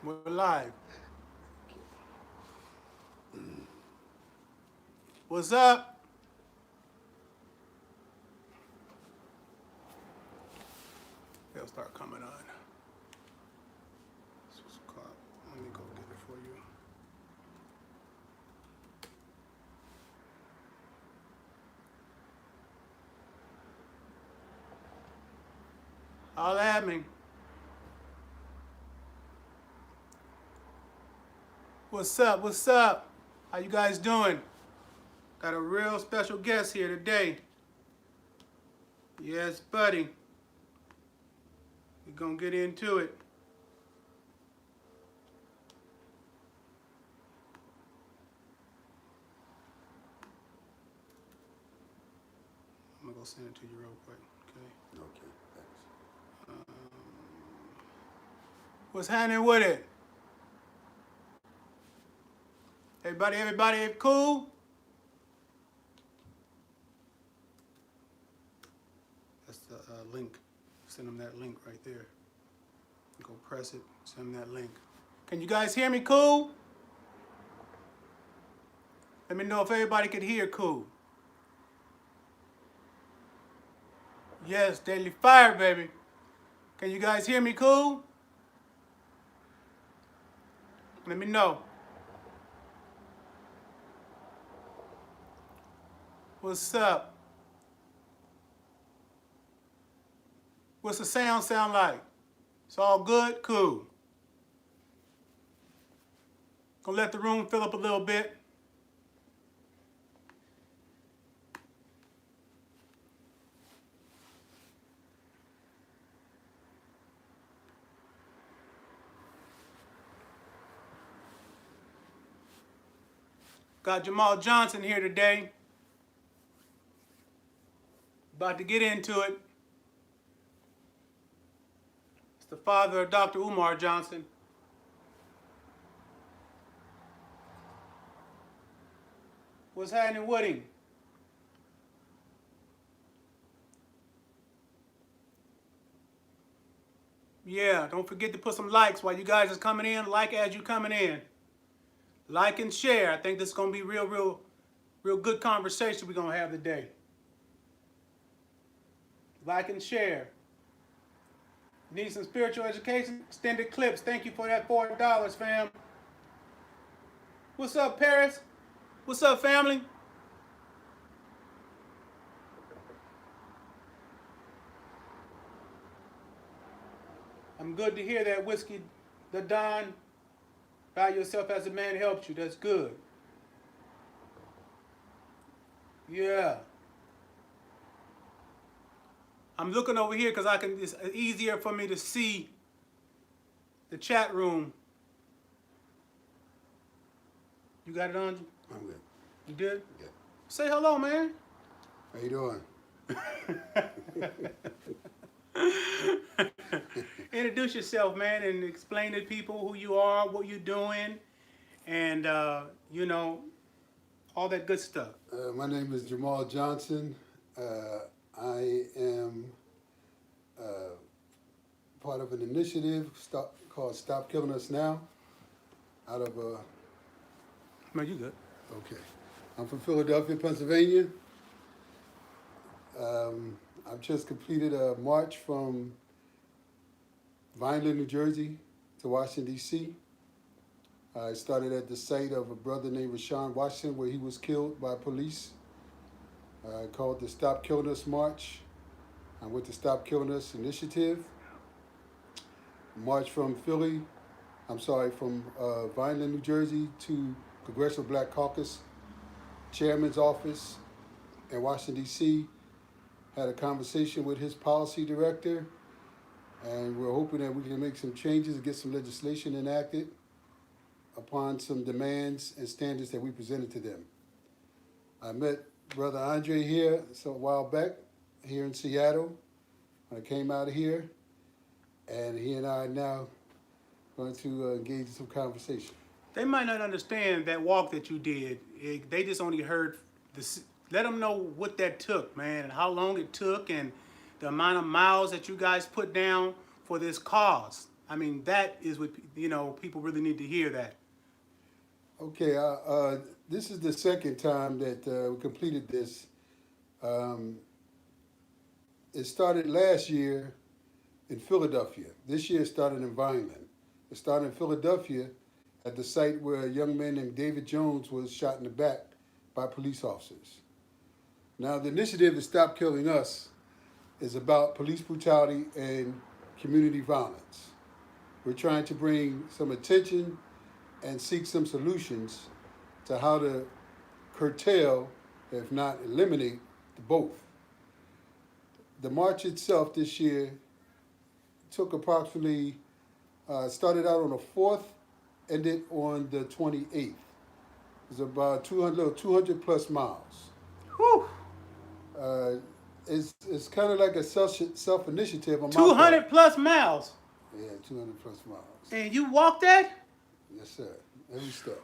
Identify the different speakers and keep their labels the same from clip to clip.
Speaker 1: We're live. What's up? They'll start coming on. Let me go get it for you. Holla at me. What's up? What's up? How you guys doing? Got a real special guest here today. Yes, buddy. We're gonna get into it. I'm gonna go send it to you real quick, okay?
Speaker 2: Okay, thanks.
Speaker 1: What's happening with it? Everybody cool? That's the link. Send them that link right there. Go press it, send them that link. Can you guys hear me cool? Let me know if everybody could hear cool. Yes, Daily Fire, baby. Can you guys hear me cool? Let me know. What's up? What's the sound like? It's all good? Cool. Gonna let the room fill up a little bit. Got Jamal Johnson here today. About to get into it. It's the father of Dr. Umar Johnson. What's happening with him? Yeah, don't forget to put some likes while you guys is coming in. Like as you coming in. Like and share. I think this is going to be real good conversation we're going to have today. Like and share. Need some spiritual education? Extended clips. Thank you for that $4, fam. What's up, Paris? What's up, family? I'm good to hear that whiskey, the Don. Value yourself as a man helps you. That's good. Yeah. I'm looking over here because it's easier for me to see the chat room. You got it on?
Speaker 2: I'm good.
Speaker 1: You did?
Speaker 2: Yeah.
Speaker 1: Say hello, man.
Speaker 2: How you doing?
Speaker 1: Introduce yourself, man, and explain to people who you are, what you're doing, and, you know, all that good stuff.
Speaker 2: My name is Jamal Johnson. I am part of an initiative called Stop Killing Us Now. Out of
Speaker 1: No, you good.
Speaker 2: okay. I'm from Philadelphia, Pennsylvania. I've just completed a march from Vineland, New Jersey to Washington, D.C. I started at the site of a brother named Rashawn Washington where he was killed by police. Called the Stop Killing Us March. I went to Stop Killing Us Initiative. Marched from Vineland, New Jersey to Congressional Black Caucus Chairman's office in Washington, D.C. Had a conversation with his policy director, and we're hoping that we can make some changes and get some legislation enacted upon some demands and standards that we presented to them. I met Brother Andre here a while back, here in Seattle, when I came out of here, and he and I are now going to engage in some conversation.
Speaker 1: They might not understand that walk that you did. They just only heard this. Let them know what that took, man, and how long it took, and the amount of miles that you guys put down for this cause. I mean, that is what, people really need to hear that.
Speaker 2: Okay, this is the second time that we completed this. Um, it started last year in Philadelphia. This year it started in Vineland. It started in Philadelphia at the site where a young man named David Jones was shot in the back by police officers. Now, the initiative to Stop Killing Us is about police brutality and community violence. We're trying to bring some attention and seek some solutions to how to curtail, if not eliminate, both. The march itself this year took approximately, started out on the 4th, ended on the 28th. It was about 200 plus miles.
Speaker 1: Whew.
Speaker 2: It's kind of like a self initiative on my
Speaker 1: 200
Speaker 2: part.
Speaker 1: plus miles.
Speaker 2: Yeah, 200 plus miles.
Speaker 1: And you walked that?
Speaker 2: Yes, sir. Every step,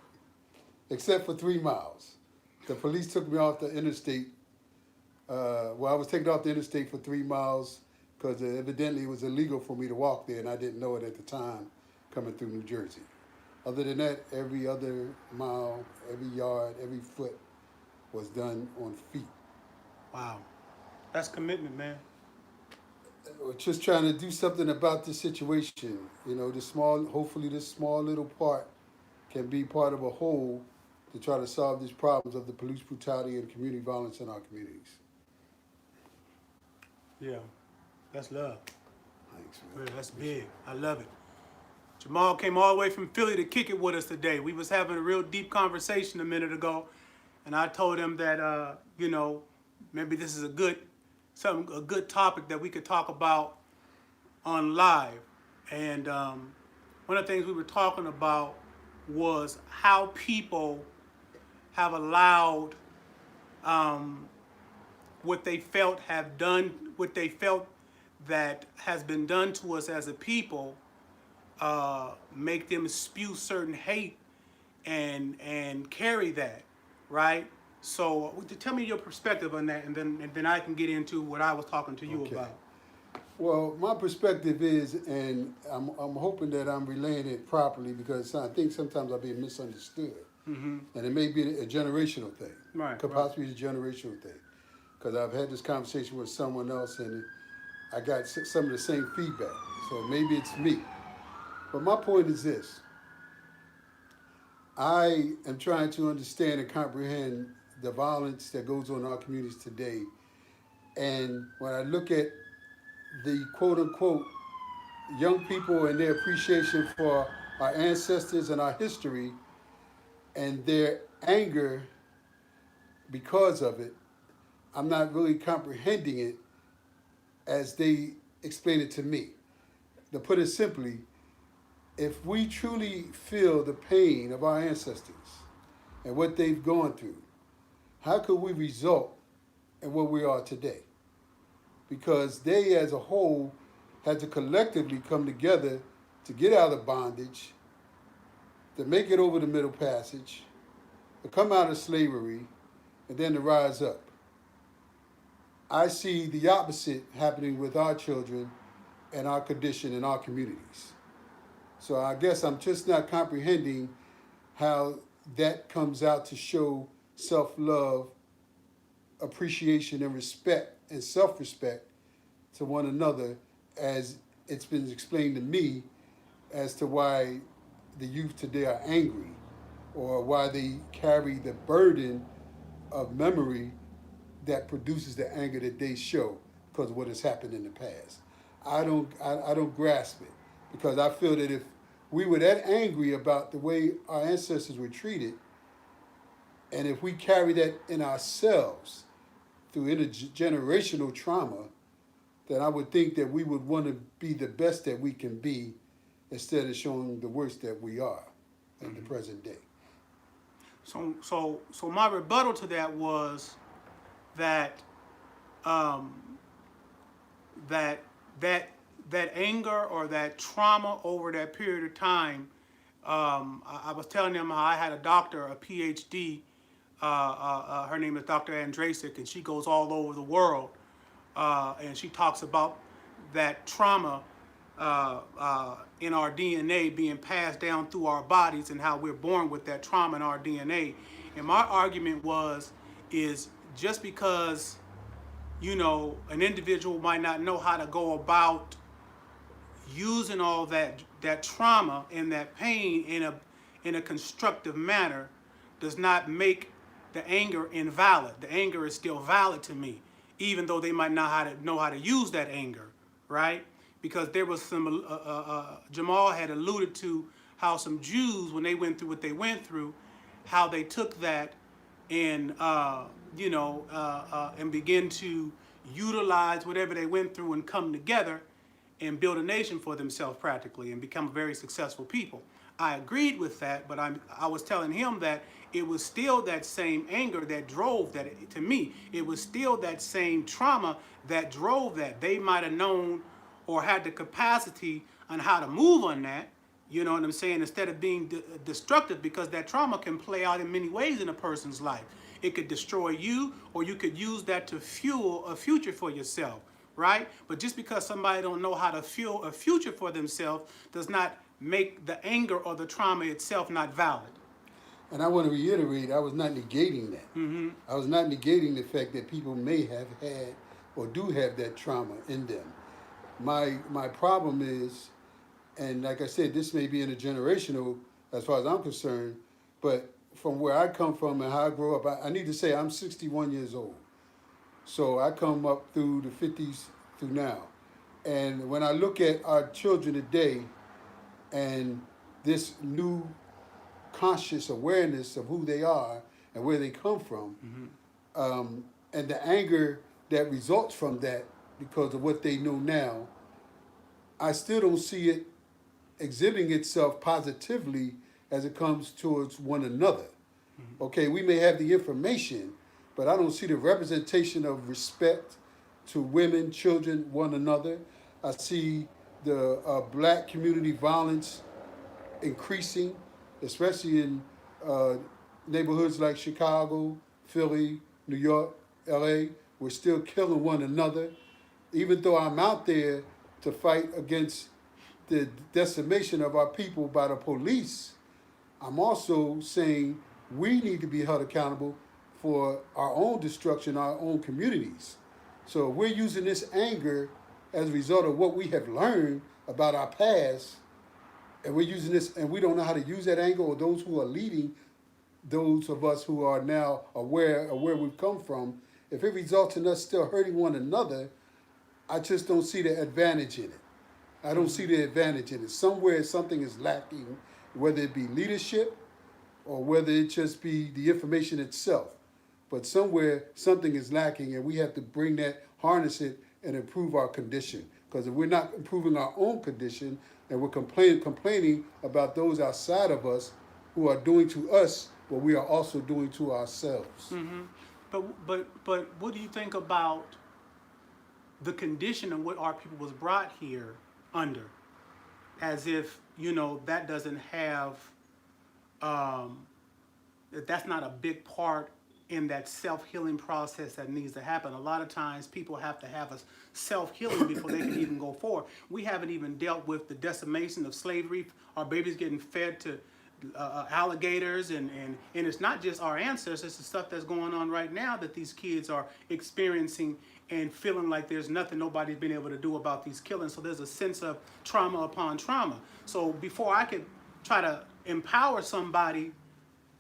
Speaker 2: except for 3 miles. The police took me off the interstate. I was taken off the interstate for 3 miles because evidently it was illegal for me to walk there, and I didn't know it at the time coming through New Jersey. Other than that, every other mile, every yard, every foot was done on feet.
Speaker 1: Wow. That's commitment, man.
Speaker 2: We're just trying to do something about this situation. Hopefully this small little part can be part of a whole to try to solve these problems of the police brutality and community violence in our communities.
Speaker 1: Yeah. That's love.
Speaker 2: Thanks, man.
Speaker 1: Yeah, that's big. I love it. Jamal came all the way from Philly to kick it with us today. We was having a real deep conversation a minute ago, and I told him that maybe this is a good topic that we could talk about on live. And one of the things we were talking about was how people have allowed what they felt that has been done to us as a people, make them spew certain hate and carry that, right? So tell me your perspective on that, and then I can get into what I was talking to you about.
Speaker 2: Well, my perspective is, and I'm hoping that I'm relaying it properly because I think sometimes I'm being misunderstood. Mm-hmm. And it may be a generational thing.
Speaker 1: Right.
Speaker 2: Could possibly be a generational thing. Because I've had this conversation with someone else and I got some of the same feedback. So maybe it's me. But my point is this. I am trying to understand and comprehend the violence that goes on in our communities today. And when I look at the quote-unquote young people and their appreciation for our ancestors and our history and their anger because of it, I'm not really comprehending it as they explain it to me. To put it simply, if we truly feel the pain of our ancestors and what they've gone through, how could we result in what we are today? Because they as a whole had to collectively come together to get out of bondage, to make it over the Middle Passage, to come out of slavery, and then to rise up. I see the opposite happening with our children and our condition in our communities. So I guess I'm just not comprehending how that comes out to show self-love, appreciation, and respect and self-respect to one another, as it's been explained to me as to why the youth today are angry or why they carry the burden of memory that produces the anger that they show because of what has happened in the past. I don't grasp it because I feel that if we were that angry about the way our ancestors were treated, and if we carry that in ourselves through intergenerational trauma, then I would think that we would want to be the best that we can be instead of showing the worst that we are in the present day.
Speaker 1: So my rebuttal to that was that that anger or that trauma over that period of time. I was telling them how I had a doctor, a PhD. Her name is Dr. Andrasic, and she goes all over the world, and she talks about that trauma in our DNA being passed down through our bodies and how we're born with that trauma in our DNA. And my argument is just because, an individual might not know how to go about using all that trauma and that pain in a constructive manner does not make the anger invalid. The anger is still valid to me, even though they might not know how to use that anger, right? Because there was some Jamal had alluded to how some Jews, when they went through what they went through, how they took that and and begin to utilize whatever they went through and come together and build a nation for themselves practically and become very successful people. I agreed with that, but I was telling him that it was still that same anger that drove that to me. It was still that same trauma that drove that. They might have known or had the capacity on how to move on that, you know what I'm saying, instead of being destructive, because that trauma can play out in many ways in a person's life. It could destroy you, or you could use that to fuel a future for yourself, right? But just because somebody don't know how to fuel a future for themselves does not make the anger or the trauma itself not valid.
Speaker 2: And I want to reiterate, I was not negating that.
Speaker 1: Mm-hmm.
Speaker 2: I was not negating the fact that people may have had or do have that trauma in them. My problem is, and like I said, this may be intergenerational as far as I'm concerned, but from where I come from and how I grew up, I need to say I'm 61 years old. So I come up through the 50s through now. And when I look at our children today and this new conscious awareness of who they are and where they come from, and the anger that results from that because of what they know now, I still don't see it exhibiting itself positively as it comes towards one another. Okay, we may have the information, but I don't see the representation of respect to women, children, one another. I see the black community violence increasing, especially in neighborhoods like Chicago, Philly, New York, LA. We're still killing one another. Even though I'm out there to fight against the decimation of our people by the police, I'm also saying we need to be held accountable for our own destruction, our own communities. So we're using this anger as a result of what we have learned about our past, and we're using this, and we don't know how to use that anger, or those who are leading, those of us who are now aware of where we've come from. If it results in us still hurting one another, I just don't see the advantage in it. I don't see the advantage in it. Somewhere something is lacking, whether it be leadership or whether it just be the information itself. But somewhere something is lacking, and we have to bring that, harness it, and improve our condition. Because if we're not improving our own condition, and we're complaining about those outside of us who are doing to us what we are also doing to ourselves.
Speaker 1: Mm-hmm. But what do you think about the condition of what our people was brought here under? As if, that doesn't have, that's not a big part in that self-healing process that needs to happen. A lot of times people have to have a self-healing before they can even go forward. We haven't even dealt with the decimation of slavery, our babies getting fed to alligators, and it's not just our ancestors, it's the stuff that's going on right now that these kids are experiencing and feeling like there's nothing nobody's been able to do about these killings. So there's a sense of trauma upon trauma. So before I could try to empower somebody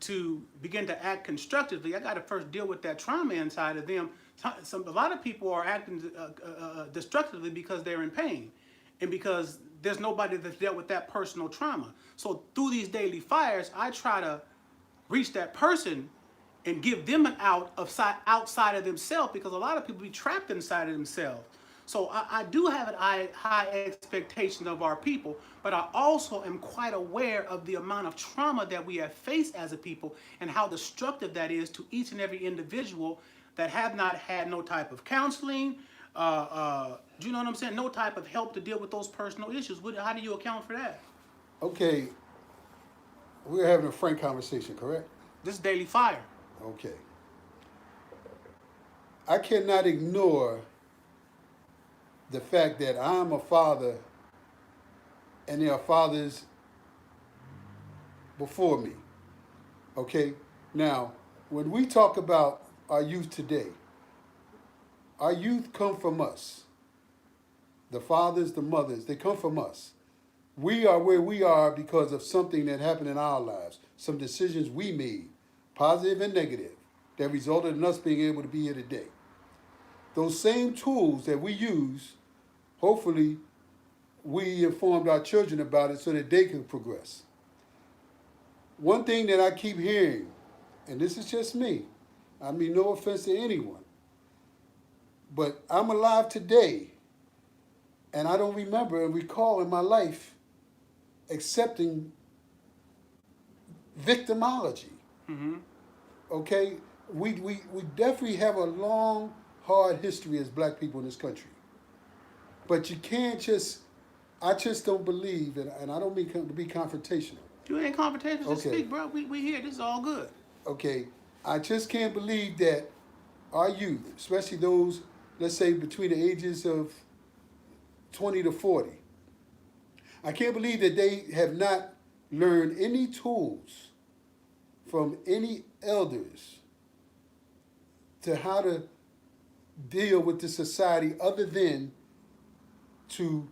Speaker 1: to begin to act constructively, I got to first deal with that trauma inside of them. A lot of people are acting destructively because they're in pain and because there's nobody that's dealt with that personal trauma. So through these daily fires, I try to reach that person and give them an outside of themselves, because a lot of people be trapped inside of themselves. So I do have a high expectation of our people, but I also am quite aware of the amount of trauma that we have faced as a people and how destructive that is to each and every individual that have not had no type of counseling, do you know what I'm saying? No type of help to deal with those personal issues. How do you account for that?
Speaker 2: Okay, we're having a frank conversation, correct?
Speaker 1: This is daily fire.
Speaker 2: Okay. I cannot ignore the fact that I'm a father and there are fathers before me. Okay? Now, when we talk about our youth today, our youth come from us. The fathers, the mothers, they come from us. We are where we are because of something that happened in our lives, some decisions we made, positive and negative, that resulted in us being able to be here today. Those same tools that we use, hopefully, we informed our children about it so that they can progress. One thing that I keep hearing, and this is just me, I mean no offense to anyone, but I'm alive today, and I don't remember and recall in my life accepting victimology.
Speaker 1: Mm-hmm.
Speaker 2: Okay? We definitely have a long, hard history as black people in this country. But you can't just, I just don't believe, and I don't mean to be confrontational.
Speaker 1: You ain't confrontational. Just
Speaker 2: Okay.
Speaker 1: speak, bro. We here. This is all good.
Speaker 2: Okay, I just can't believe that our youth, especially those, let's say between the ages of 20 to 40, I can't believe that they have not learned any tools from any elders to how to deal with the society other than to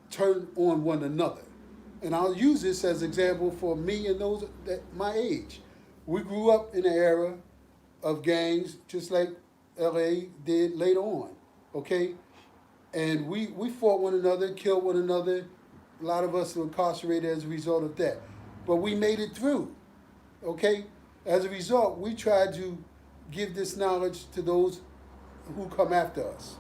Speaker 2: turn on one another. And I'll use this as an example for me and those that my age. We grew up in an era of gangs, just like LA did later on, okay? And we fought one another, killed one another. A lot of us were incarcerated as a result of that. But we made it through, okay? As a result, we tried to give this knowledge to those who come after us.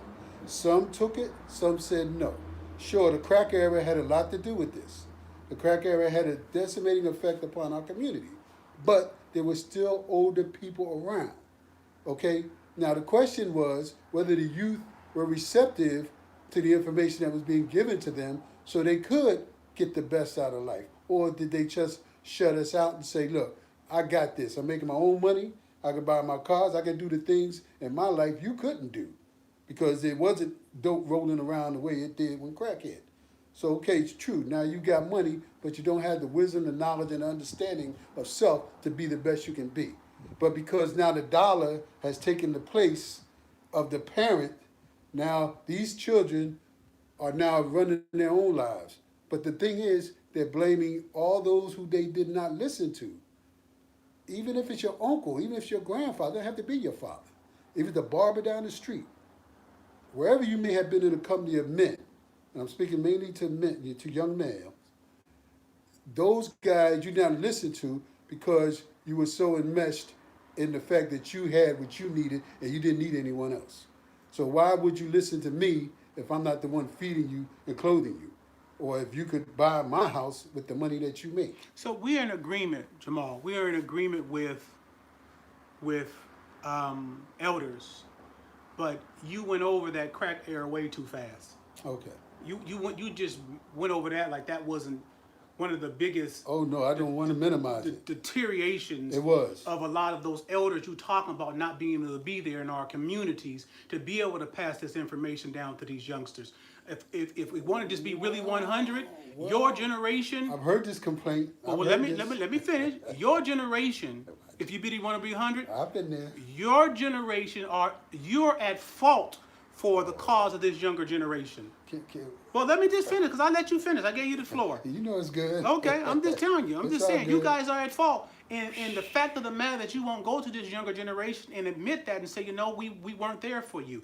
Speaker 2: Some took it, some said no. Sure, the crack era had a lot to do with this. The crack era had a decimating effect upon our community. But there were still older people around, okay? Now, the question was whether the youth were receptive to the information that was being given to them so they could get the best out of life. Or did they just shut us out and say, look, I got this. I'm making my own money. I can buy my cars. I can do the things in my life you couldn't do because it wasn't dope rolling around the way it did when crack hit. So, okay, it's true. Now you got money, but you don't have the wisdom, the knowledge, and the understanding of self to be the best you can be. But because now the dollar has taken the place of the parent, now these children are now running their own lives. But the thing is, they're blaming all those who they did not listen to. Even if it's your uncle, even if it's your grandfather, it doesn't have to be your father. If it's the barber down the street, wherever you may have been in a company of men, and I'm speaking mainly to men, to young males, those guys you now listen to because you were so enmeshed in the fact that you had what you needed and you didn't need anyone else. So why would you listen to me if I'm not the one feeding you and clothing you? Or if you could buy my house with the money that you make.
Speaker 1: So we are in agreement, Jamal. We are in agreement with elders, but you went over that crack era way too fast.
Speaker 2: Okay.
Speaker 1: You just went over that like that wasn't one of the biggest.
Speaker 2: Oh no, I don't want to minimize it.
Speaker 1: Deteriorations
Speaker 2: It was.
Speaker 1: of a lot of those elders you talking about not being able to be there in our communities to be able to pass this information down to these youngsters. If we want to just be really 100, your generation.
Speaker 2: I've heard this complaint.
Speaker 1: Well, let me finish. Your generation, if you really want to be 100,
Speaker 2: I've been there.
Speaker 1: your generation you're at fault for the cause of this younger generation. Well, let me just finish because I let you finish. I gave you the floor.
Speaker 2: You know it's good.
Speaker 1: Okay, I'm just telling you. I'm
Speaker 2: It's
Speaker 1: just
Speaker 2: all
Speaker 1: saying, you
Speaker 2: good.
Speaker 1: guys are at fault. And the fact of the matter that you won't go to this younger generation and admit that and say, you know, we weren't there for you.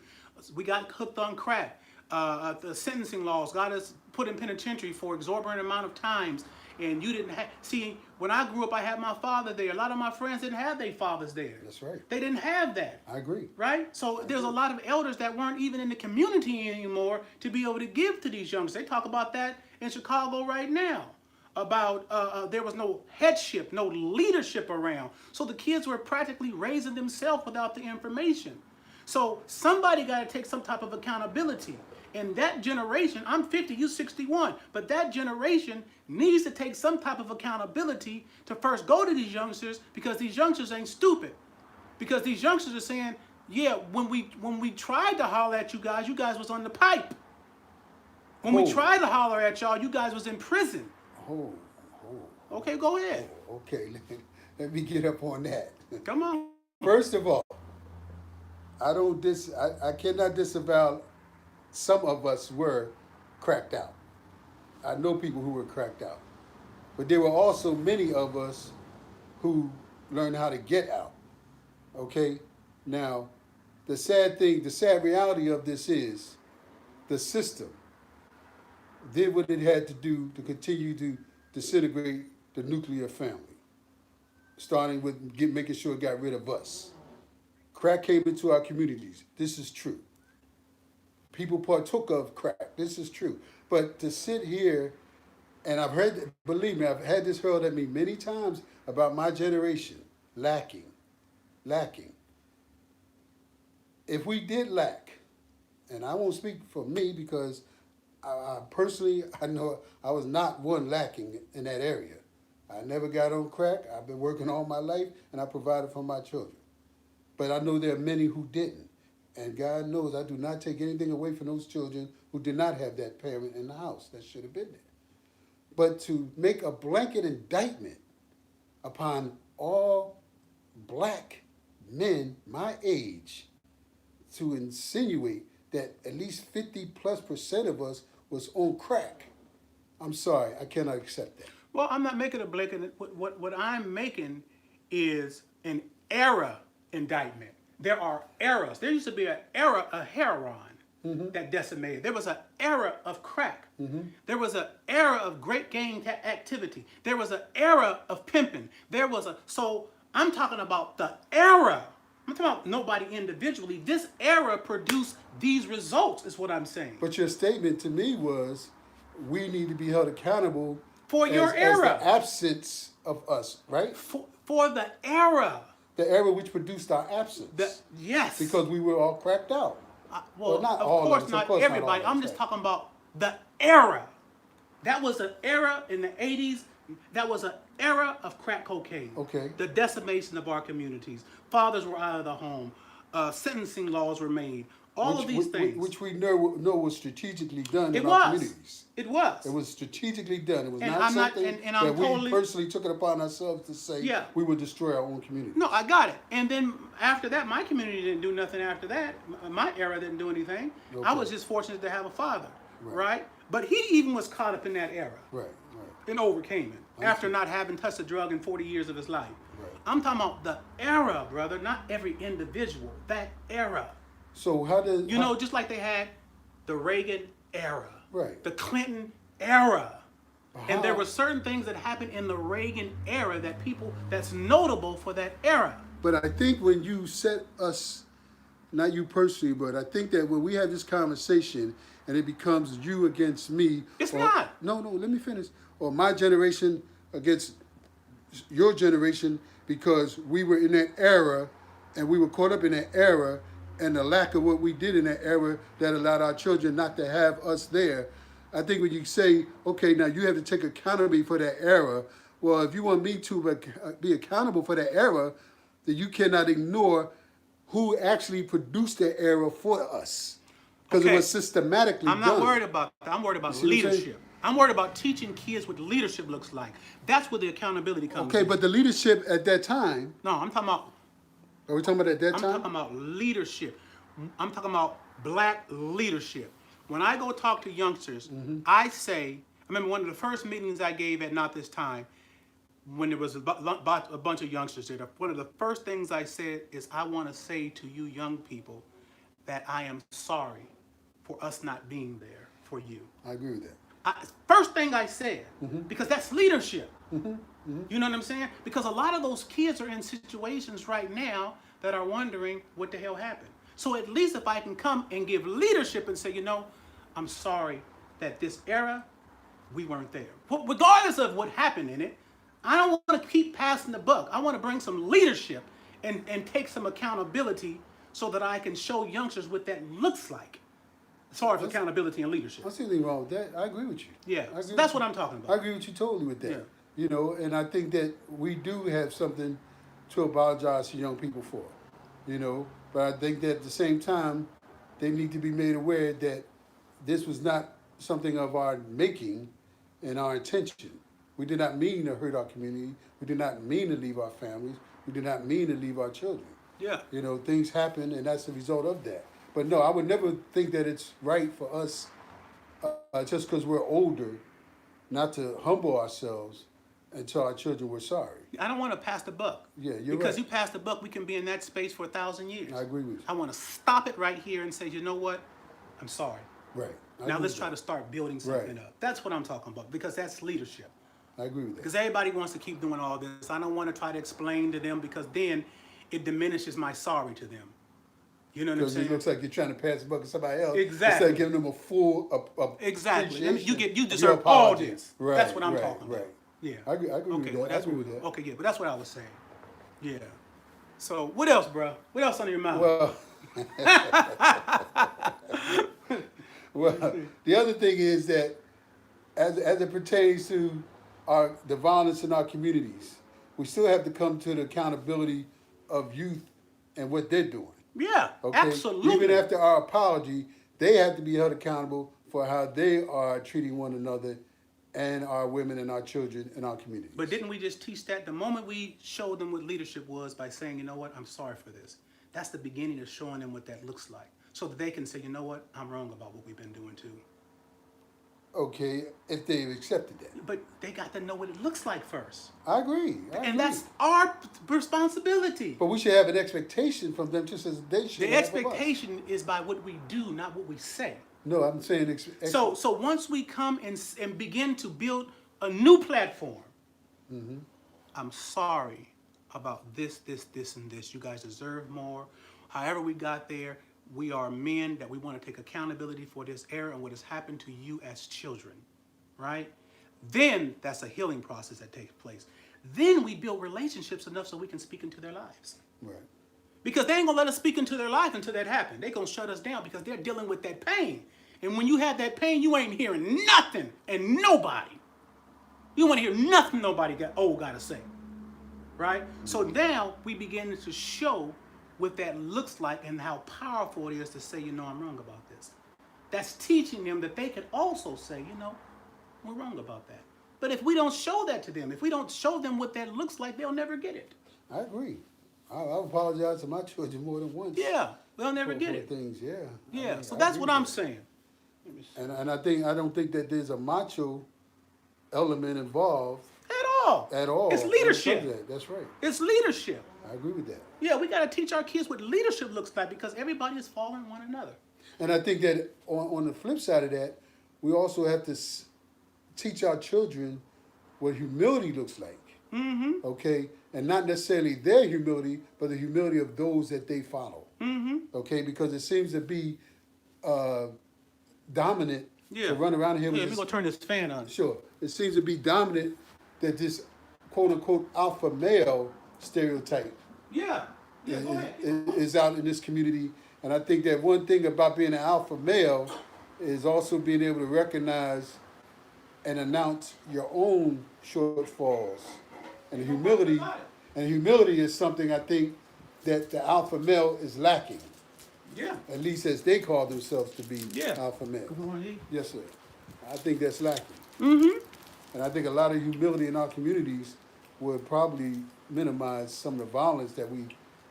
Speaker 1: We got hooked on crack. The sentencing laws got us put in penitentiary for exorbitant amount of times. And you didn't have, see, when I grew up, I had my father there. A lot of my friends didn't have their fathers there.
Speaker 2: That's right.
Speaker 1: They didn't have that.
Speaker 2: I agree.
Speaker 1: Right? So there's a lot of elders that weren't even in the community anymore to be able to give to these youngsters. They talk about that in Chicago right now. About there was no headship, no leadership around. So the kids were practically raising themselves without the information. So somebody got to take some type of accountability. And that generation, I'm 50, you 61, but that generation needs to take some type of accountability to first go to these youngsters because these youngsters ain't stupid. Because these youngsters are saying, yeah, when we tried to holler at you guys was on the pipe. When we tried to holler at y'all, you guys was in prison.
Speaker 2: Oh,
Speaker 1: Okay, go ahead.
Speaker 2: okay. Let me get up on that.
Speaker 1: Come on.
Speaker 2: First of all, I cannot disavow some of us were cracked out. I know people who were cracked out. But there were also many of us who learned how to get out. Okay? Now, the sad reality of this is the system did what it had to do to continue to disintegrate the nuclear family, starting with making sure it got rid of us. Crack came into our communities. This is true. People partook of crack. This is true. But to sit here, and believe me, I've had this hurled at me many times about my generation lacking. If we did lack, and I won't speak for me because I personally, I know I was not one lacking in that area. I never got on crack. I've been working all my life, and I provided for my children. But I know there are many who didn't. And God knows I do not take anything away from those children who did not have that parent in the house that should have been there. But to make a blanket indictment upon all black men my age, to insinuate that at least 50+% of us was on crack, I'm sorry, I cannot accept that.
Speaker 1: Well, I'm not making a blanket. What I'm making is an era indictment. There are eras. There used to be an era of heroin that decimated. There was an era of crack. There was an era of great gang activity. There was an era of pimping. So I'm talking about the era. I'm talking about nobody individually. This era produced these results, is what I'm saying.
Speaker 2: But your statement to me was, we need to be held accountable
Speaker 1: for your era.
Speaker 2: As the absence of us, right?
Speaker 1: For the era.
Speaker 2: The era which produced our absence.
Speaker 1: Yes.
Speaker 2: Because we were all cracked out.
Speaker 1: Well,
Speaker 2: not
Speaker 1: of
Speaker 2: all
Speaker 1: course
Speaker 2: of us,
Speaker 1: not
Speaker 2: of course
Speaker 1: everybody.
Speaker 2: not all
Speaker 1: I'm
Speaker 2: of us,
Speaker 1: just talking about the era. That was an era in the 80s. That was an era of crack cocaine.
Speaker 2: Okay.
Speaker 1: The decimation of our communities. Fathers were out of the home. Sentencing laws were made. All of these things.
Speaker 2: Which we know was strategically done in
Speaker 1: our
Speaker 2: communities.
Speaker 1: It was.
Speaker 2: It was strategically done. It was
Speaker 1: And
Speaker 2: not
Speaker 1: I'm not-
Speaker 2: something
Speaker 1: and I'm
Speaker 2: that
Speaker 1: totally-
Speaker 2: we personally took it upon ourselves to say we would destroy our own community.
Speaker 1: No, I got it. And then after that, my community didn't do nothing after that. My era didn't do anything.
Speaker 2: Okay.
Speaker 1: I was just fortunate to have a father, right? But he even was caught up in that era.
Speaker 2: Right.
Speaker 1: And overcame it after not having touched a drug in 40 years of his life.
Speaker 2: Right.
Speaker 1: I'm talking about the era, brother, not every individual. That era.
Speaker 2: So how does...
Speaker 1: just like they had the Reagan era.
Speaker 2: Right.
Speaker 1: The Clinton era. And there were certain things that happened in the Reagan era that's notable for that era.
Speaker 2: But I think when you set us, not you personally, but I think that when we have this conversation and it becomes you against me.
Speaker 1: It's not.
Speaker 2: No, let me finish. Or my generation against your generation, because we were in that era and we were caught up in that era and the lack of what we did in that era that allowed our children not to have us there. I think when you say, okay, now you have to take accountability for that era, well, if you want me to be accountable for that era, then you cannot ignore who actually produced that era for us. Because it was systematically done.
Speaker 1: I'm not worried about that. I'm worried about leadership. I'm worried about teaching kids what leadership looks like. That's where the accountability comes in.
Speaker 2: Okay, but the leadership at that time...
Speaker 1: No, I'm talking about...
Speaker 2: Are we talking about at that time?
Speaker 1: I'm talking about leadership. I'm talking about black leadership. When I go talk to youngsters, I remember one of the first meetings I gave at Not This Time, when there was a bunch of youngsters there, one of the first things I said is, I want to say to you young people that I am sorry for us not being there for you.
Speaker 2: I agree with that.
Speaker 1: First thing I said, because that's leadership. You know what I'm saying? Because a lot of those kids are in situations right now that are wondering what the hell happened. So at least if I can come and give leadership and say, I'm sorry that this era, we weren't there. Regardless of what happened in it, I don't want to keep passing the buck. I want to bring some leadership and take some accountability so that I can show youngsters what that looks like. As far as accountability and leadership.
Speaker 2: I see nothing wrong with that. I agree with you.
Speaker 1: Yeah, that's what I'm talking about.
Speaker 2: I agree with you totally with that. Yeah. And I think that we do have something to apologize to young people for, But I think that at the same time, they need to be made aware that this was not something of our making and our intention. We did not mean to hurt our community. We did not mean to leave our families. We did not mean to leave our children.
Speaker 1: Yeah.
Speaker 2: You know, things happen, and that's the result of that. But no, I would never think that it's right for us, just because we're older, not to humble ourselves and tell our children we're sorry.
Speaker 1: I don't want to pass the buck.
Speaker 2: Yeah, you're
Speaker 1: Because
Speaker 2: right.
Speaker 1: you pass the buck, we can be in that space for 1,000 years.
Speaker 2: I agree with you.
Speaker 1: I want to stop it right here and say, you know what? I'm sorry.
Speaker 2: Right. I
Speaker 1: Now
Speaker 2: agree
Speaker 1: let's
Speaker 2: with
Speaker 1: try
Speaker 2: that.
Speaker 1: to start building something
Speaker 2: Right.
Speaker 1: up. That's what I'm talking about, because that's leadership.
Speaker 2: I agree with that.
Speaker 1: Because everybody wants to keep doing all this. I don't want to try to explain to them, because then it diminishes my sorry to them. You know what I'm
Speaker 2: Because
Speaker 1: saying?
Speaker 2: it looks like you're trying to pass the buck to somebody else.
Speaker 1: Exactly.
Speaker 2: Instead of giving them a full
Speaker 1: Exactly. I mean,
Speaker 2: appreciation
Speaker 1: you
Speaker 2: of
Speaker 1: deserve
Speaker 2: your
Speaker 1: all
Speaker 2: apology.
Speaker 1: this.
Speaker 2: Right,
Speaker 1: That's what I'm
Speaker 2: right,
Speaker 1: talking about.
Speaker 2: right.
Speaker 1: Yeah.
Speaker 2: I agree
Speaker 1: Okay,
Speaker 2: with
Speaker 1: well,
Speaker 2: that. I
Speaker 1: that's
Speaker 2: agree
Speaker 1: what
Speaker 2: with that.
Speaker 1: Okay, yeah, but that's what I was saying. Yeah. So what else, bro? What else on your mind?
Speaker 2: Well, well, the other thing is that as it pertains to the violence in our communities, we still have to come to the accountability of youth and what they're doing.
Speaker 1: Yeah,
Speaker 2: Okay?
Speaker 1: absolutely.
Speaker 2: Even after our apology, they have to be held accountable for how they are treating one another and our women and our children in our communities.
Speaker 1: But didn't we just teach that? The moment we showed them what leadership was by saying, you know what, I'm sorry for this. That's the beginning of showing them what that looks like. So that they can say, you know what, I'm wrong about what we've been doing too.
Speaker 2: Okay, if they've accepted that.
Speaker 1: But they got to know what it looks like first.
Speaker 2: I agree.
Speaker 1: And that's our responsibility.
Speaker 2: But we should have an expectation from them just as they should
Speaker 1: The
Speaker 2: have of us.
Speaker 1: expectation is by what we do, not what we say.
Speaker 2: No, I'm saying
Speaker 1: So once we come and begin to build a new platform, I'm sorry about this, and this. You guys deserve more. However we got there, we are men that we want to take accountability for this error and what has happened to you as children, right? Then that's a healing process that takes place. Then we build relationships enough so we can speak into their lives.
Speaker 2: Right.
Speaker 1: Because they ain't gonna let us speak into their life until that happens. They're gonna shut us down because they're dealing with that pain. And when you have that pain, you ain't hearing nothing and nobody. You want to hear nothing nobody gotta say. Right? So now we begin to show what that looks like and how powerful it is to say, you know, I'm wrong about this. That's teaching them that they can also say, you know, we're wrong about that. But if we don't show that to them, if we don't show them what that looks like, they'll never get it.
Speaker 2: I agree. I apologize to my children more than once.
Speaker 1: Yeah, they'll never
Speaker 2: for
Speaker 1: get it.
Speaker 2: Things, yeah.
Speaker 1: Yeah,
Speaker 2: I mean,
Speaker 1: so
Speaker 2: I
Speaker 1: that's
Speaker 2: agree
Speaker 1: what I'm
Speaker 2: with that.
Speaker 1: saying.
Speaker 2: And I don't think that there's a macho element involved
Speaker 1: At all.
Speaker 2: at all.
Speaker 1: It's
Speaker 2: when it comes to
Speaker 1: leadership.
Speaker 2: that. That's right.
Speaker 1: It's leadership.
Speaker 2: I agree with that.
Speaker 1: Yeah, we got to teach our kids what leadership looks like because everybody is following one another.
Speaker 2: And I think that on the flip side of that, we also have to teach our children what humility looks like.
Speaker 1: Mm-hmm.
Speaker 2: Okay? And not necessarily their humility, but the humility of those that they follow.
Speaker 1: Mm-hmm.
Speaker 2: Okay? Because it seems to be dominant to run around here with
Speaker 1: Yeah,
Speaker 2: this.
Speaker 1: we're going to turn this fan on.
Speaker 2: Sure. It seems to be dominant that this quote-unquote alpha male stereotype
Speaker 1: Yeah. Yeah, go ahead.
Speaker 2: is out in this community. And I think that one thing about being an alpha male is also being able to recognize and announce your own shortfalls. And humility is something I think that the alpha male is lacking.
Speaker 1: Yeah.
Speaker 2: At least as they call themselves to be alpha male.
Speaker 1: Good morning.
Speaker 2: Yes, sir. I think that's lacking.
Speaker 1: Mm-hmm.
Speaker 2: And I think a lot of humility in our communities would probably minimize some of the violence that we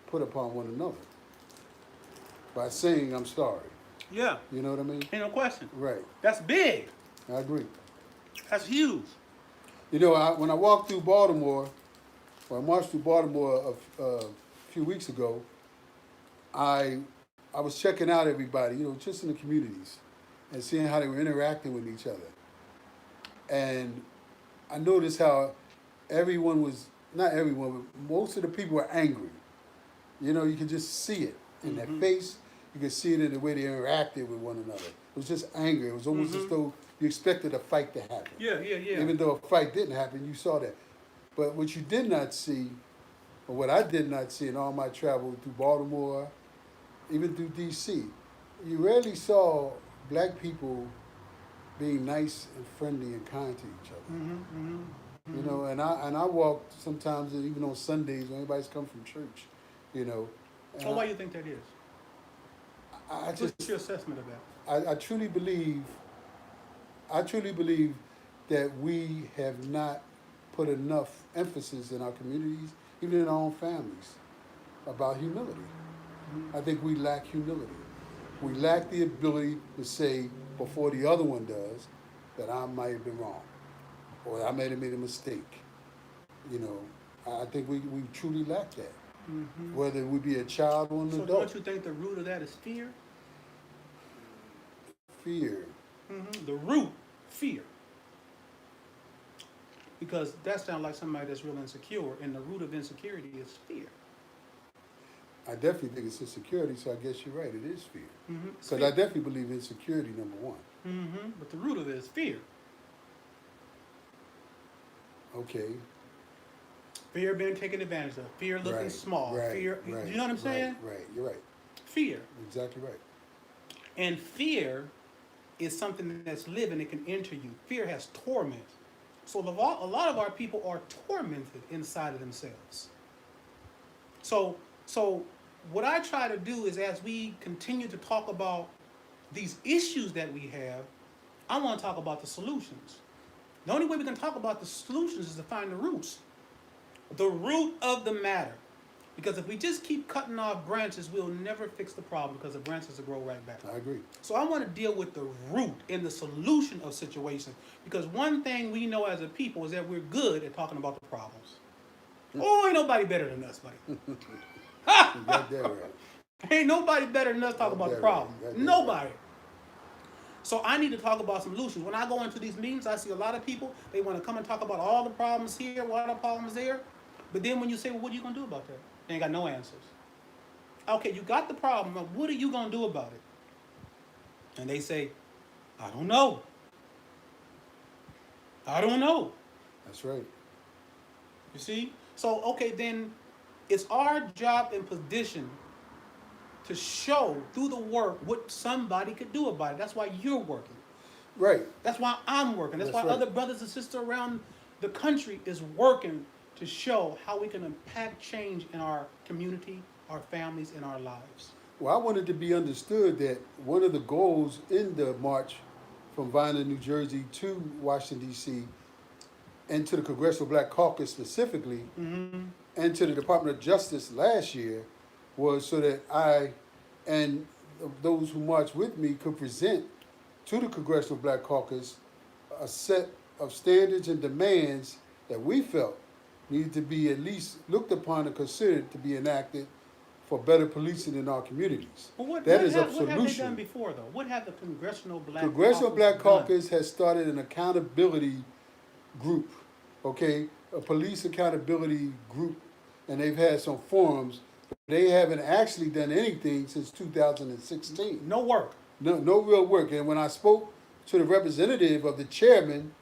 Speaker 2: put upon one another by saying I'm sorry.
Speaker 1: Yeah.
Speaker 2: You know what I mean?
Speaker 1: Ain't no question.
Speaker 2: Right.
Speaker 1: That's big.
Speaker 2: I agree.
Speaker 1: That's huge.
Speaker 2: You know, when I walked through Baltimore, or I marched through Baltimore a few weeks ago, I was checking out everybody, you know, just in the communities and seeing how they were interacting with each other. And I noticed how everyone was, not everyone, but most of the people were angry. You know, you could just see it in their face. You could see it in the way they interacted with one another. It was just anger. It was almost as though you expected a fight to happen.
Speaker 1: Yeah.
Speaker 2: Even though a fight didn't happen, you saw that. But what you did not see, or what I did not see in all my travel through Baltimore, even through D.C., you rarely saw black people being nice and friendly and kind to each other. You know, and I walk sometimes, even on Sundays when everybody's come from church, you know.
Speaker 1: Oh, why do you think that is?
Speaker 2: I just,
Speaker 1: What's your assessment of that?
Speaker 2: I truly believe I truly believe that we have not put enough emphasis in our communities, even in our own families, about humility. I think we lack humility. We lack the ability to say before the other one does that I might have been wrong or I might have made a mistake. You know, I think we truly lack that. Whether we be a child or an
Speaker 1: So
Speaker 2: adult.
Speaker 1: don't you think the root of that is fear?
Speaker 2: Fear.
Speaker 1: The root, fear. Because that sounds like somebody that's real insecure, and the root of insecurity is fear.
Speaker 2: I definitely think it's insecurity, so I guess you're right, it is fear. Because I
Speaker 1: Fear.
Speaker 2: definitely believe insecurity, number one.
Speaker 1: But the root of it is fear.
Speaker 2: Okay.
Speaker 1: Fear being taken advantage of. Fear looking
Speaker 2: Right,
Speaker 1: small.
Speaker 2: right,
Speaker 1: Fear.
Speaker 2: right,
Speaker 1: You know what I'm saying?
Speaker 2: Right, you're right.
Speaker 1: Fear.
Speaker 2: Exactly right.
Speaker 1: And fear is something that's living. It can enter you. Fear has torment. So a lot of our people are tormented inside of themselves. So what I try to do is, as we continue to talk about these issues that we have, I want to talk about the solutions. The only way we can talk about the solutions is to find the roots. The root of the matter. Because if we just keep cutting off branches, we'll never fix the problem, because the branches will grow right back.
Speaker 2: I agree.
Speaker 1: So I want to deal with the root and the solution of situations. Because one thing we know as a people is that we're good at talking about the problems. Oh, ain't nobody better than us, buddy.
Speaker 2: You got that right.
Speaker 1: Ain't nobody better than us talking about the problem. Nobody.
Speaker 2: Right.
Speaker 1: So I need to talk about solutions. When I go into these meetings, I see a lot of people, they want to come and talk about all the problems here, all the problems there. But then when you say, well, what are you going to do about that? They ain't got no answers. Okay, you got the problem. Now what are you going to do about it? And they say, I don't know. I don't know.
Speaker 2: That's right.
Speaker 1: You see? So, okay, then it's our job and position to show through the work what somebody could do about it. That's why you're working.
Speaker 2: Right.
Speaker 1: That's why I'm working. That's why
Speaker 2: That's right.
Speaker 1: other brothers and sisters around the country is working to show how we can impact change in our community, our families, and our lives.
Speaker 2: Well, I wanted to be understood that one of the goals in the march from Vineland, New Jersey to Washington, D.C., and to the Congressional Black Caucus specifically, and to the Department of Justice last year, was so that I and those who marched with me could present to the Congressional Black Caucus a set of standards and demands that we felt needed to be at least looked upon and considered to be enacted for better policing in our communities.
Speaker 1: But what
Speaker 2: That
Speaker 1: have
Speaker 2: is a
Speaker 1: they done
Speaker 2: solution.
Speaker 1: before, though? What have the Congressional Black
Speaker 2: Congressional Black
Speaker 1: done?
Speaker 2: Caucus has started an accountability group, okay, a police accountability group, and they've had some forums. They haven't actually done anything since 2016.
Speaker 1: No work.
Speaker 2: No real work. And when I spoke to the representative of the chairman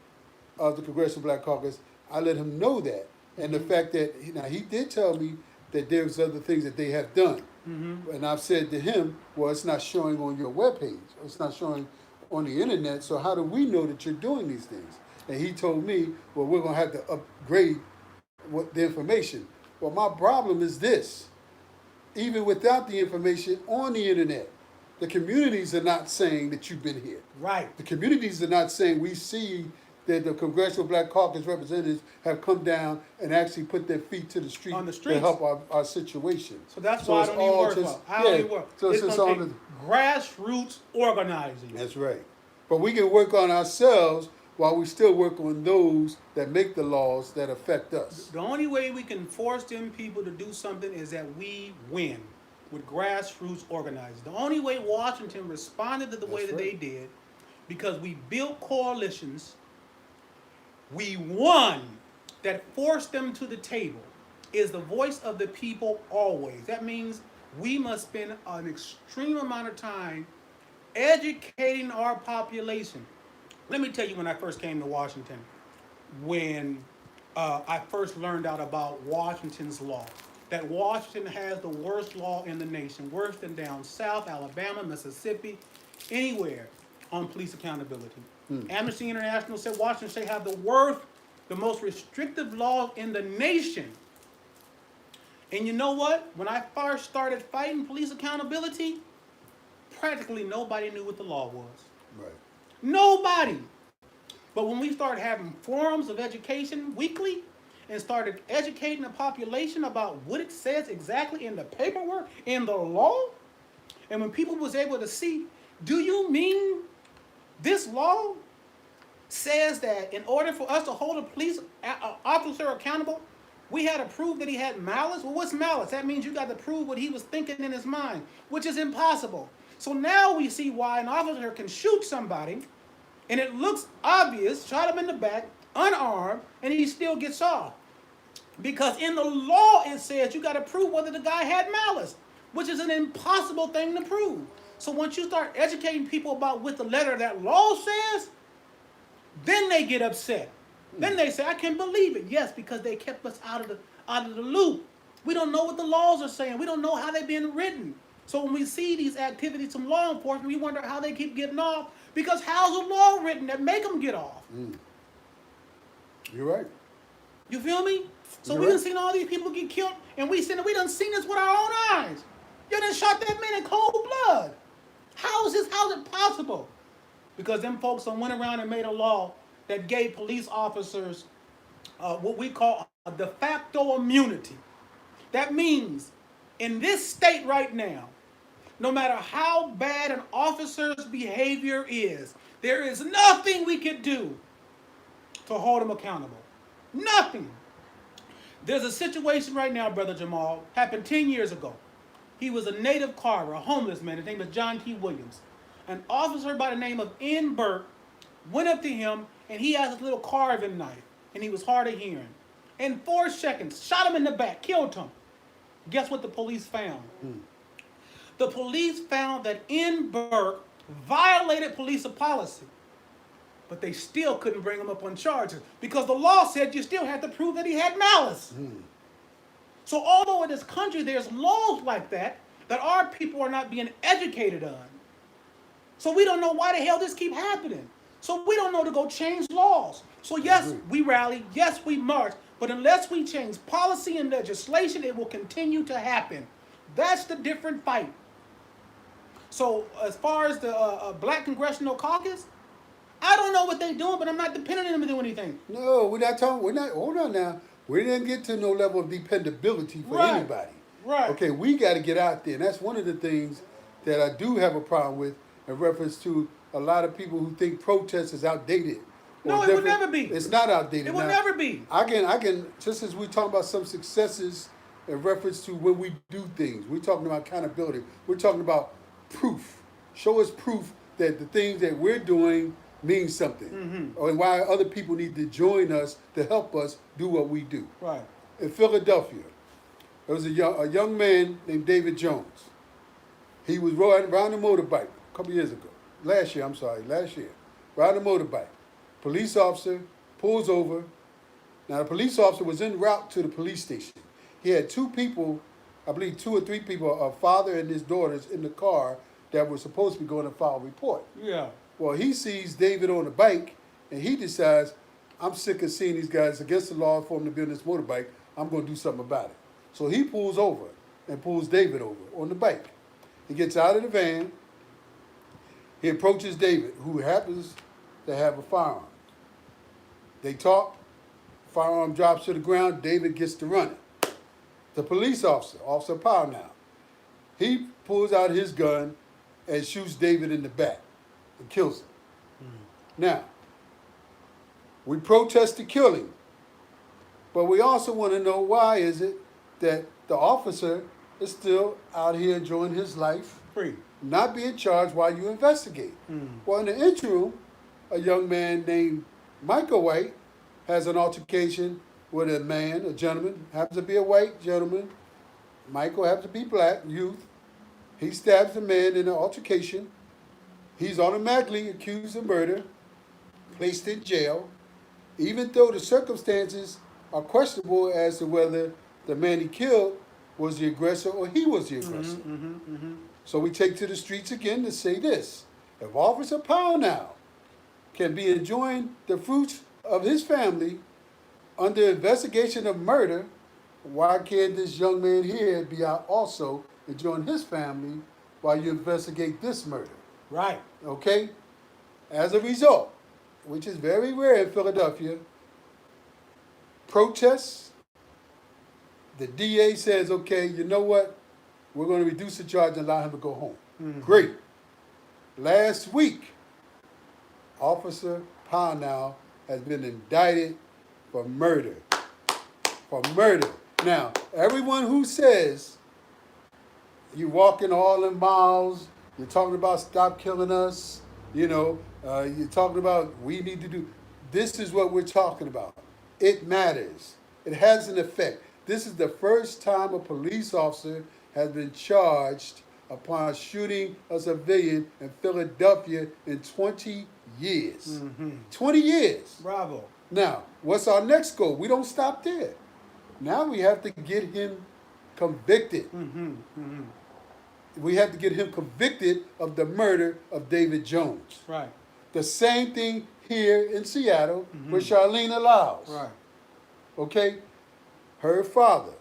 Speaker 2: of the Congressional Black Caucus, I let him know that. And the fact that, now he did tell me that there's other things that they have done. And I've said to him, well, it's not showing on your webpage. It's not showing on the internet, so how do we know that you're doing these things? And he told me, well, we're going to have to upgrade the information. Well, my problem is this. Even without the information on the internet, the communities are not saying that you've been here.
Speaker 1: Right.
Speaker 2: The communities are not saying we see that the Congressional Black Caucus representatives have come down and actually put their feet to the street
Speaker 1: On the
Speaker 2: to
Speaker 1: streets.
Speaker 2: help our situation.
Speaker 1: So that's why I
Speaker 2: it's
Speaker 1: don't even
Speaker 2: all
Speaker 1: work
Speaker 2: just-
Speaker 1: well. I don't
Speaker 2: yeah,
Speaker 1: even work.
Speaker 2: so
Speaker 1: It's
Speaker 2: it's
Speaker 1: going
Speaker 2: all
Speaker 1: to take
Speaker 2: the-
Speaker 1: grassroots organizing.
Speaker 2: That's right. But we can work on ourselves while we still work on those that make the laws that affect us.
Speaker 1: The only way we can force them people to do something is that we win with grassroots organizing. The only way Washington responded to the way
Speaker 2: That's
Speaker 1: that they
Speaker 2: right.
Speaker 1: did, because we built coalitions, we won, that forced them to the table, is the voice of the people always. That means we must spend an extreme amount of time educating our population. Let me tell you when I first came to Washington, when I first learned out about Washington's law, that Washington has the worst law in the nation, worse than down south, Alabama, Mississippi, anywhere on police accountability. Amnesty International said Washington State have the most restrictive laws in the nation. And you know what? When I first started fighting police accountability, practically nobody knew what the law was.
Speaker 2: Right.
Speaker 1: Nobody. But when we started having forums of education weekly and started educating the population about what it says exactly in the paperwork, in the law, and when people was able to see, do you mean this law says that in order for us to hold a police officer accountable, we had to prove that he had malice? Well, what's malice? That means you got to prove what he was thinking in his mind, which is impossible. So now we see why an officer can shoot somebody, and it looks obvious, shot him in the back, unarmed, and he still gets off. Because in the law it says you got to prove whether the guy had malice, which is an impossible thing to prove. So once you start educating people about what the letter of that law says, then they get upset. Then they say, I can't believe it. Yes, because they kept us out of the loop. We don't know what the laws are saying. We don't know how they're being written. So when we see these activities from law enforcement, we wonder how they keep getting off. Because how's the law written that make them get off?
Speaker 2: You're right.
Speaker 1: You feel me? So
Speaker 2: You're
Speaker 1: we
Speaker 2: right.
Speaker 1: done seen all these people get killed, and we done seen this with our own eyes. You done shot that man in cold blood. How's it possible? Because them folks done went around and made a law that gave police officers what we call a de facto immunity. That means in this state right now, no matter how bad an officer's behavior is, there is nothing we could do to hold him accountable. Nothing. There's a situation right now, Brother Jamal, happened 10 years ago. He was a native carver, a homeless man. His name was John T. Williams. An officer by the name of N. Burke went up to him, and he has a little carving knife, and he was hard of hearing. In 4 seconds, shot him in the back, killed him. Guess what the police found? The police found that N. Burke violated police policy, but they still couldn't bring him up on charges because the law said you still had to prove that he had malice. So although in this country there's laws like that our people are not being educated on. So we don't know why the hell this keep happening. So we don't know to go change laws. So yes, we rally, yes, we march, but unless we change policy and legislation, it will continue to happen. That's the different fight. So as far as the Black Congressional Caucus, I don't know what they're doing, but I'm not depending on them to do anything.
Speaker 2: No, hold on now. We didn't get to no level of dependability for anybody.
Speaker 1: Right.
Speaker 2: Okay, we got to get out there. And that's one of the things that I do have a problem with in reference to a lot of people who think protest is outdated.
Speaker 1: No, it will never be.
Speaker 2: It's not outdated.
Speaker 1: It will never be.
Speaker 2: I can, just as we talk about some successes in reference to when we do things, we're talking about accountability. We're talking about proof. Show us proof that the things that we're doing means something, or why other people need to join us to help us do what we do.
Speaker 1: Right.
Speaker 2: In Philadelphia, there was a young man named David Jones. He was riding a motorbike a couple years ago. Last year, riding a motorbike. Police officer pulls over. Now, the police officer was en route to the police station. He had 2 people, I believe 2 or 3 people, a father and his daughters in the car that were supposed to be going to file a report.
Speaker 1: Yeah.
Speaker 2: Well, he sees David on the bike, and he decides, I'm sick of seeing these guys against the law for him to be on this motorbike. I'm going to do something about it. So he pulls over and pulls David over on the bike. He gets out of the van. He approaches David, who happens to have a firearm. They talk. Firearm drops to the ground. David gets to running. The police officer, Officer Powell now, he pulls out his gun and shoots David in the back and kills him. Now, we protest the killing, but we also want to know why is it that the officer is still out here enjoying his life,
Speaker 1: Free.
Speaker 2: not being charged while you investigate. Well, in the interim, a young man named Michael White has an altercation with a gentleman, happens to be a white gentleman. Michael happens to be black, youth. He stabs the man in an altercation. He's automatically accused of murder, placed in jail, even though the circumstances are questionable as to whether the man he killed was the aggressor or he was the aggressor. So we take to the streets again to say this. If Officer Powell now can be enjoying the fruits of his family under investigation of murder, why can't this young man here be out also enjoying his family while you investigate this murder?
Speaker 1: Right.
Speaker 2: Okay? As a result, which is very rare in Philadelphia, protests, the DA says, okay, you know what? We're going to reduce the charge and allow him to go home.
Speaker 1: Mm-hmm.
Speaker 2: Great. Last week, Officer Pownall has been indicted for murder. For murder. Now, everyone who says you're walking all in miles, you're talking about stop killing us, you're talking about we need to do, this is what we're talking about. It matters. It has an effect. This is the first time a police officer has been charged upon shooting a civilian in Philadelphia in 20 years.
Speaker 1: Mm-hmm.
Speaker 2: 20 years.
Speaker 1: Bravo.
Speaker 2: Now, what's our next goal? We don't stop there. Now we have to get him convicted.
Speaker 1: Mm-hmm. Mm-hmm.
Speaker 2: We have to get him convicted of the murder of David Jones.
Speaker 1: Right.
Speaker 2: The same thing here in Seattle with Charlene Lyles.
Speaker 1: Right.
Speaker 2: Okay? Her father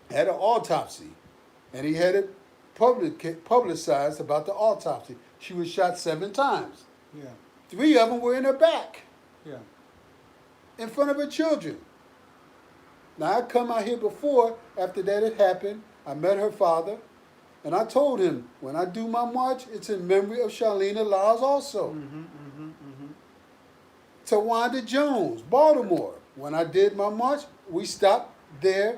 Speaker 2: had an autopsy, and he had it publicized about the autopsy. She was shot 7 times.
Speaker 1: Yeah.
Speaker 2: 3 of them were in her back,
Speaker 1: Yeah.
Speaker 2: in front of her children. Now, I come out here before, after that had happened, I met her father, and I told him, when I do my march, it's in memory of Charlene Lyles also.
Speaker 1: Mm-hmm. Mm-hmm. Mm-hmm.
Speaker 2: Tawanda Jones, Baltimore. When I did my march, we stopped there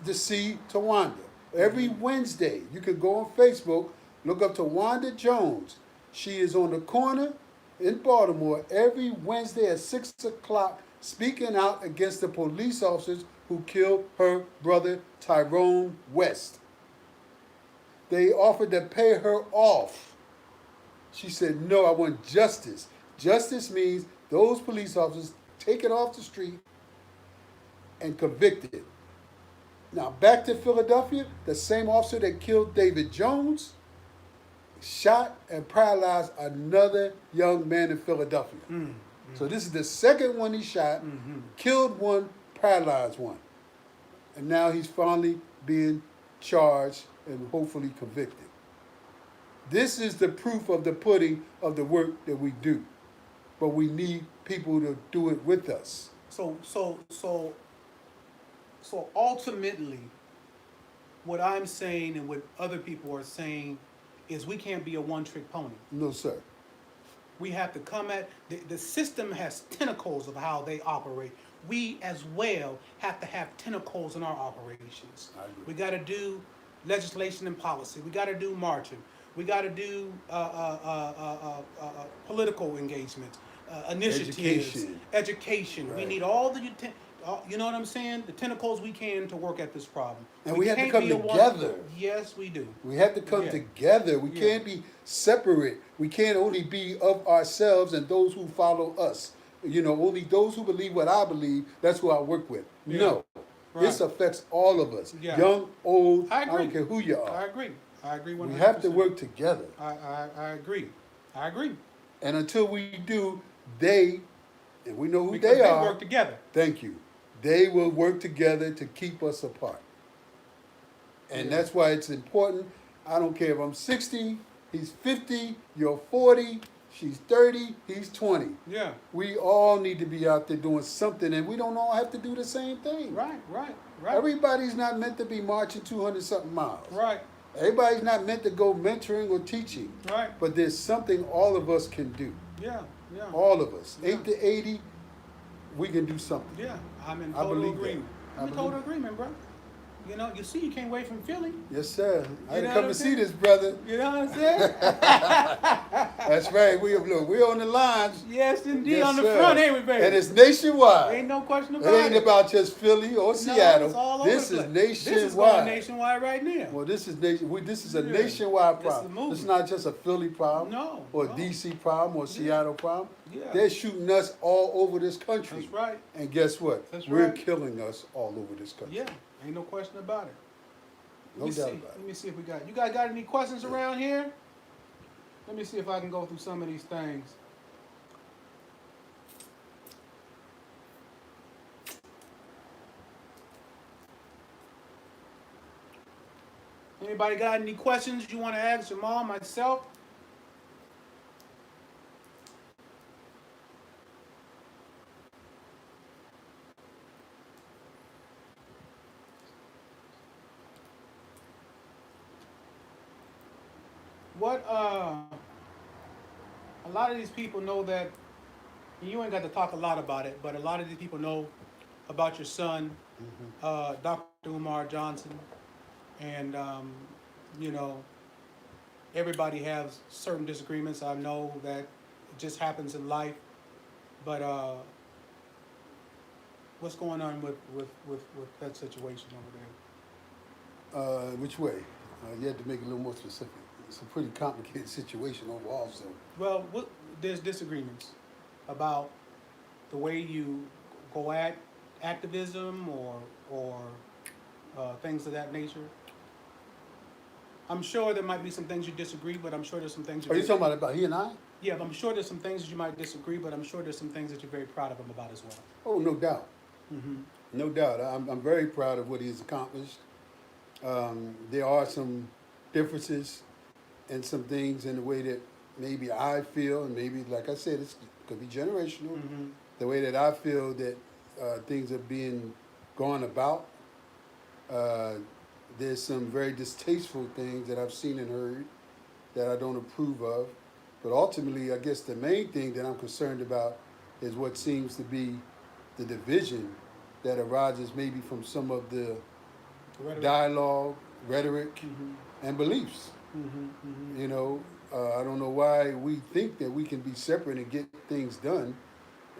Speaker 2: to see Tawanda. Every Wednesday, you could go on Facebook, look up Tawanda Jones. She is on the corner in Baltimore every Wednesday at 6 o'clock speaking out against the police officers who killed her brother Tyrone West. They offered to pay her off. She said, no, I want justice. Justice means those police officers taken off the street and convicted. Now, back to Philadelphia, the same officer that killed David Jones shot and paralyzed another young man in Philadelphia.
Speaker 1: Mm-hmm.
Speaker 2: So this is the second one he shot, killed one, paralyzed one. And now he's finally being charged and hopefully convicted. This is the proof of the pudding of the work that we do. But we need people to do it with us.
Speaker 1: So ultimately, what I'm saying and what other people are saying is we can't be a one-trick pony.
Speaker 2: No, sir.
Speaker 1: We have to come at, the system has tentacles of how they operate. We as well have to have tentacles in our operations.
Speaker 2: I agree.
Speaker 1: We got to do legislation and policy. We got to do marching. We got to do political engagement, initiatives, education.
Speaker 2: Right.
Speaker 1: We need all the, you know what I'm saying? The tentacles we can to work at this problem.
Speaker 2: And we have to
Speaker 1: can't
Speaker 2: come
Speaker 1: be a
Speaker 2: together.
Speaker 1: Yes, we do.
Speaker 2: We have to come together. We can't be separate. We can't only be of ourselves and those who follow us. Only those who believe what I believe, that's who I work with.
Speaker 1: Yeah.
Speaker 2: No.
Speaker 1: Right.
Speaker 2: This affects all of us.
Speaker 1: Yeah.
Speaker 2: Young, old,
Speaker 1: I agree.
Speaker 2: don't care who you are.
Speaker 1: I agree 100%.
Speaker 2: We have to work together.
Speaker 1: I agree. I agree.
Speaker 2: And until we do, and we know who
Speaker 1: Because
Speaker 2: they are.
Speaker 1: work together.
Speaker 2: Thank you. They will work together to keep us apart. And that's why it's important. I don't care if I'm 60, he's 50, you're 40, she's 30, he's 20.
Speaker 1: Yeah.
Speaker 2: We all need to be out there doing something, and we don't all have to do the same thing.
Speaker 1: Right.
Speaker 2: Everybody's not meant to be marching 200-something miles.
Speaker 1: Right.
Speaker 2: Everybody's not meant to go mentoring or teaching.
Speaker 1: Right.
Speaker 2: But there's something all of us can do.
Speaker 1: Yeah.
Speaker 2: All of us.
Speaker 1: Yeah.
Speaker 2: 8 to 80, we can do something.
Speaker 1: Yeah. I'm in
Speaker 2: I
Speaker 1: total
Speaker 2: believe
Speaker 1: agreement.
Speaker 2: that.
Speaker 1: I'm in total agreement, bro. You see, you came away from Philly.
Speaker 2: Yes, sir. I had to
Speaker 1: know
Speaker 2: come
Speaker 1: what
Speaker 2: and
Speaker 1: I'm
Speaker 2: see
Speaker 1: saying?
Speaker 2: this, brother.
Speaker 1: You know what I'm saying?
Speaker 2: That's right. We're on the lines.
Speaker 1: Yes, indeed.
Speaker 2: Yes,
Speaker 1: on the
Speaker 2: sir.
Speaker 1: front, ain't we, baby?
Speaker 2: And it's nationwide.
Speaker 1: Ain't no question
Speaker 2: It
Speaker 1: about
Speaker 2: ain't
Speaker 1: it.
Speaker 2: about just Philly or Seattle.
Speaker 1: It's all over
Speaker 2: This
Speaker 1: the
Speaker 2: is
Speaker 1: place.
Speaker 2: nationwide.
Speaker 1: This is going nationwide right now.
Speaker 2: Well, this is This is a
Speaker 1: Yeah.
Speaker 2: nationwide
Speaker 1: It's a
Speaker 2: problem.
Speaker 1: movement.
Speaker 2: It's not just a Philly problem.
Speaker 1: No,
Speaker 2: Or
Speaker 1: no.
Speaker 2: a DC problem or a Seattle problem.
Speaker 1: Yeah.
Speaker 2: They're shooting us all over this country.
Speaker 1: That's right.
Speaker 2: And guess what?
Speaker 1: That's
Speaker 2: We're
Speaker 1: right.
Speaker 2: killing us all over this country.
Speaker 1: Yeah, ain't no question about it.
Speaker 2: No doubt about it.
Speaker 1: Let me see if we got. You guys got any questions around here? Let me see if I can go through some of these things. Anybody got any questions you want to ask Jamal, myself? what a lot of these people know that you ain't got to talk a lot about it, but a lot of these people know about your son, Dr. Umar Johnson, and you know, everybody has certain disagreements. I know that it just happens in life, but what's going on with that situation over there?
Speaker 2: Which way? You have to make it a little more specific. It's a pretty complicated situation overall. So,
Speaker 1: Well, there's disagreements about the way you go at activism or things of that nature. I'm sure there might be some things you disagree, but I'm sure there's some things.
Speaker 2: are you talking about he and I?
Speaker 1: Yeah, but I'm sure there's some things that you might disagree, but I'm sure there's some things that you're very proud of him about as well.
Speaker 2: Oh, no doubt.
Speaker 1: Mm-hmm.
Speaker 2: No doubt. I'm very proud of what he's accomplished. There are some differences and some things in the way that maybe I feel, and maybe, like I said, it could be generational.
Speaker 1: Mm-hmm.
Speaker 2: The way that I feel that things are being gone about. There's some very distasteful things that I've seen and heard that I don't approve of. But ultimately, I guess the main thing that I'm concerned about is what seems to be the division that arises maybe from some of the dialogue, rhetoric, and beliefs. You know, I don't know why we think that we can be separate and get things done.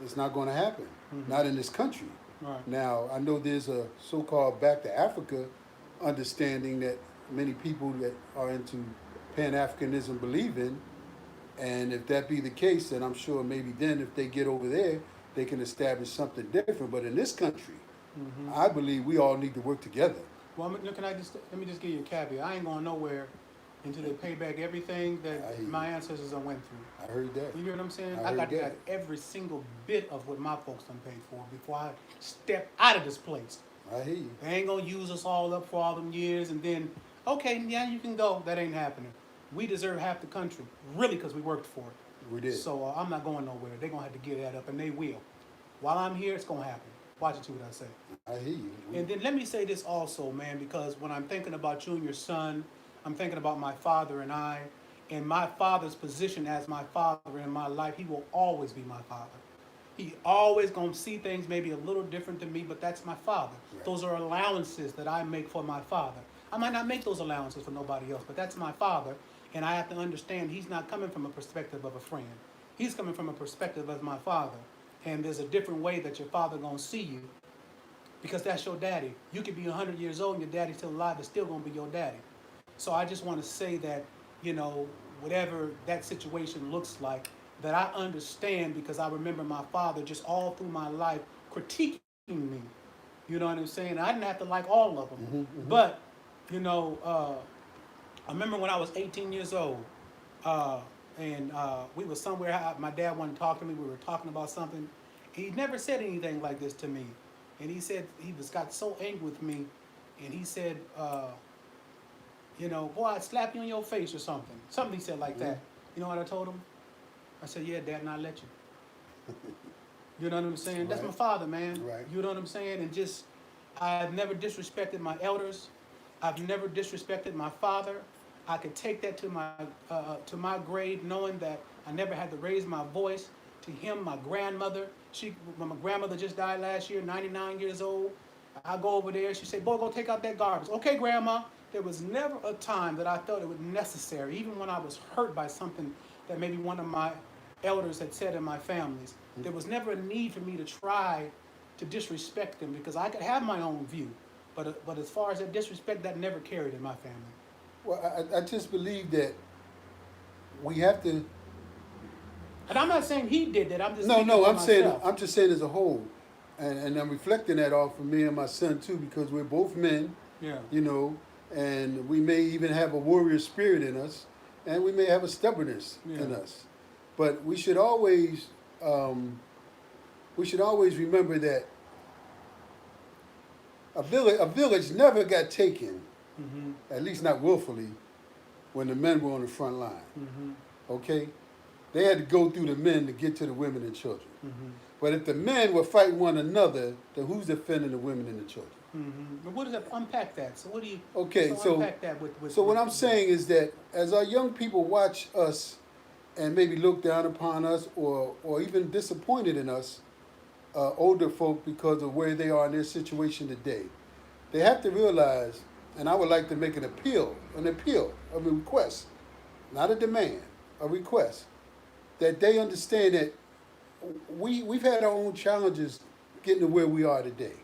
Speaker 2: It's not going to happen. Not in this country.
Speaker 1: Right.
Speaker 2: Now, I know there's a so-called Back to Africa understanding that many people that are into Pan-Africanism believe in. And if that be the case, then I'm sure maybe then if they get over there, they can establish something different. But in this country, I believe we all need to work together.
Speaker 1: Well, let me just give you a caveat. I ain't going nowhere until they pay back everything that my ancestors done went through.
Speaker 2: I heard that.
Speaker 1: You hear what I'm saying?
Speaker 2: I
Speaker 1: I got
Speaker 2: heard
Speaker 1: to
Speaker 2: that.
Speaker 1: get every single bit of what my folks done paid for before I step out of this place.
Speaker 2: I hear you.
Speaker 1: They ain't gonna use us all up for all them years and then, okay, yeah, you can go. That ain't happening. We deserve half the country, really, because we worked for it.
Speaker 2: We did.
Speaker 1: So I'm not going nowhere. They're gonna have to give that up, and they will. While I'm here, it's gonna happen. Watch it, see what I say.
Speaker 2: I hear you.
Speaker 1: And then let me say this also, man, because when I'm thinking about you and your son, I'm thinking about my father and I, and my father's position as my father in my life. He will always be my father. He always gonna see things maybe a little different than me, but that's my father.
Speaker 2: Right.
Speaker 1: Those are allowances that I make for my father. I might not make those allowances for nobody else, but that's my father, and I have to understand he's not coming from a perspective of a friend. He's coming from a perspective of my father, and there's a different way that your father gonna see you, because that's your daddy. You could be 100 years old and your daddy's still alive, it's still gonna be your daddy. So I just want to say that, you know, whatever that situation looks like, that I understand, because I remember my father just all through my life critiquing me. You know what I'm saying? I didn't have to like all of them. But, you know, I remember when I was 18 years old, and we were somewhere, my dad wanted to talk to me, we were talking about something. He never said anything like this to me. And he said, got so angry with me, and he said, you know, boy, I'd slap you in your face or something. Something he said like that. You know what I told him? I said, yeah, Dad, and I'll let you. You know what I'm saying? That's
Speaker 2: Right.
Speaker 1: my father, man.
Speaker 2: Right.
Speaker 1: You know what I'm saying? And just, I've never disrespected my elders. I've never disrespected my father. I could take that to my grave, knowing that I never had to raise my voice to him. My grandmother, when my grandmother just died last year, 99 years old. I go over there. She said, boy, go take out that garbage. Okay, Grandma. There was never a time that I felt it was necessary, even when I was hurt by something that maybe one of my elders had said in my families. There was never a need for me to try to disrespect them, because I could have my own view. But as far as that disrespect, that never carried in my family.
Speaker 2: Well, I just believe that we have to.
Speaker 1: And I'm not saying he did that. I'm just
Speaker 2: No,
Speaker 1: speaking
Speaker 2: no.
Speaker 1: for
Speaker 2: I'm saying
Speaker 1: myself.
Speaker 2: I'm just saying as a whole, and I'm reflecting that off of me and my son too, because we're both men.
Speaker 1: Yeah.
Speaker 2: You know, and we may even have a warrior spirit in us, and we may have a stubbornness in us. But we should always remember that a village never got taken, at least not willfully, when the men were on the front line. Okay, they had to go through the men to get to the women and children. But if the men were fighting one another, then who's defending the women and the children?
Speaker 1: But what does that unpack that? So what do you?
Speaker 2: Okay, so
Speaker 1: unpack that with.
Speaker 2: so what I'm saying is that as our young people watch us and maybe look down upon us or even disappointed in us, older folk, because of where they are in their situation today, they have to realize, and I would like to make an appeal, a request, not a demand, a request, that they understand that we've had our own challenges getting to where we are today.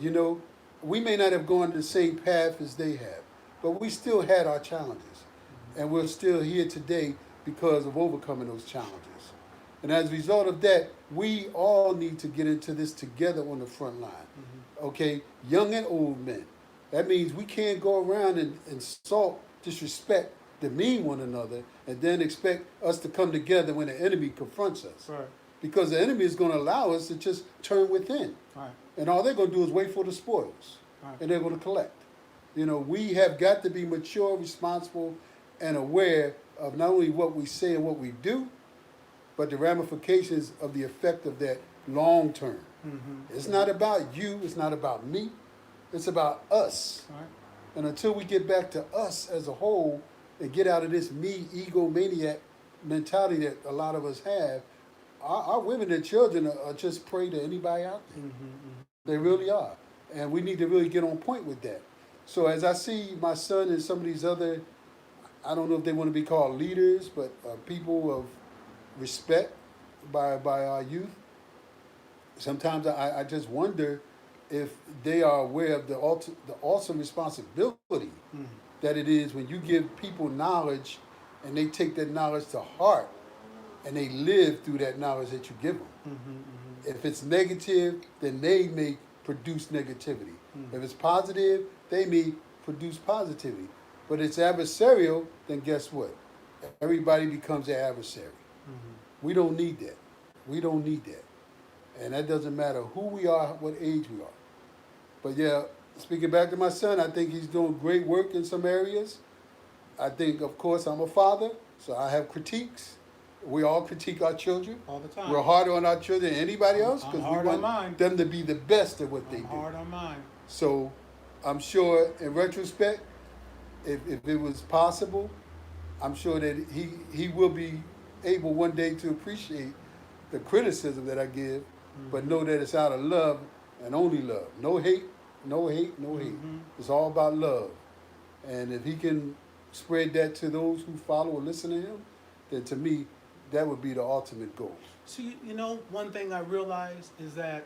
Speaker 2: You know, we may not have gone the same path as they have, but we still had our challenges. And we're still here today because of overcoming those challenges. And as a result of that, we all need to get into this together on the front line. Okay, young and old men. That means we can't go around and insult, disrespect, demean one another, and then expect us to come together when the enemy confronts us.
Speaker 1: Right.
Speaker 2: Because the enemy is going to allow us to just turn within.
Speaker 1: Right.
Speaker 2: And all they're going to do is wait for the spoils.
Speaker 1: Right.
Speaker 2: And they're going to collect. You know, we have got to be mature, responsible, and aware of not only what we say and what we do, but the ramifications of the effect of that long term. It's not about you, it's not about me, it's about us.
Speaker 1: Right.
Speaker 2: And until we get back to us as a whole and get out of this me, egomaniac mentality that a lot of us have, our women and children are just prey to anybody out there. They really are. And we need to really get on point with that. So as I see my son and some of these other, I don't know if they want to be called leaders, but people of respect by our youth, sometimes I just wonder if they are aware of the awesome responsibility that it is when you give people knowledge and they take that knowledge to heart and they live through that knowledge that you give them. If it's negative, then they may produce negativity. If it's positive, they may produce positivity. But it's adversarial, then guess what? Everybody becomes an adversary. We don't need that. We don't need that. And that doesn't matter who we are, what age we are. But yeah, speaking back to my son, I think he's doing great work in some areas. I think, of course, I'm a father, so I have critiques. We all critique our children.
Speaker 1: All the time.
Speaker 2: We're harder on our children than anybody else because we
Speaker 1: hard on
Speaker 2: want
Speaker 1: mine.
Speaker 2: them to be the best at what they do.
Speaker 1: Hard on mine.
Speaker 2: So I'm sure in retrospect, if it was possible, I'm sure that he will be able one day to appreciate the criticism that I give, but know that it's out of love and only love. No hate, no hate, no hate. It's all about love. And if he can spread that to those who follow or listen to him, then to me, that would be the ultimate goal.
Speaker 1: See, you know, one thing I realized is that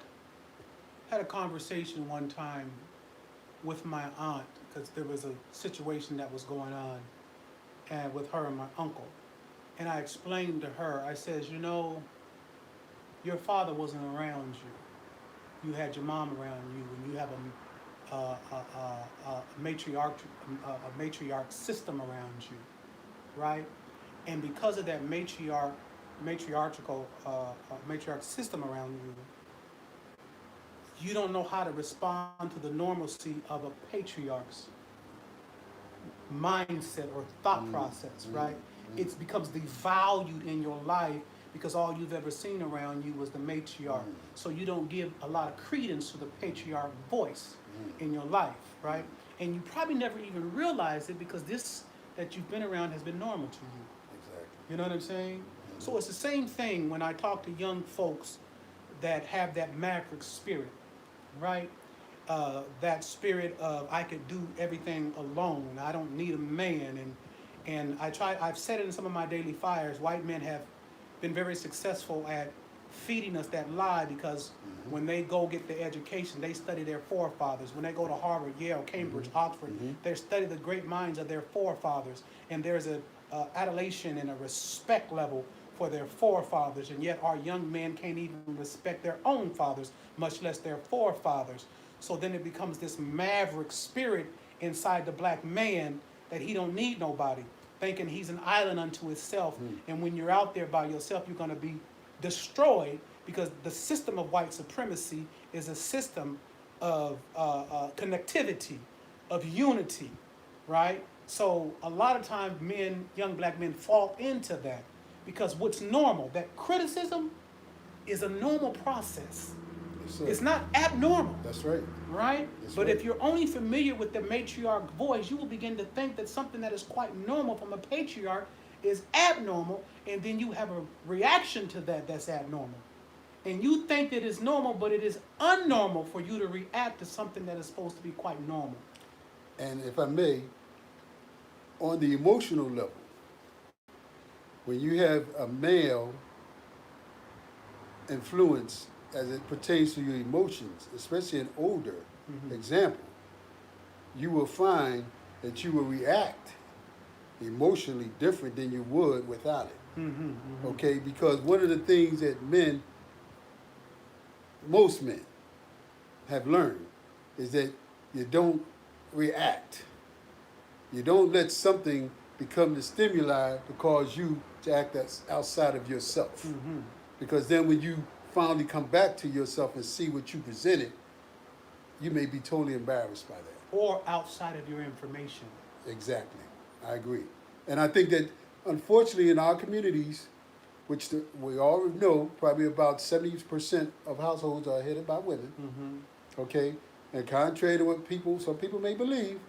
Speaker 1: I had a conversation one time with my aunt because there was a situation that was going on and with her and my uncle. And I explained to her, I says, you know, your father wasn't around you. You had your mom around you, and you have a matriarch system around you, right? And because of that matriarch system around you, you don't know how to respond to the normalcy of a patriarch's mindset or thought process, right? It becomes devalued in your life because all you've ever seen around you was the matriarch. So you don't give a lot of credence to the patriarch voice in your life, right? And you probably never even realize it because this that you've been around has been normal to you.
Speaker 2: Exactly.
Speaker 1: You know what I'm saying? So it's the same thing when I talk to young folks that have that maverick spirit, right? That spirit of I could do everything alone. I don't need a man. And I've said it in some of my daily fires, white men have been very successful at feeding us that lie because when they go get their education, they study their forefathers. When they go to Harvard, Yale, Cambridge, Oxford, they study the great minds of their forefathers. And there's a adulation and a respect level for their forefathers. And yet our young men can't even respect their own fathers, much less their forefathers. So then it becomes this maverick spirit inside the black man that he don't need nobody, thinking he's an island unto himself. And when you're out there by yourself, you're going to be destroyed because the system of white supremacy is a system of connectivity, of unity, right? So a lot of times young black men fall into that because what's normal, that criticism is a normal process.
Speaker 2: Yes, sir.
Speaker 1: It's not abnormal.
Speaker 2: That's right.
Speaker 1: Right?
Speaker 2: That's
Speaker 1: But
Speaker 2: right.
Speaker 1: if you're only familiar with the matriarch voice, you will begin to think that something that is quite normal from a patriarch is abnormal, and then you have a reaction to that that's abnormal. And you think that it's normal, but it is unnormal for you to react to something that is supposed to be quite normal.
Speaker 2: And if I may, on the emotional level, when you have a male influence as it pertains to your emotions, especially an older example, you will find that you will react emotionally different than you would without it. Okay, because one of the things that most men, have learned is that you don't react. You don't let something become the stimuli to cause you to act that's outside of yourself. Because then when you finally come back to yourself and see what you presented, you may be totally embarrassed by that.
Speaker 1: Or outside of your information.
Speaker 2: Exactly. I agree. And I think that, unfortunately, in our communities, which we all know, probably about 70% of households are headed by women, okay? And contrary to what some people may believe,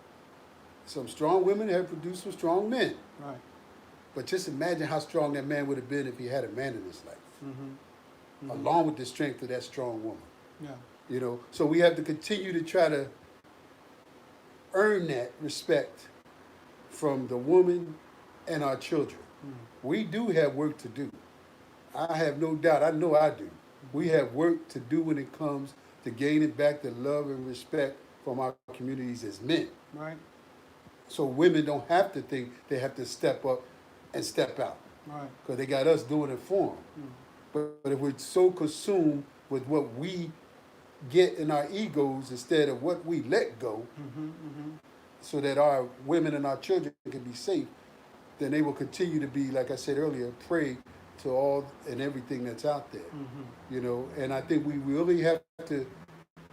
Speaker 2: some strong women have produced some strong men.
Speaker 1: Right.
Speaker 2: But just imagine how strong that man would have been if he had a man in his life, along with the strength of that strong woman.
Speaker 1: Yeah.
Speaker 2: You know, so we have to continue to try to earn that respect from the woman and our children. We do have work to do. I have no doubt. I know I do. We have work to do when it comes to gaining back the love and respect from our communities as men.
Speaker 1: Right.
Speaker 2: So women don't have to think they have to step up and step out.
Speaker 1: Right.
Speaker 2: Because they got us doing it for them. But if we're so consumed with what we get in our egos instead of what we let go, so that our women and our children can be safe, then they will continue to be, like I said earlier, prey to all and everything that's out there. You know, and I think we really have to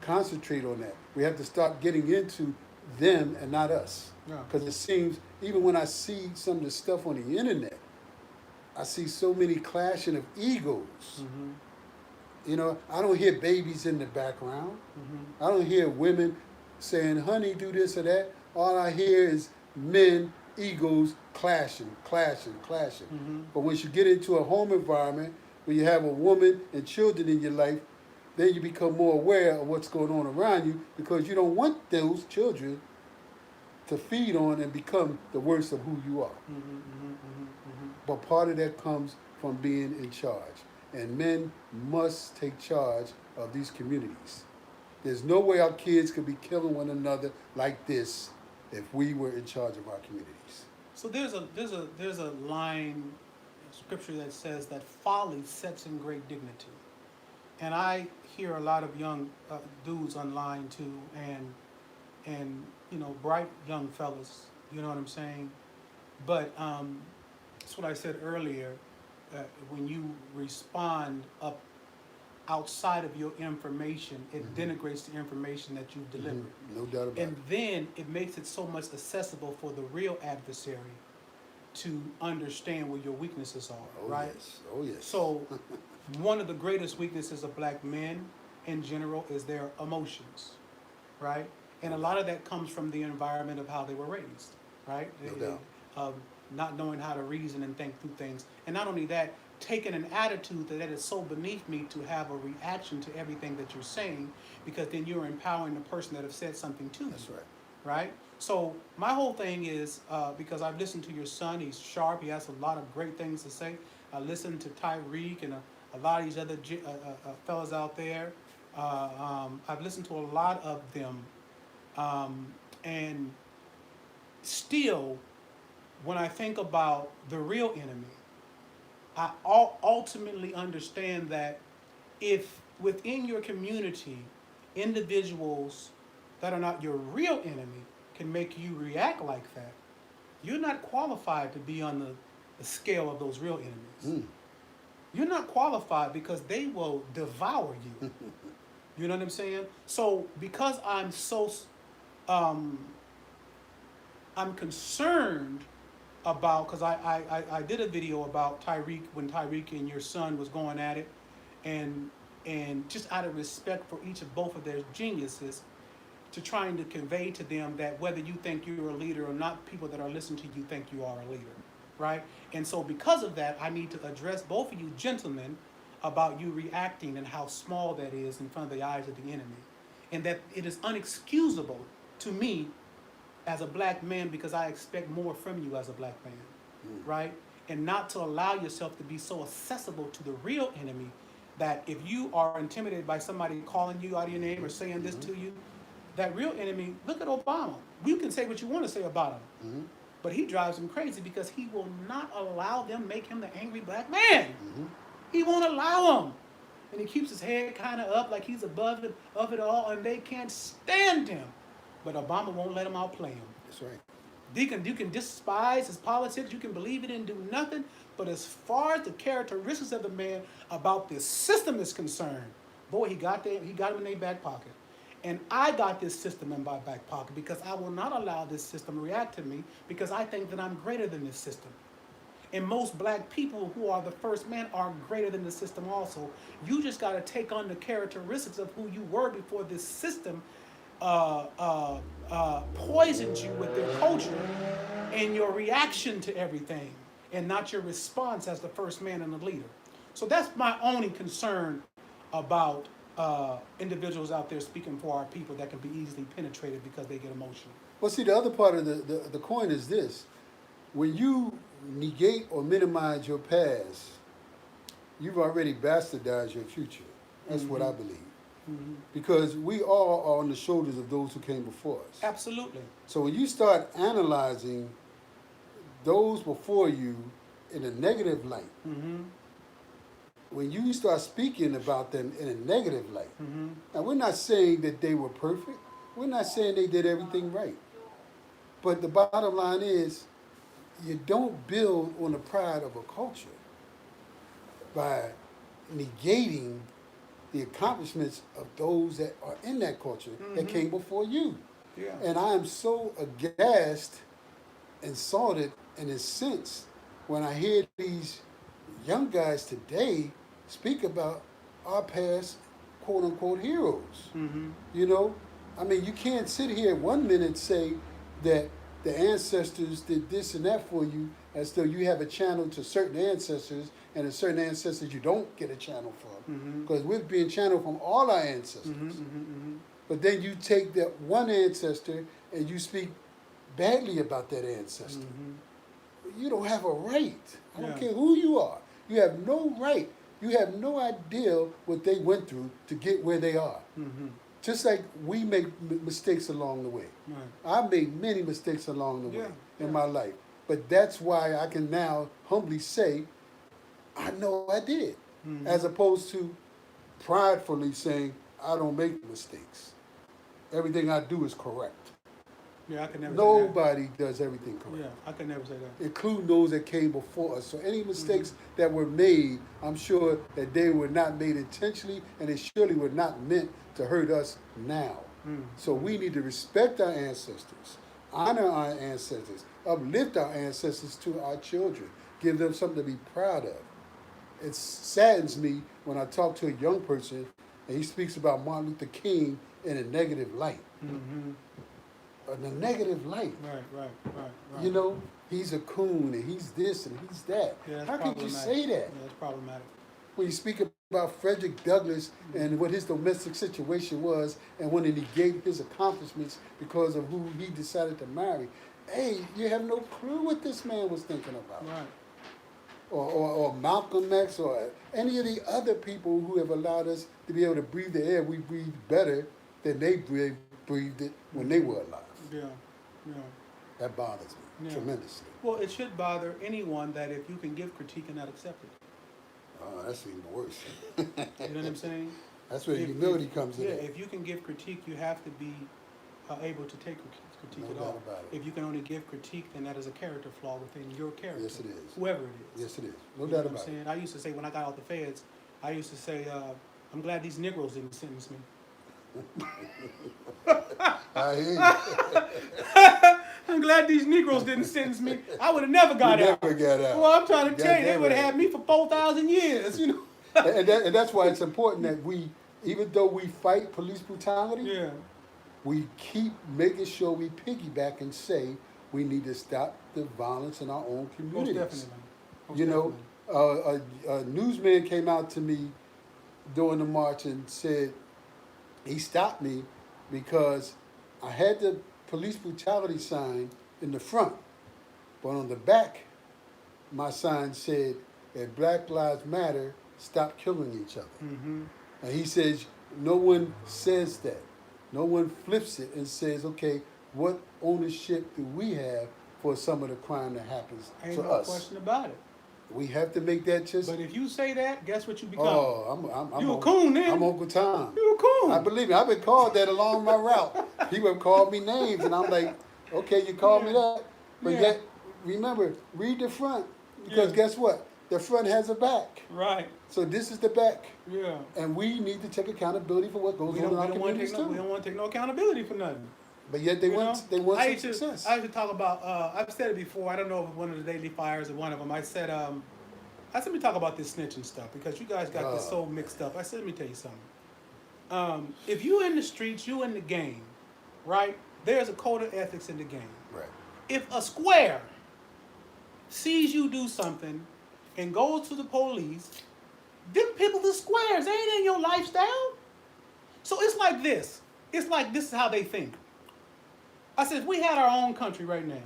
Speaker 2: concentrate on that. We have to start getting into them and not us. Because it seems, even when I see some of the stuff on the internet, I see so many clashing of egos. You know, I don't hear babies in the background. I don't hear women saying, honey, do this or that. All I hear is men, egos clashing. But once you get into a home environment where you have a woman and children in your life, then you become more aware of what's going on around you, because you don't want those children to feed on and become the worst of who you are. But part of that comes from being in charge. And men must take charge of these communities. There's no way our kids could be killing one another like this if we were in charge of our communities.
Speaker 1: So there's a line in scripture that says that folly sets in great dignity. And I hear a lot of young dudes online too, and you know, bright young fellas, you know what I'm saying? But that's what I said earlier, when you respond up outside of your information, it denigrates the information that you've delivered.
Speaker 2: No doubt about it.
Speaker 1: And then it makes it so much accessible for the real adversary to understand where your weaknesses are, right?
Speaker 2: Yes. Oh, yes.
Speaker 1: So one of the greatest weaknesses of black men in general is their emotions, right? And a lot of that comes from the environment of how they were raised, right?
Speaker 2: No doubt.
Speaker 1: Not knowing how to reason and think through things. And not only that, taking an attitude that is so beneath me to have a reaction to everything that you're saying, because then you're empowering the person that have said something to you.
Speaker 2: That's right.
Speaker 1: Right? So my whole thing is, because I've listened to your son, he's sharp, he has a lot of great things to say. I listened to Tyreek and a lot of these other fellas out there. I've listened to a lot of them. And still, when I think about the real enemy, I ultimately understand that if within your community, individuals that are not your real enemy can make you react like that, you're not qualified to be on the scale of those real enemies. You're not qualified, because they will devour you. You know what I'm saying? So because I'm so, I'm concerned about, because I did a video about Tyreek, when Tyreek and your son was going at it, and just out of respect for each of both of their geniuses, to trying to convey to them that whether you think you're a leader or not, people that are listening to you think you are a leader, right? And so because of that, I need to address both of you gentlemen about you reacting and how small that is in front of the eyes of the enemy, and that it is unexcusable to me as a black man, because I expect more from you as a black man, right? And not to allow yourself to be so accessible to the real enemy that if you are intimidated by somebody calling you out of your name or saying this to you, that real enemy, look at Obama. You can say what you want to say about him, but he drives him crazy because he will not allow them make him the angry black man. He won't allow them. And he keeps his head kind of up like he's above it, of it all, and they can't stand him. But Obama won't let him outplay him.
Speaker 2: That's right.
Speaker 1: You can despise his politics, you can believe he didn't do nothing, but as far as the characteristics of the man about this system is concerned, boy, he got him in their back pocket. And I got this system in my back pocket because I will not allow this system to react to me because I think that I'm greater than this system. And most black people who are the first man are greater than the system also. You just got to take on the characteristics of who you were before this system poisoned you with their culture and your reaction to everything, and not your response as the first man and the leader. So that's my only concern about individuals out there speaking for our people that can be easily penetrated because they get emotional.
Speaker 2: Well, see, the other part of the coin is this. When you negate or minimize your past, you've already bastardized your future. That's what I believe. Because we all are on the shoulders of those who came before us.
Speaker 1: Absolutely.
Speaker 2: So when you start analyzing those before you in a negative light, when you start speaking about them in a negative light, now we're not saying that they were perfect. We're not saying they did everything right. But the bottom line is, you don't build on the pride of a culture by negating the accomplishments of those that are in that culture that came before you.
Speaker 1: Yeah.
Speaker 2: And I am so aghast, insulted, and incensed when I hear these young guys today speak about our past quote-unquote heroes. You know? I mean, you can't sit here 1 minute and say that the ancestors did this and that for you as though you have a channel to certain ancestors, and a certain ancestors you don't get a channel from. Because we're being channeled from all our ancestors. But then you take that one ancestor and you speak badly about that ancestor. You don't have a right. I don't care who you are. You have no right. You have no idea what they went through to get where they are. Just like we make mistakes along the way. I made many mistakes along the way in my life. But that's why I can now humbly say, I know I did. As opposed to pridefully saying, I don't make mistakes. Everything I do is correct.
Speaker 1: Yeah, I can never
Speaker 2: Nobody
Speaker 1: say that.
Speaker 2: does everything correct.
Speaker 1: Yeah, I can never say that.
Speaker 2: Including those that came before us. So any mistakes that were made, I'm sure that they were not made intentionally, and they surely were not meant to hurt us now. So we need to respect our ancestors, honor our ancestors, uplift our ancestors to our children, give them something to be proud of. It saddens me when I talk to a young person and he speaks about Martin Luther King in a negative light. In a negative light.
Speaker 1: Right.
Speaker 2: You know, he's a coon and he's this and he's that.
Speaker 1: Yeah,
Speaker 2: how can you say that?
Speaker 1: Yeah, that's problematic.
Speaker 2: When you speak about Frederick Douglass and what his domestic situation was, and when he negated his accomplishments because of who he decided to marry, hey, you have no clue what this man was thinking about.
Speaker 1: Right.
Speaker 2: Or Malcolm X, or any of the other people who have allowed us to be able to breathe the air we breathe better than they breathed it when they were alive.
Speaker 1: Yeah.
Speaker 2: That bothers me tremendously.
Speaker 1: Well, it should bother anyone that if you can give critique and not accept it.
Speaker 2: Oh, that's even worse.
Speaker 1: You know what I'm saying?
Speaker 2: That's where humility comes in.
Speaker 1: Yeah, if you can give critique, you have to be able to take critique
Speaker 2: No
Speaker 1: at
Speaker 2: doubt
Speaker 1: all.
Speaker 2: about it.
Speaker 1: If you can only give critique, then that is a character flaw within your character.
Speaker 2: Yes, it is.
Speaker 1: Whoever it is.
Speaker 2: Yes, it is. No
Speaker 1: You know
Speaker 2: doubt
Speaker 1: what
Speaker 2: about
Speaker 1: I'm saying? I used to say when I got out the feds, I used to say, I'm glad these Negroes didn't sentence me.
Speaker 2: I hear you.
Speaker 1: I'm glad these Negroes didn't sentence me. I would have never got out.
Speaker 2: Never got out.
Speaker 1: Well, I'm trying to
Speaker 2: Got
Speaker 1: tell you, they
Speaker 2: that
Speaker 1: would have
Speaker 2: right.
Speaker 1: had me for 4,000 years, you know.
Speaker 2: And that's why it's important that we, even though we fight police brutality,
Speaker 1: Yeah.
Speaker 2: we keep making sure we piggyback and say we need to stop the violence in our own
Speaker 1: Most
Speaker 2: communities.
Speaker 1: definitely. Most
Speaker 2: You know, a newsman came out to me during the march and said he stopped me because I had the police brutality sign in the front, but on the back, my sign said that Black Lives Matter, stop killing each other.
Speaker 1: Mm-hmm.
Speaker 2: And he says no one says that. No one flips it and says, okay, what ownership do we have for some of the crime that happens
Speaker 1: Ain't
Speaker 2: to
Speaker 1: no
Speaker 2: us?
Speaker 1: question about it.
Speaker 2: We have to make that just.
Speaker 1: But if you say that, guess what you become?
Speaker 2: Oh, I'm
Speaker 1: You a coon then.
Speaker 2: I'm Uncle Tom.
Speaker 1: You a coon.
Speaker 2: I believe me. I've been called that along my route. People have called me names, and I'm like, okay, you called me that. But
Speaker 1: Yeah.
Speaker 2: yet, remember, read the front. Because
Speaker 1: Yeah.
Speaker 2: guess what? The front has a back.
Speaker 1: Right.
Speaker 2: So this is the back.
Speaker 1: Yeah.
Speaker 2: And we need to take accountability for what goes
Speaker 1: We
Speaker 2: on in our
Speaker 1: don't want to
Speaker 2: communities
Speaker 1: take no. We
Speaker 2: too.
Speaker 1: don't want to take no accountability for nothing.
Speaker 2: But yet they
Speaker 1: You
Speaker 2: want
Speaker 1: know?
Speaker 2: they want
Speaker 1: I
Speaker 2: some
Speaker 1: used to,
Speaker 2: success.
Speaker 1: I used to talk about. I've said it before. I don't know if one of the Daily Fires or one of them. I said let me talk about this snitching stuff because you guys got this so mixed up. I said, let me tell you something. If you in the streets, you in the game, right? There's a code of ethics in the game.
Speaker 2: Right.
Speaker 1: If a square sees you do something and goes to the police, them people the squares, they ain't in your lifestyle. So it's like this. It's like this is how they think. I said, if we had our own country right now,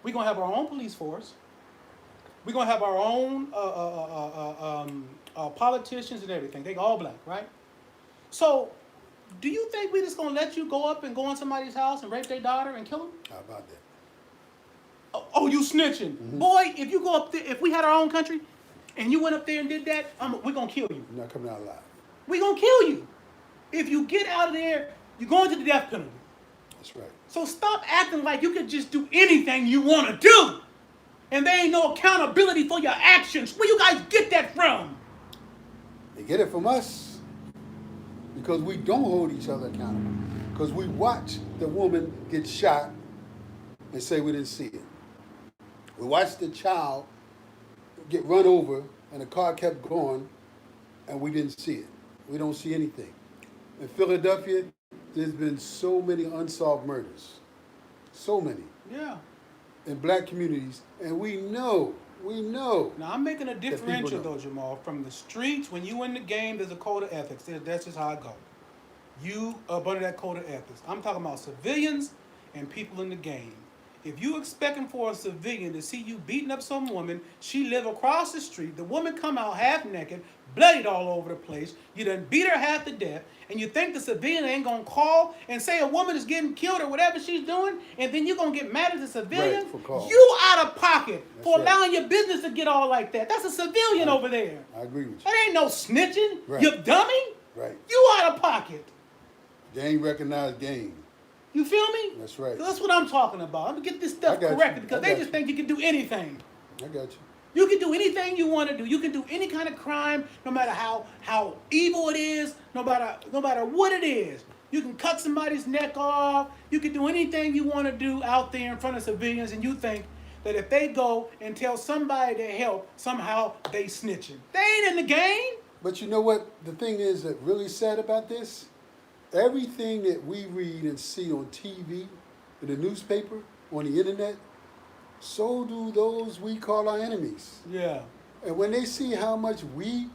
Speaker 1: we're gonna have our own police force. We're gonna have our own politicians and everything. They all black, right? So, do you think we just gonna let you go up and go in somebody's house and rape their daughter and kill them?
Speaker 2: How about that?
Speaker 1: Oh, you snitching.
Speaker 2: Mm-hmm.
Speaker 1: Boy, if you go up there, if we had our own country and you went up there and did that, we're going to kill you.
Speaker 2: You're not coming out alive.
Speaker 1: We're going to kill you. If you get out of there, you're going to the death penalty.
Speaker 2: That's right.
Speaker 1: So stop acting like you can just do anything you want to do. And there ain't no accountability for your actions. Where you guys get that from?
Speaker 2: They get it from us because we don't hold each other accountable. Because we watch the woman get shot and say we didn't see it. We watched the child get run over and the car kept going and we didn't see it. We don't see anything. In Philadelphia, there's been so many unsolved murders. So many.
Speaker 1: Yeah.
Speaker 2: In black communities. And we know.
Speaker 1: Now, I'm making a
Speaker 2: people
Speaker 1: differential,
Speaker 2: know.
Speaker 1: though, Jamal. From the streets, when you in the game, there's a code of ethics. That's just how I go. You are under that code of ethics. I'm talking about civilians and people in the game. If you expecting for a civilian to see you beating up some woman, she live across the street, the woman come out half naked, bloodied all over the place, you done beat her half to death, and you think the civilian ain't gonna call and say a woman is getting killed or whatever she's doing, and then you're gonna get mad at the civilian?
Speaker 2: Right, for calling.
Speaker 1: You out of pocket for
Speaker 2: right.
Speaker 1: allowing your business to get all like that. That's a civilian over there.
Speaker 2: I agree with you.
Speaker 1: That ain't no snitching,
Speaker 2: Right.
Speaker 1: you dummy.
Speaker 2: Right.
Speaker 1: You out of pocket.
Speaker 2: Gang recognized game.
Speaker 1: You feel me?
Speaker 2: That's right.
Speaker 1: That's what I'm talking about. I'm gonna get this stuff
Speaker 2: I got you.
Speaker 1: corrected because
Speaker 2: I
Speaker 1: they
Speaker 2: got
Speaker 1: just
Speaker 2: you.
Speaker 1: think you can do anything.
Speaker 2: I got you.
Speaker 1: You can do anything you want to do. You can do any kind of crime, no matter how evil it is, no matter what it is. You can cut somebody's neck off. You can do anything you want to do out there in front of civilians, and you think that if they go and tell somebody to help, somehow they snitching. They ain't in the game.
Speaker 2: But you know what? The thing is that really sad about this? Everything that we read and see on TV, in the newspaper, on the internet, so do those we call our enemies.
Speaker 1: Yeah,
Speaker 2: And when they see how much we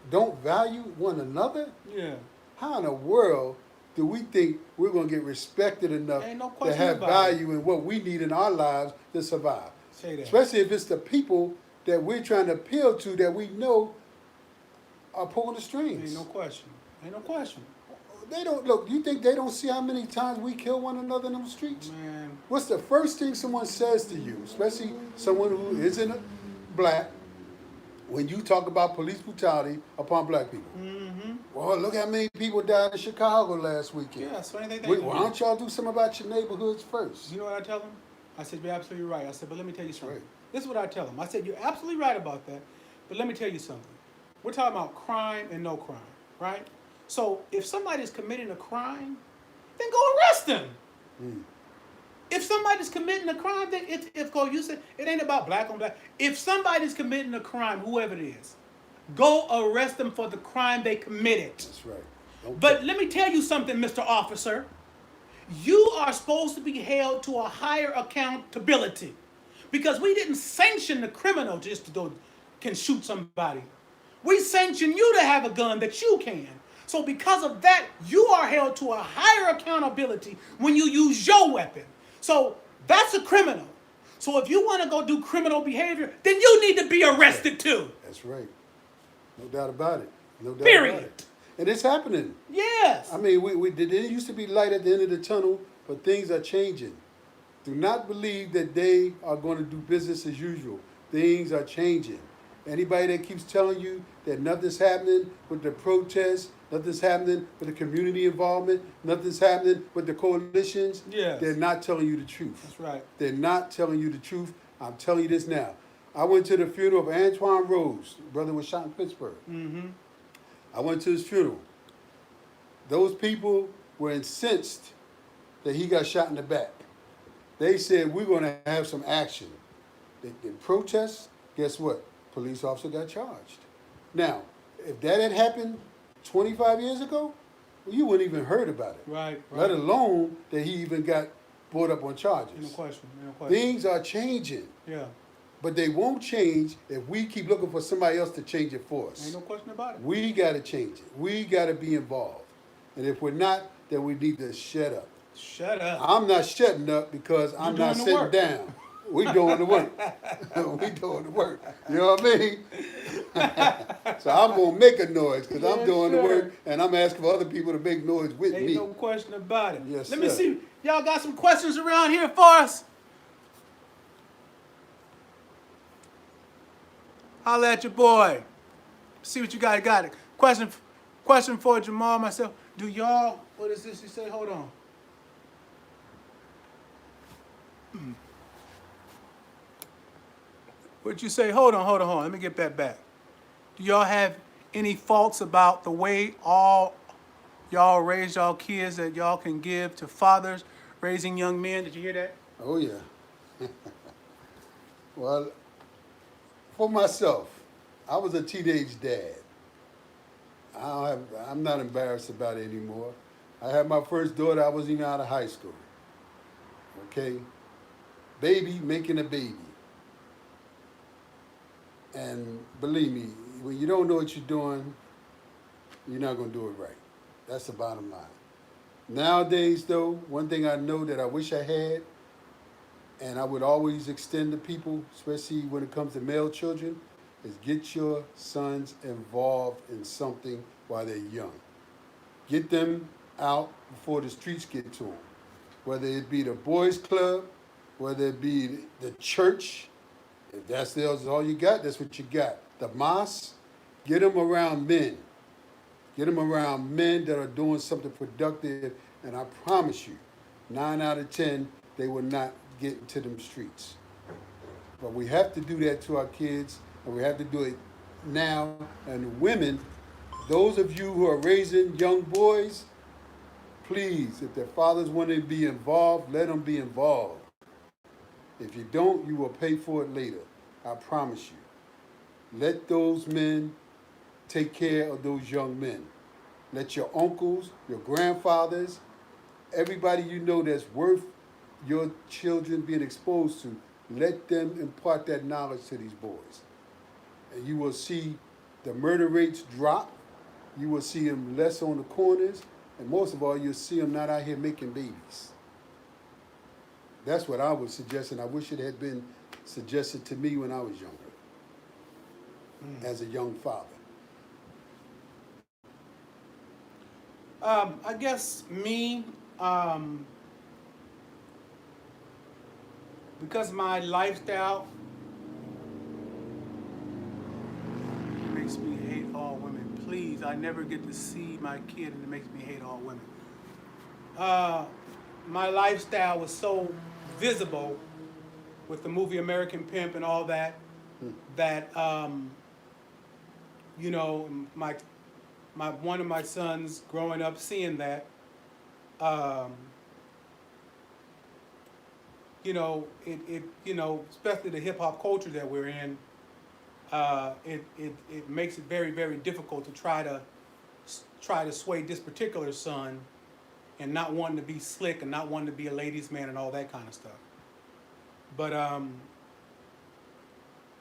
Speaker 2: don't value one another,
Speaker 1: yeah.
Speaker 2: how in the world do we think we're going to get respected enough
Speaker 1: Ain't no
Speaker 2: to
Speaker 1: question
Speaker 2: have
Speaker 1: about
Speaker 2: value in what we need in our lives to survive?
Speaker 1: Say that.
Speaker 2: Especially if it's the people that we're trying to appeal to that we know are pulling the strings.
Speaker 1: Ain't no question. Ain't no question.
Speaker 2: They don't look. You think they don't see how many times we kill one another in the streets?
Speaker 1: Man.
Speaker 2: What's the first thing someone says to you, especially someone who isn't black, when you talk about police brutality upon black people?
Speaker 1: Mm-hmm.
Speaker 2: Well, look how many people died in Chicago last weekend.
Speaker 1: Yeah, so anything.
Speaker 2: Why don't y'all do something about your neighborhoods first?
Speaker 1: You know what I tell them? I said, you're absolutely right. I said, but let me tell you something.
Speaker 2: Right.
Speaker 1: This is what I tell them. I said, you're absolutely right about that, but let me tell you something. We're talking about crime and no crime, right? So if somebody's committing a crime, then go arrest them. If somebody's committing a crime, then you said it ain't about black on black. If somebody's committing a crime, whoever it is, Go arrest them for the crime they committed.
Speaker 2: That's right. Don't
Speaker 1: But let me tell you something, Mr. Officer. You are supposed to be held to a higher accountability because we didn't sanction the criminal just to go can shoot somebody. We sanction you to have a gun that you can. So because of that, you are held to a higher accountability when you use your weapon. So that's a criminal. So if you want to go do criminal behavior, then you need to be arrested too.
Speaker 2: That's right. No doubt about it. No doubt about
Speaker 1: Period.
Speaker 2: it. And it's happening.
Speaker 1: Yes.
Speaker 2: I mean, there used to be light at the end of the tunnel, but things are changing. Do not believe that they are going to do business as usual. Things are changing. Anybody that keeps telling you that nothing's happening with the protests, nothing's happening with the community involvement, nothing's happening with the coalitions,
Speaker 1: Yes.
Speaker 2: they're not telling you the truth.
Speaker 1: That's right.
Speaker 2: They're not telling you the truth. I'm telling you this now. I went to the funeral of Antoine Rose, brother was shot in Pittsburgh.
Speaker 1: Mm-hmm.
Speaker 2: I went to his funeral. Those people were incensed that he got shot in the back. They said, we're going to have some action. In protest, guess what? Police officer got charged. Now, if that had happened 25 years ago, well, you wouldn't even heard about it.
Speaker 1: Right.
Speaker 2: Let alone that he even got brought up on charges.
Speaker 1: No question. No question.
Speaker 2: Things are changing.
Speaker 1: Yeah.
Speaker 2: But they won't change if we keep looking for somebody else to change it for us.
Speaker 1: Ain't no question about it.
Speaker 2: We got to change it. We got to be involved. And if we're not, then we need to shut up.
Speaker 1: Shut up.
Speaker 2: I'm not shutting up because I'm not
Speaker 1: doing the
Speaker 2: sitting
Speaker 1: work.
Speaker 2: down. We doing the work. We doing the work. You know what I mean? So I'm going to make a noise because I'm
Speaker 1: Yes,
Speaker 2: doing the
Speaker 1: sir.
Speaker 2: work and I'm asking for other people to make noise with
Speaker 1: Ain't
Speaker 2: me.
Speaker 1: no question about it.
Speaker 2: Yes,
Speaker 1: Let me
Speaker 2: sir.
Speaker 1: see. Y'all got some questions around here for us? Holla at your boy. See what you got. Question for Jamal, myself. Do y'all, what is this you say? Hold on. What'd you say? Hold on. Let me get that back. Do y'all have any faults about the way all y'all raise y'all kids that y'all can give to fathers raising young men? Did you hear that?
Speaker 2: Oh, yeah. Well, for myself, I was a teenage dad. I'm not embarrassed about it anymore. I had my first daughter, I wasn't even out of high school. Okay? Baby making a baby. And believe me, when you don't know what you're doing, you're not going to do it right. That's the bottom line. Nowadays, though, one thing I know that I wish I had, and I would always extend to people, especially when it comes to male children, is get your sons involved in something while they're young. Get them out before the streets get to them. Whether it be the boys club, whether it be the church, if that's all you got, that's what you got. The mosque, get them around men. Get them around men that are doing something productive, and I promise you, 9 out of 10, they will not get into them streets. But we have to do that to our kids, and we have to do it now. And women, those of you who are raising young boys, please, if their fathers want to be involved, let them be involved. If you don't, you will pay for it later. I promise you. Let those men take care of those young men. Let your uncles, your grandfathers, everybody you know that's worth your children being exposed to, let them impart that knowledge to these boys. And you will see the murder rates drop. You will see them less on the corners. And most of all, you'll see them not out here making babies. That's what I would suggest, and I wish it had been suggested to me when I was younger, as a young father.
Speaker 1: I guess me, because my lifestyle makes me hate all women. Please, I never get to see my kid and it makes me hate all women. My lifestyle was so visible with the movie American Pimp and all that, that, you know, one of my sons growing up seeing that, you know, you know, especially the hip hop culture that we're in, it makes it very, very difficult to try to sway this particular son and not wanting to be slick and not wanting to be a ladies' man and all that kind of stuff. But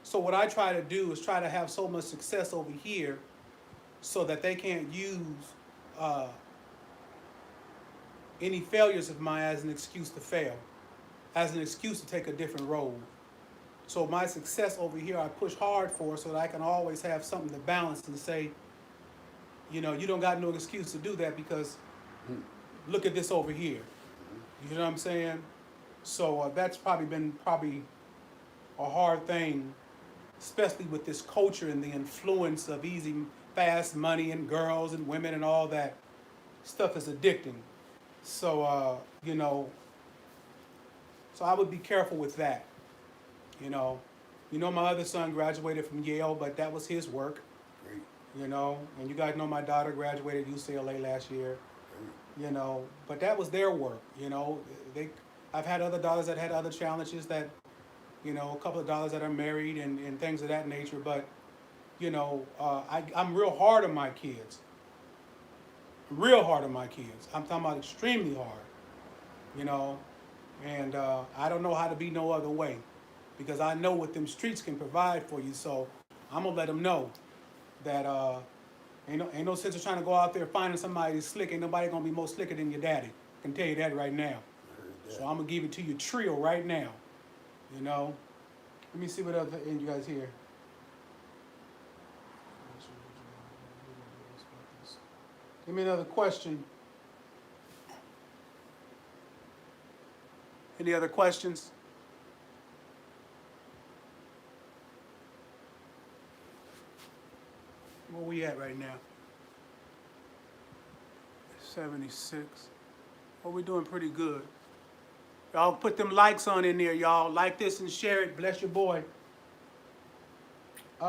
Speaker 1: so what I try to do is try to have so much success over here so that they can't use any failures of mine as an excuse to fail, as an excuse to take a different road. So my success over here, I push hard for so that I can always have something to balance and say, you don't got no excuse to do that because look at this over here. You know what I'm saying? So that's probably been a hard thing, especially with this culture and the influence of easy, fast money and girls and women and all that stuff is addicting. So, so I would be careful with that. My other son graduated from Yale, but that was his work.
Speaker 2: Great.
Speaker 1: And you guys know my daughter graduated UCLA last year.
Speaker 2: Great.
Speaker 1: But that was their work. I've had other daughters that had other challenges that, a couple of daughters that are married and things of that nature. But, I'm real hard on my kids. Real hard on my kids. I'm talking about extremely hard, and I don't know how to be no other way because I know what them streets can provide for you. So I'm going to let them know that ain't no sense of trying to go out there finding somebody that's slick. Ain't nobody going to be more slicker than your daddy. I can tell you that right now. So I'm going to give it to you trio right now, Let me see what other end you guys hear. Give me another question. Any other questions? Where we at right now? 76. Well, we're doing pretty good. Y'all put them likes on in there, y'all. Like this and share it. Bless your boy. You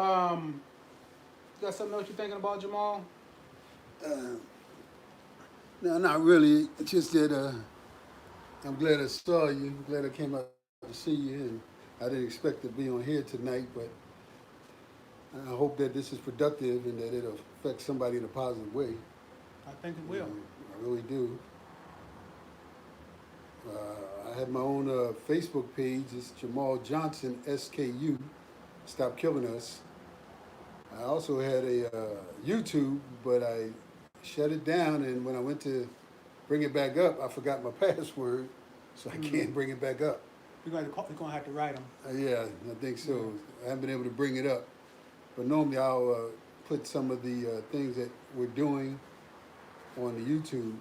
Speaker 1: got something else you're thinking about, Jamal?
Speaker 2: No, not really. It's just that I'm glad I saw you. I'm glad I came out to see you, and I didn't expect to be on here tonight, but I hope that this is productive and that it'll affect somebody in a positive way.
Speaker 1: I think it will.
Speaker 2: I really do. I have my own Facebook page. It's Jamal Johnson, SKU. Stop Killing Us. I also had a YouTube, but I shut it down, and when I went to bring it back up, I forgot my password, so I can't bring it back up.
Speaker 1: You're going to have to write them.
Speaker 2: Yeah, I think so. I haven't been able to bring it up. But normally I'll put some of the things that we're doing on the YouTube,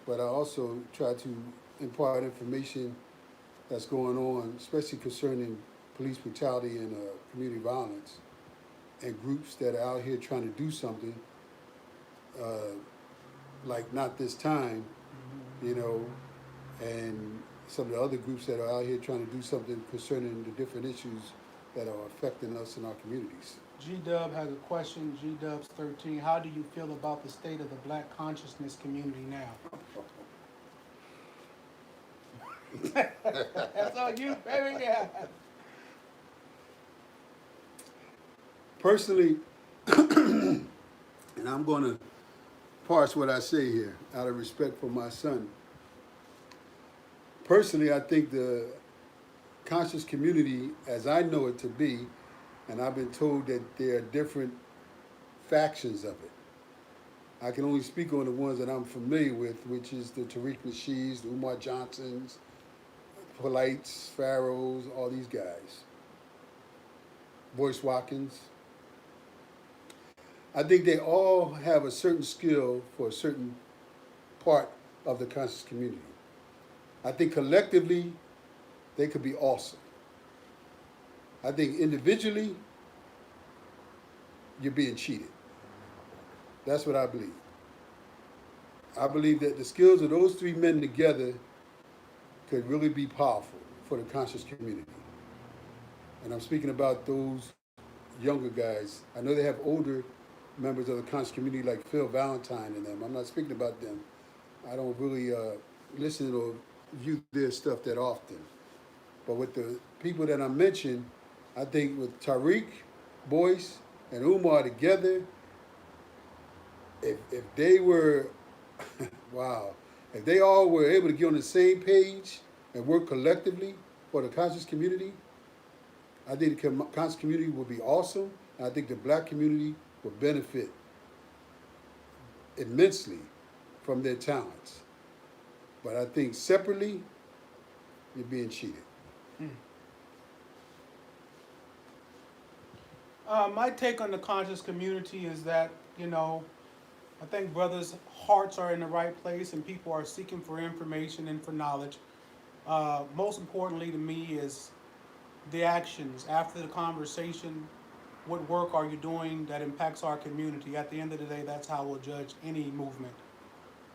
Speaker 2: but I also try to impart information that's going on, especially concerning police brutality and community violence, and groups that are out here trying to do something, like Not This Time, and some of the other groups that are out here trying to do something concerning the different issues that are affecting us in our communities.
Speaker 1: G-Dub has a question. G-Dub's 13. How do you feel about the state of the black consciousness community now? That's all you, baby. Yeah.
Speaker 2: Personally, and I'm going to parse what I say here out of respect for my son. Personally, I think the conscious community, as I know it to be, and I've been told that there are different factions of it. I can only speak on the ones that I'm familiar with, which is the Tariq Nasheeds, the Umar Johnsons, Polites, Pharaohs, all these guys. Boyce Watkins. I think they all have a certain skill for a certain part of the conscious community. I think collectively, they could be awesome. I think individually, you're being cheated. That's what I believe. I believe that the skills of those three men together could really be powerful for the conscious community. And I'm speaking about those younger guys. I know they have older members of the conscious community like Phil Valentine and them. I'm not speaking about them. I don't really listen or view their stuff that often. But with the people that I mentioned, I think with Tariq, Boyce and Umar together, if they were, wow, if they all were able to get on the same page and work collectively for the conscious community, I think the conscious community would be awesome. And I think the black community would benefit immensely from their talents. But I think separately, you're being cheated.
Speaker 1: My take on the conscious community is that, I think brothers' hearts are in the right place and people are seeking for information and for knowledge. Most importantly to me is the actions after the conversation. What work are you doing that impacts our community? At the end of the day, that's how we'll judge any movement.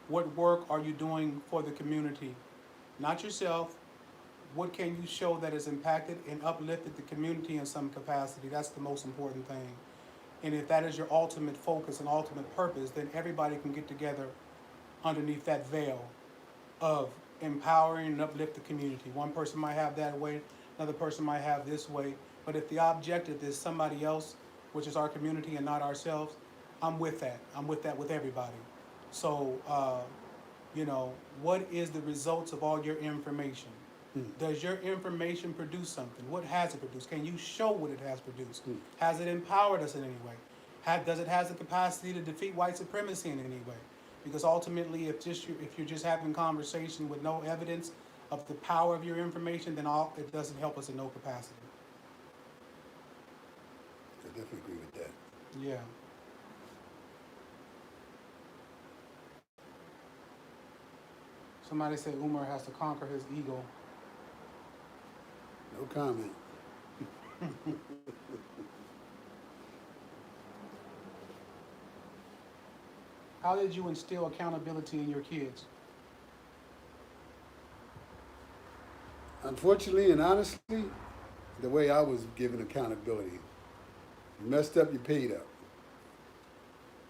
Speaker 1: What work are you doing for the community? Not yourself. What can you show that has impacted and uplifted the community in some capacity? That's the most important thing. And if that is your ultimate focus and ultimate purpose, then everybody can get together underneath that veil of empowering and uplift the community. One person might have that way, another person might have this way. But if the objective is somebody else, which is our community and not ourselves, I'm with that. I'm with that with everybody. So, what is the results of all your information? Does your information produce something? What has it produced? Can you show what it has produced? Has it empowered us in any way? Does it have the capacity to defeat white supremacy in any way? Because ultimately, if you're just having conversation with no evidence of the power of your information, then it doesn't help us in no capacity.
Speaker 2: I definitely agree with that.
Speaker 1: Yeah. Somebody said Umar has to conquer his ego.
Speaker 2: No comment.
Speaker 1: How did you instill accountability in your kids?
Speaker 2: Unfortunately and honestly, the way I was given accountability, you messed up, you paid up.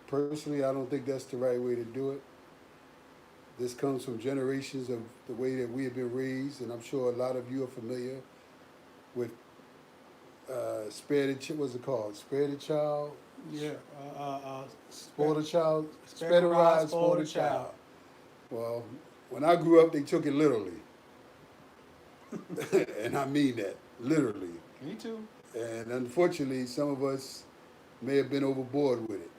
Speaker 2: Personally, I don't think that's the right way to do it. This comes from generations of the way that we have been raised, and I'm sure a lot of you are familiar with spare the what's it called? Spare the child,
Speaker 1: Yeah.
Speaker 2: spoil the child,
Speaker 1: Spare the rod, spoil the child.
Speaker 2: Well, when I grew up, they took it literally, and I mean that literally.
Speaker 1: Me too.
Speaker 2: And unfortunately, some of us may have been overboard with it.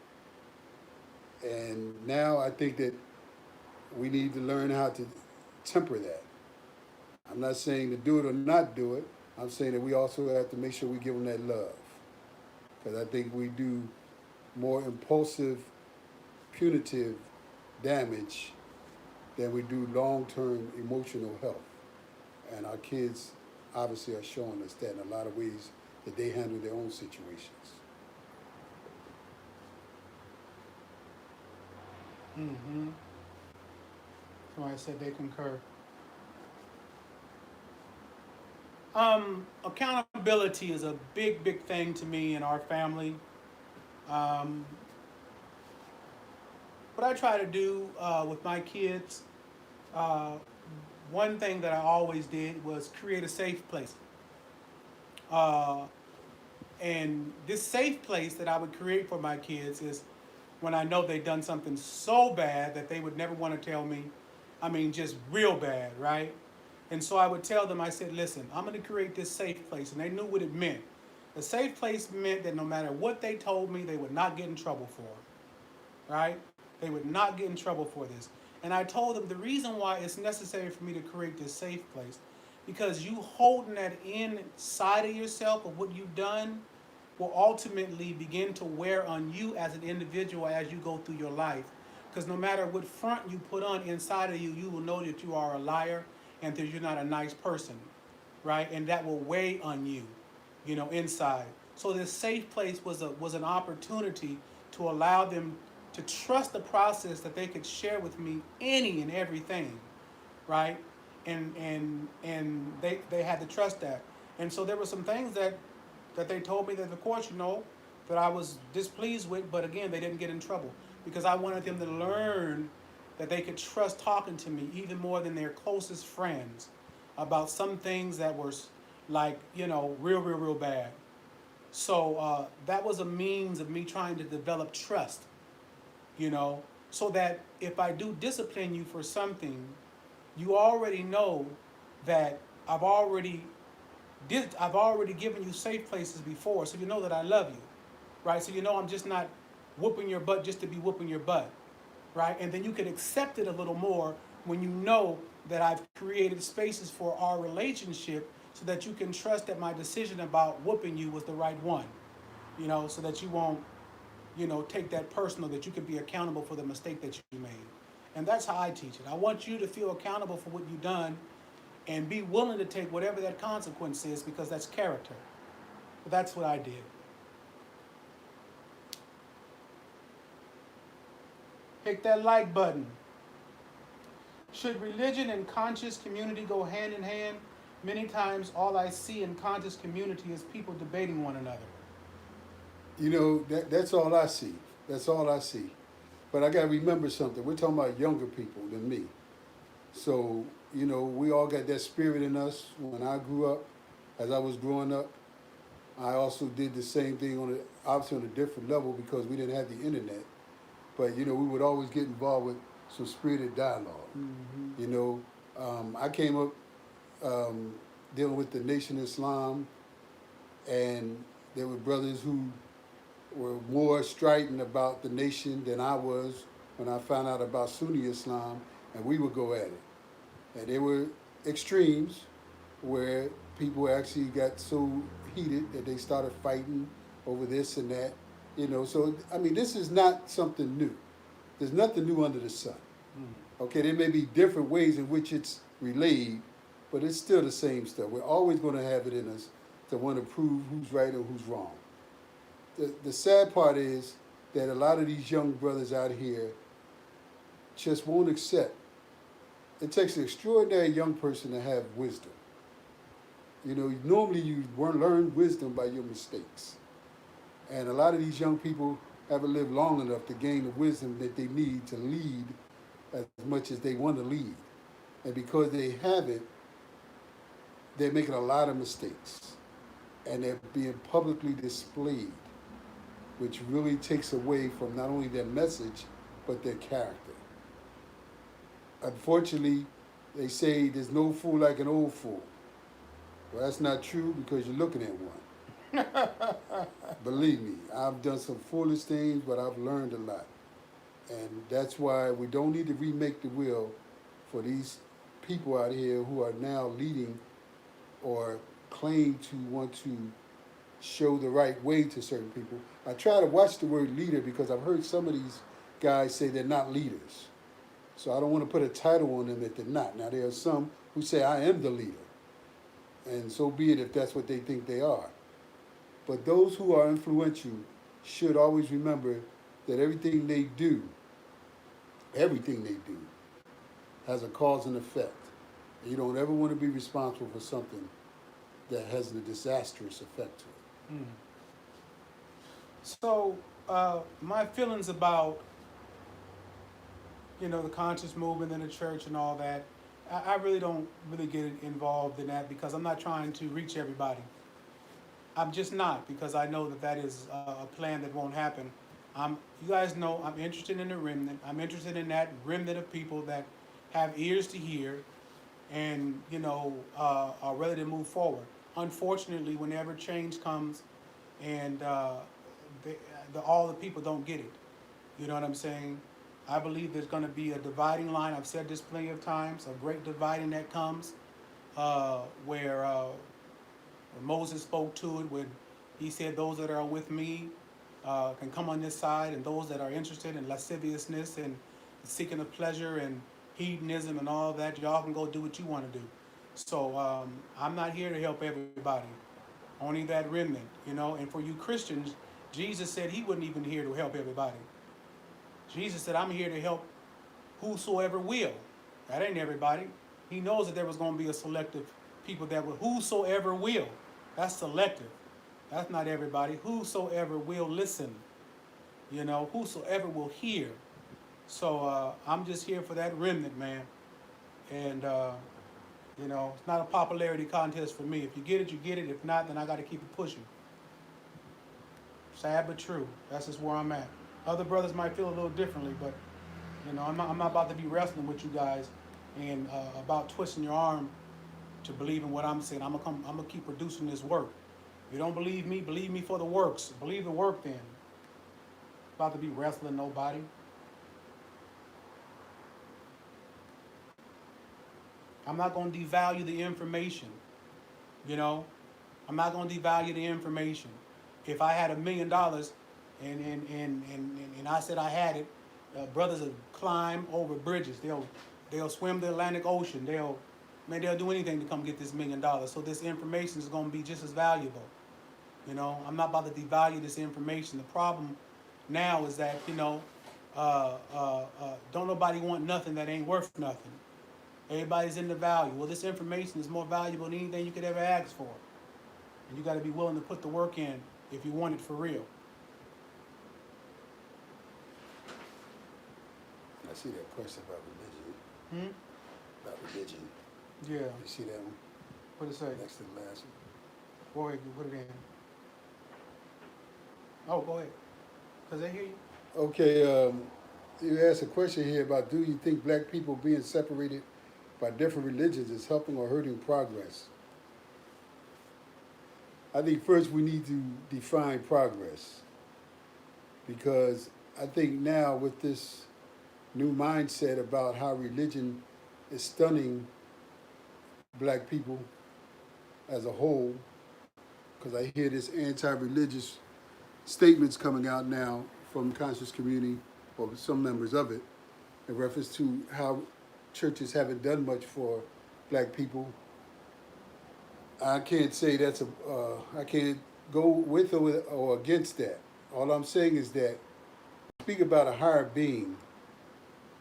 Speaker 2: And now I think that we need to learn how to temper that. I'm not saying to do it or not do it. I'm saying that we also have to make sure we give them that love. Because I think we do more impulsive, punitive damage than we do long-term emotional health. And our kids obviously are showing us that in a lot of ways that they handle their own situations.
Speaker 1: Mm-hmm. Somebody said they concur. Accountability is a big, big thing to me in our family. What I try to do with my kids, one thing that I always did was create a safe place. And this safe place that I would create for my kids is when I know they've done something so bad that they would never want to tell me. I mean, just real bad, right? And so I would tell them, I said, listen, I'm going to create this safe place. And they knew what it meant. A safe place meant that no matter what they told me, they would not get in trouble for it, right? They would not get in trouble for this. And I told them the reason why it's necessary for me to create this safe place, because you holding that inside of yourself of what you've done will ultimately begin to wear on you as an individual as you go through your life. Because no matter what front you put on inside of you, you will know that you are a liar and that you're not a nice person, right? And that will weigh on you, inside. So this safe place was an opportunity to allow them to trust the process that they could share with me any and everything, right? And they had to trust that. And so there were some things that they told me that, of course, that I was displeased with, but again, they didn't get in trouble because I wanted them to learn that they could trust talking to me even more than their closest friends about some things that were like, real, real, real bad. So that was a means of me trying to develop trust, so that if I do discipline you for something, you already know that I've already given you safe places before, so you know that I love you, right? So I'm just not whooping your butt just to be whooping your butt, right? And then you can accept it a little more when you know that I've created spaces for our relationship so that you can trust that my decision about whooping you was the right one, so that you won't, take that personal, that you can be accountable for the mistake that you made. And that's how I teach it. I want you to feel accountable for what you've done and be willing to take whatever that consequence is, because that's character. But that's what I did. Hit that like button. Should religion and conscious community go hand in hand? Many times all I see in conscious community is people debating one another.
Speaker 2: That's all I see. That's all I see. But I got to remember something. We're talking about younger people than me. So, we all got that spirit in us. When I grew up, as I was growing up, I also did the same thing obviously on a different level because we didn't have the internet. But, we would always get involved with some spirited dialogue. I came up dealing with the Nation of Islam, and there were brothers who were more strident about the nation than I was when I found out about Sunni Islam, and we would go at it. And there were extremes where people actually got so heated that they started fighting over this and that. So, this is not something new. There's nothing new under the sun. Okay, there may be different ways in which it's relayed, but it's still the same stuff. We're always going to have it in us to want to prove who's right and who's wrong. The sad part is that a lot of these young brothers out here just won't accept. It takes an extraordinary young person to have wisdom. Normally you learn wisdom by your mistakes. And a lot of these young people haven't lived long enough to gain the wisdom that they need to lead as much as they want to lead. And because they haven't, they're making a lot of mistakes. And they're being publicly displayed, which really takes away from not only their message, but their character. Unfortunately, they say there's no fool like an old fool. Well, that's not true because you're looking at one. Believe me, I've done some foolish things, but I've learned a lot. And that's why we don't need to remake the wheel for these people out here who are now leading or claim to want to show the right way to certain people. I try to watch the word leader because I've heard some of these guys say they're not leaders. So I don't want to put a title on them that they're not. Now, there are some who say, I am the leader. And so be it if that's what they think they are. But those who are influential should always remember that everything they do has a cause and effect. You don't ever want to be responsible for something that has a disastrous effect to it.
Speaker 1: So my feelings about, the conscious movement in the church and all that, I really don't really get involved in that because I'm not trying to reach everybody. I'm just not, because I know that is a plan that won't happen. You guys know I'm interested in the remnant. I'm interested in that remnant of people that have ears to hear and, are ready to move forward. Unfortunately, whenever change comes and all the people don't get it, you know what I'm saying? I believe there's going to be a dividing line. I've said this plenty of times, a great dividing that comes where Moses spoke to it when he said those that are with me can come on this side, and those that are interested in lasciviousness and seeking of pleasure and hedonism and all that, y'all can go do what you want to do. So I'm not here to help everybody, only that remnant, and for you Christians, Jesus said he wasn't even here to help everybody. Jesus said, I'm here to help whosoever will. That ain't everybody. He knows that there was going to be a selective people that will, whosoever will. That's selective. That's not everybody. Whosoever will listen. Whosoever will hear. So I'm just here for that remnant, man. And, it's not a popularity contest for me. If you get it, you get it. If not, then I got to keep it pushing. Sad but true. That's just where I'm at. Other brothers might feel a little differently, but you know, I'm not about to be wrestling with you guys and about twisting your arm to believe in what I'm saying. I'm gonna keep producing this work. If you don't believe me for the works. Believe the work then. About to be wrestling nobody. I'm not gonna devalue the information. You know, I'm not gonna devalue the information. If I had $1 million and I said I had it, brothers will climb over bridges. They'll swim the Atlantic Ocean. They'll do anything to come get this $1 million. So this information is gonna be just as valuable. You know, I'm not about to devalue this information. The problem now is that, you know, don't nobody want nothing that ain't worth nothing. Everybody's in the value. Well, this information is more valuable than anything you could ever ask for. And you got to be willing to put the work in if you want it for real.
Speaker 2: I see that question about religion. About religion.
Speaker 1: Yeah.
Speaker 2: You see that one?
Speaker 1: What it say?
Speaker 2: Next to the last one.
Speaker 1: Go ahead, put it in. Oh, go ahead. Because they hear you.
Speaker 2: Okay, you asked a question here about, do you think black people being separated by different religions is helping or hurting progress? I think first we need to define progress, because I think now with this new mindset about how religion is stunning black people as a whole, because I hear this anti-religious statements coming out now from the conscious community or some members of it in reference to how churches haven't done much for black people. I can't say that's I can't go with or against that. All I'm saying is that speak about a higher being,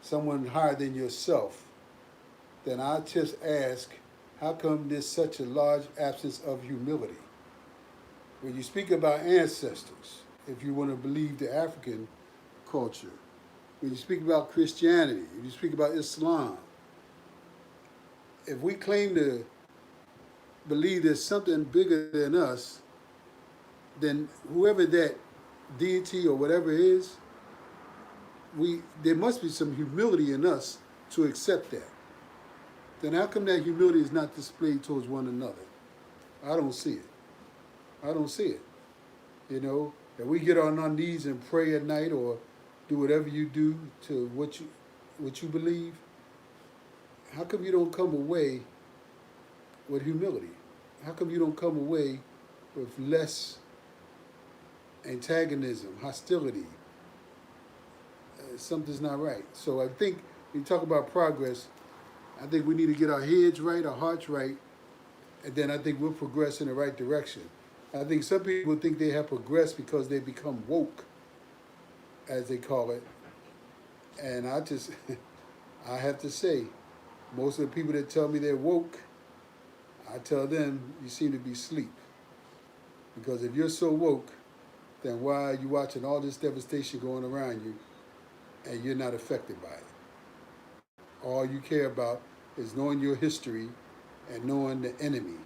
Speaker 2: someone higher than yourself, then I just ask, how come there's such a large absence of humility? When you speak about ancestors, if you want to believe the African culture, when you speak about Christianity, if you speak about Islam, if we claim to believe there's something bigger than us, then whoever that deity or whatever is, there must be some humility in us to accept that. Then how come that humility is not displayed towards one another? I don't see it. I don't see it. You know, if we get on our knees and pray at night or do whatever you do to what you believe, how come you don't come away with humility? How come you don't come away with less antagonism, hostility? Something's not right. So I think when you talk about progress, I think we need to get our heads right, our hearts right, and then I think we'll progress in the right direction. I think some people think they have progressed because they become woke, as they call it. And I have to say, most of the people that tell me they're woke, I tell them, you seem to be asleep. Because if you're so woke, then why are you watching all this devastation going around you and you're not affected by it? All you care about is knowing your history and knowing the enemy.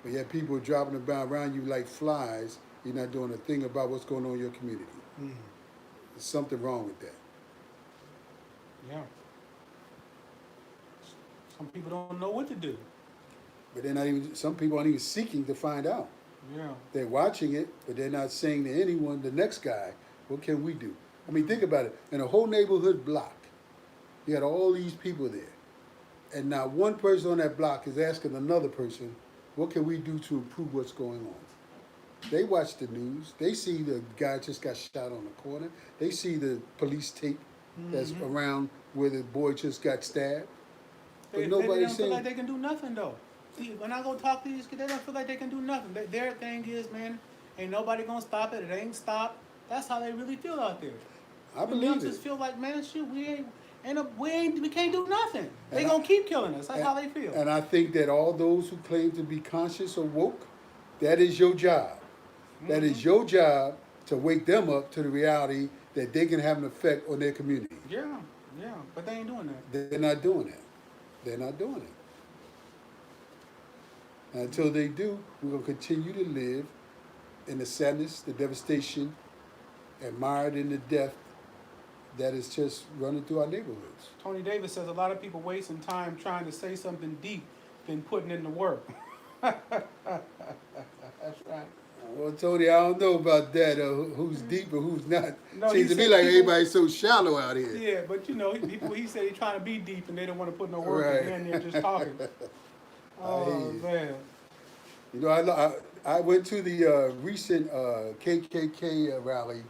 Speaker 2: But yet people are dropping about around you like flies. You're not doing a thing about what's going on in your community. There's something wrong with that.
Speaker 1: Yeah. Some people don't know what to do.
Speaker 2: But they're not even, some people aren't even seeking to find out.
Speaker 1: Yeah.
Speaker 2: They're watching it, but they're not saying to anyone, the next guy, what can we do? I mean, think about it. In a whole neighborhood block, you had all these people there. And not one person on that block is asking another person, what can we do to improve what's going on? They watch the news. They see the guy just got shot on the corner. They see the police tape that's around where the boy just got stabbed. But
Speaker 1: They
Speaker 2: nobody's
Speaker 1: don't feel like they can do nothing, though. See, when I go talk to these kids, they don't feel like they can do nothing. Their thing is, man, ain't nobody gonna stop it. It ain't stopped. That's how they really feel out there.
Speaker 2: I believe it.
Speaker 1: Youngsters feel like, man, shoot, we can't do nothing. They gonna keep killing us. That's how they feel.
Speaker 2: And I think that all those who claim to be conscious or woke, that is your job. That is your job to wake them up to the reality that they can have an effect on their community.
Speaker 1: Yeah, but they ain't doing that.
Speaker 2: They're not doing that. They're not doing it. And until they do, we're going to continue to live in the sadness, the devastation, and mired in the death that is just running through our neighborhoods.
Speaker 1: Tony Davis says a lot of people wasting time trying to say something deep than putting in the work. That's right.
Speaker 2: Well, Tony, I don't know about that. Who's deep and who's not.
Speaker 1: No,
Speaker 2: Seems
Speaker 1: he
Speaker 2: to me
Speaker 1: said
Speaker 2: like
Speaker 1: people-
Speaker 2: everybody's so shallow out here.
Speaker 1: Yeah, but you know, he said he's trying to be deep and they don't want to put no work
Speaker 2: Right.
Speaker 1: in. They're just talking. Oh
Speaker 2: you.
Speaker 1: man.
Speaker 2: You know, I went to the recent KKK rally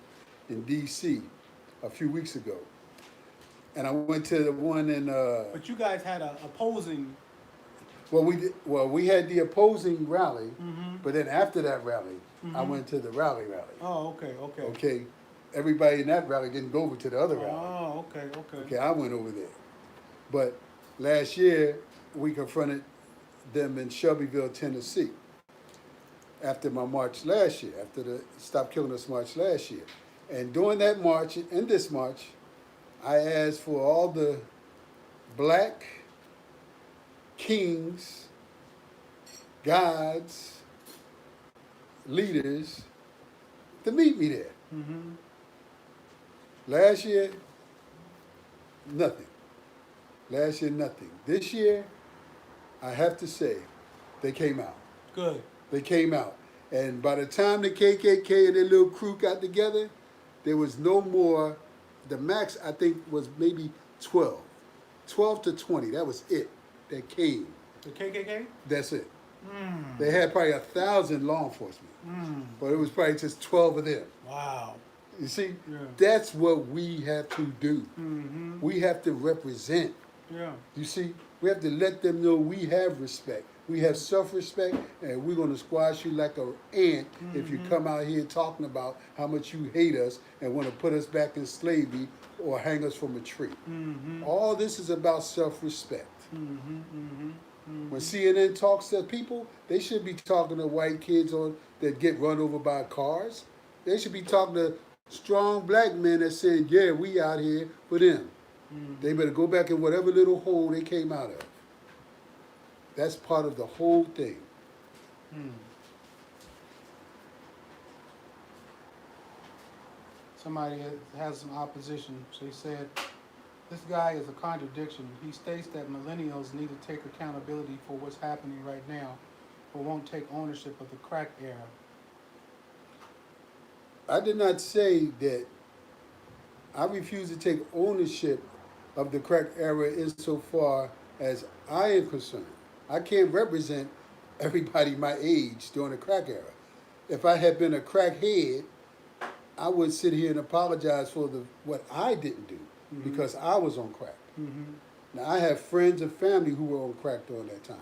Speaker 2: in D.C. a few weeks ago, and I went to the one in.
Speaker 1: But you guys had a opposing.
Speaker 2: We had the opposing rally,
Speaker 1: Mm-hmm.
Speaker 2: but then after that rally, I
Speaker 1: Mhm.
Speaker 2: went to the rally.
Speaker 1: Oh, okay.
Speaker 2: Okay, everybody in that rally didn't go over to the other rally.
Speaker 1: Oh, okay.
Speaker 2: Okay, I went over there, but last year we confronted them in Shelbyville, Tennessee. After my march last year, after the Stop Killing Us march last year, and during that march, in this march, I asked for all the black kings, gods, leaders to meet me there.
Speaker 1: Mm-hmm.
Speaker 2: Last year, nothing. Last year, nothing. This year, I have to say, they came out.
Speaker 1: Good.
Speaker 2: They came out. And by the time the KKK and their little crew got together, there was no more. The max, I think, was maybe 12. 12 to 20. That was it. That came.
Speaker 1: The KKK.
Speaker 2: That's it.
Speaker 1: Mm.
Speaker 2: They had probably 1,000 law enforcement,
Speaker 1: Mm.
Speaker 2: but it was probably just 12 of them.
Speaker 1: Wow.
Speaker 2: You see,
Speaker 1: Yeah.
Speaker 2: that's what we have to do.
Speaker 1: Mm-hmm.
Speaker 2: We have to represent.
Speaker 1: Yeah.
Speaker 2: You see, we have to let them know we have respect. We have self-respect, and we're going to squash you like an ant if you come out here talking about how much you hate us and want to put us back in slavery or hang us from a tree.
Speaker 1: Mm-hmm.
Speaker 2: All this is about self-respect.
Speaker 1: Mm-hmm. Mm-hmm. Mm-hmm.
Speaker 2: When CNN talks to people, they should be talking to white kids that get run over by cars. They should be talking to strong black men that said, yeah, we out here for them.
Speaker 1: Mm-hmm.
Speaker 2: They better go back in whatever little hole they came out of. That's part of the whole thing.
Speaker 1: Hmm. Somebody has some opposition. They said, this guy is a contradiction. He states that millennials need to take accountability for what's happening right now, but won't take ownership of the crack era.
Speaker 2: I did not say that I refuse to take ownership of the crack era insofar as I am concerned. I can't represent everybody my age during the crack era. If I had been a crackhead, I would sit here and apologize for what I didn't do because I was on crack.
Speaker 1: Mm-hmm.
Speaker 2: Now, I have friends and family who were on crack during that time.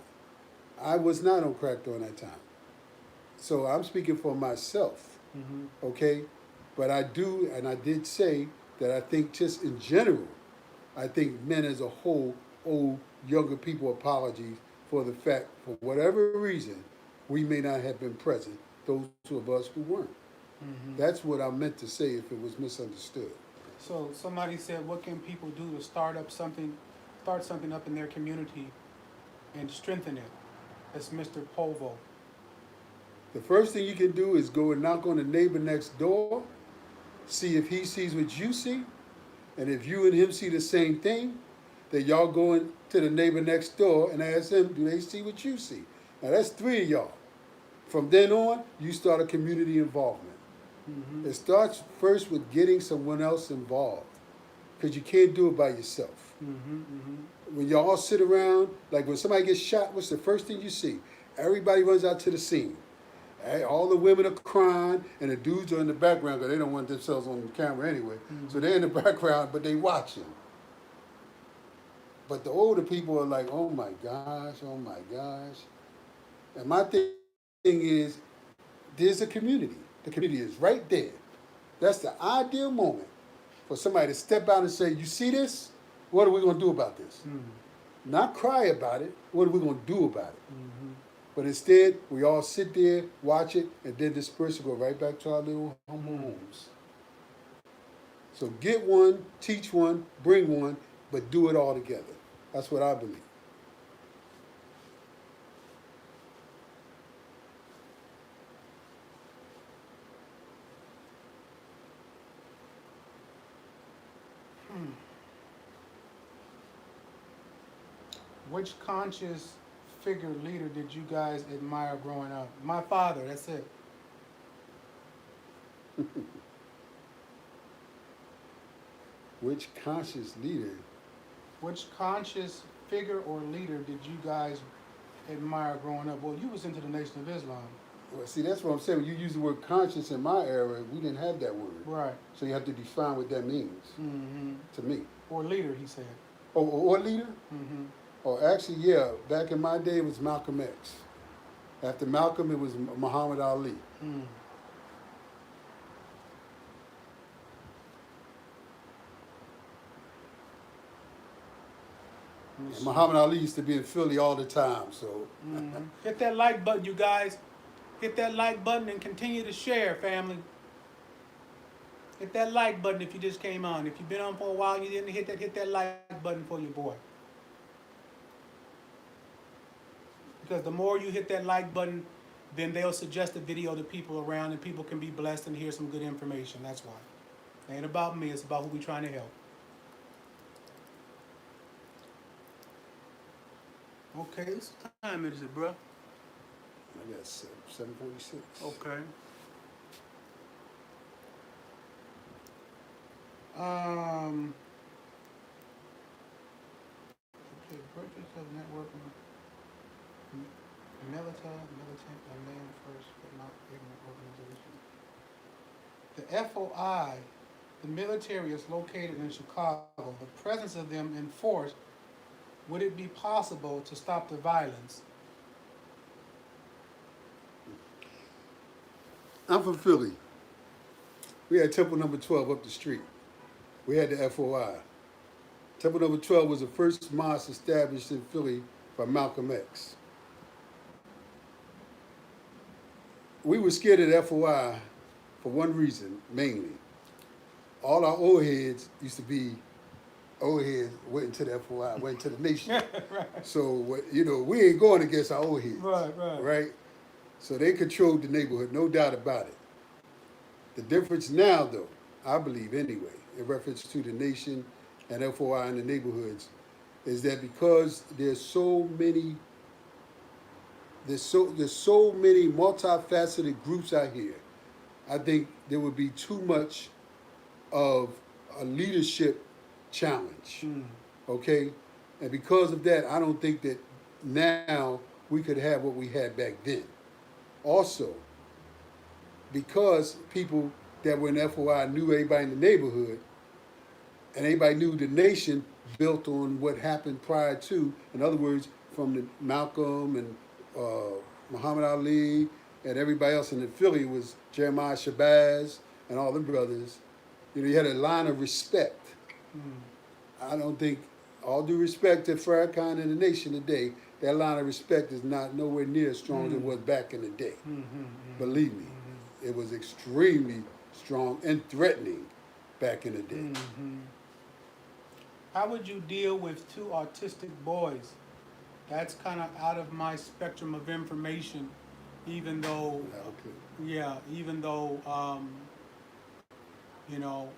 Speaker 2: I was not on crack during that time. So I'm speaking for myself,
Speaker 1: Mm-hmm.
Speaker 2: okay? But I do, and I did say that I think just in general, I think men as a whole owe younger people apologies for the fact, for whatever reason, we may not have been present, those of us who weren't.
Speaker 1: Mm-hmm.
Speaker 2: That's what I meant to say if it was misunderstood.
Speaker 1: So somebody said, what can people do to start something up in their community and strengthen it? That's Mr. Polvo.
Speaker 2: The first thing you can do is go and knock on the neighbor next door, see if he sees what you see, and if you and him see the same thing, then y'all go in to the neighbor next door and ask them, do they see what you see? Now that's 3 of y'all. From then on, you start a community involvement.
Speaker 1: Mm-hmm.
Speaker 2: It starts first with getting someone else involved, because you can't do it by yourself.
Speaker 1: Mm-hmm. Mm-hmm.
Speaker 2: When y'all sit around, like when somebody gets shot, what's the first thing you see? Everybody runs out to the scene. All the women are crying, and the dudes are in the background because they don't want themselves on the camera anyway.
Speaker 1: Mm-hmm.
Speaker 2: So they're in the background, but they watching. But the older people are like, oh my gosh, oh my gosh. And my thing is, there's a community. The community is right there. That's the ideal moment for somebody to step out and say, you see this? What are we going to do about this?
Speaker 1: Mm-hmm.
Speaker 2: Not cry about it. What are we going to do about it?
Speaker 1: Mm-hmm.
Speaker 2: But instead, we all sit there, watch it, and then disperse and go right back to our little humble homes. So get one, teach one, bring one, but do it all together. That's what I believe.
Speaker 1: Which conscious figure leader did you guys admire growing up? My father, that's it.
Speaker 2: Which conscious leader?
Speaker 1: Which conscious figure or leader did you guys admire growing up? Well, you was into the Nation of Islam.
Speaker 2: Well, see, that's what I'm saying. When you use the word conscious in my era, we didn't have that word.
Speaker 1: Right.
Speaker 2: So you have to define what that means to me.
Speaker 1: Or leader, he said.
Speaker 2: Oh, or leader?
Speaker 1: Mm-hmm.
Speaker 2: Oh, actually, yeah. Back in my day, it was Malcolm X. After Malcolm, it was Muhammad Ali.
Speaker 1: Mm.
Speaker 2: And Muhammad Ali used to be in Philly all the time, so.
Speaker 1: Hit that like button, you guys. Hit that like button and continue to share, family. Hit that like button if you just came on. If you've been on for a while and you didn't hit that like button for your boy. Because the more you hit that like button, then they'll suggest the video to people around and people can be blessed and hear some good information. That's why. It ain't about me, it's about who we trying to help. Okay, what time is it, bro?
Speaker 2: I got 7:46.
Speaker 1: Okay. Okay, purchase of networking, militant, and man first, but not ignorant organization. The FOI, the military is located in Chicago. The presence of them in force, would it be possible to stop the violence?
Speaker 2: I'm from Philly. We had Temple number 12 up the street. We had the FOI. Temple number 12 was the first mosque established in Philly by Malcolm X. We were scared of the FOI for one reason, mainly. All our old heads used to be old heads went into the FOI, went to the nation.
Speaker 1: Right.
Speaker 2: So, you know, we ain't going against our old heads. Right? So they controlled the neighborhood, no doubt about it. The difference now, though, I believe anyway, in reference to the nation and FOI in the neighborhoods, is that because there's so many multifaceted groups out here, I think there would be too much of a leadership challenge. Okay? And because of that, I don't think that now we could have what we had back then. Also, because people that were in FOI knew everybody in the neighborhood, and everybody knew the nation built on what happened prior to, in other words, from the Malcolm and Muhammad Ali and everybody else in the Philly was Jeremiah Shabazz and all them brothers. You know, you had a line of respect. I don't think, all due respect to Farrakhan and the nation today, that line of respect is not nowhere near as strong as it was back in the day. Believe me, it was extremely strong and threatening back in the day.
Speaker 1: How would you deal with two autistic boys? That's kind of out of my spectrum of information, even though, even though, you know,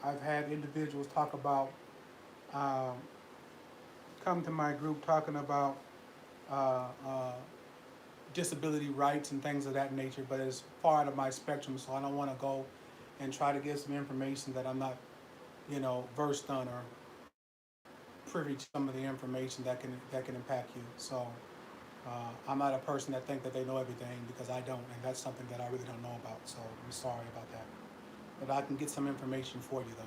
Speaker 1: I've had individuals talk about, come to my group talking about disability rights and things of that nature, but it's far out of my spectrum, so I don't want to go and try to get some information that I'm not, you know, versed on or privy to some of the information that can impact you. So I'm not a person that think that they know everything, because I don't, and that's something that I really don't know about. So I'm sorry about that. But I can get some information for you, though.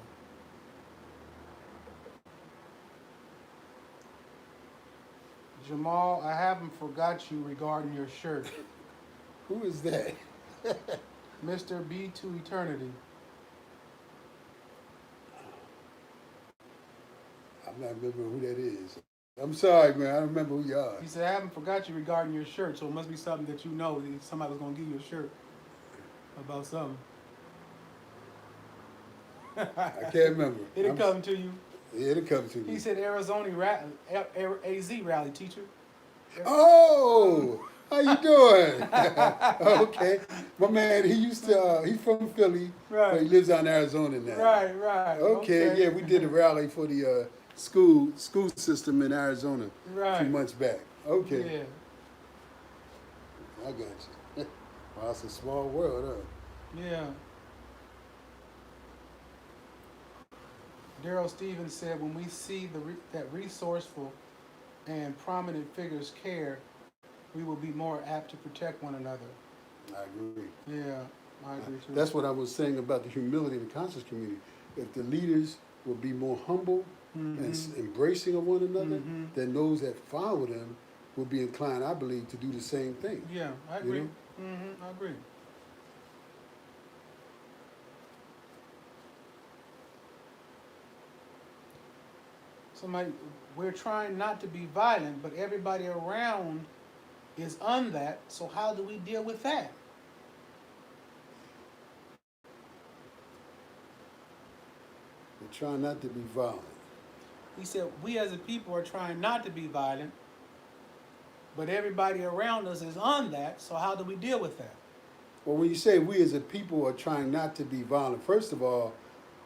Speaker 1: Jamal, I haven't forgot you regarding your shirt.
Speaker 2: Who is that?
Speaker 1: Mr. B to Eternity.
Speaker 2: I'm not remembering who that is. I'm sorry, man. I don't remember who you are.
Speaker 1: He said, I haven't forgot you regarding your shirt, so it must be something that you know. That somebody was going to give you a shirt about something.
Speaker 2: I can't remember.
Speaker 1: It'll come to you.
Speaker 2: It'll come to me.
Speaker 1: He said AZ rally, teacher.
Speaker 2: Oh, how you doing? Okay. My man, he used to, he's from Philly,
Speaker 1: Right.
Speaker 2: but he lives out in Arizona now.
Speaker 1: Right.
Speaker 2: Okay, yeah, we did a rally for the school system in Arizona a
Speaker 1: Right.
Speaker 2: few months back. Okay,
Speaker 1: Yeah.
Speaker 2: I got you. Wow, it's a small world, huh?
Speaker 1: Yeah. Daryl Stevens said, when we see that resourceful and prominent figures care, we will be more apt to protect one another.
Speaker 2: I agree.
Speaker 1: Yeah, I agree too.
Speaker 2: That's what I was saying about the humility in the conscious community. If the leaders will be more humble and embracing of one another, then those that follow them will be inclined, I believe, to do the same thing.
Speaker 1: Yeah, I agree.
Speaker 2: You
Speaker 1: I agree. Somebody, we're trying not to be violent, but everybody around is on that. So how do we deal with that?
Speaker 2: We're trying not to be violent.
Speaker 1: He said, we as a people are trying not to be violent, but everybody around us is on that. So how do we deal with that?
Speaker 2: Well, when you say we as a people are trying not to be violent, first of all,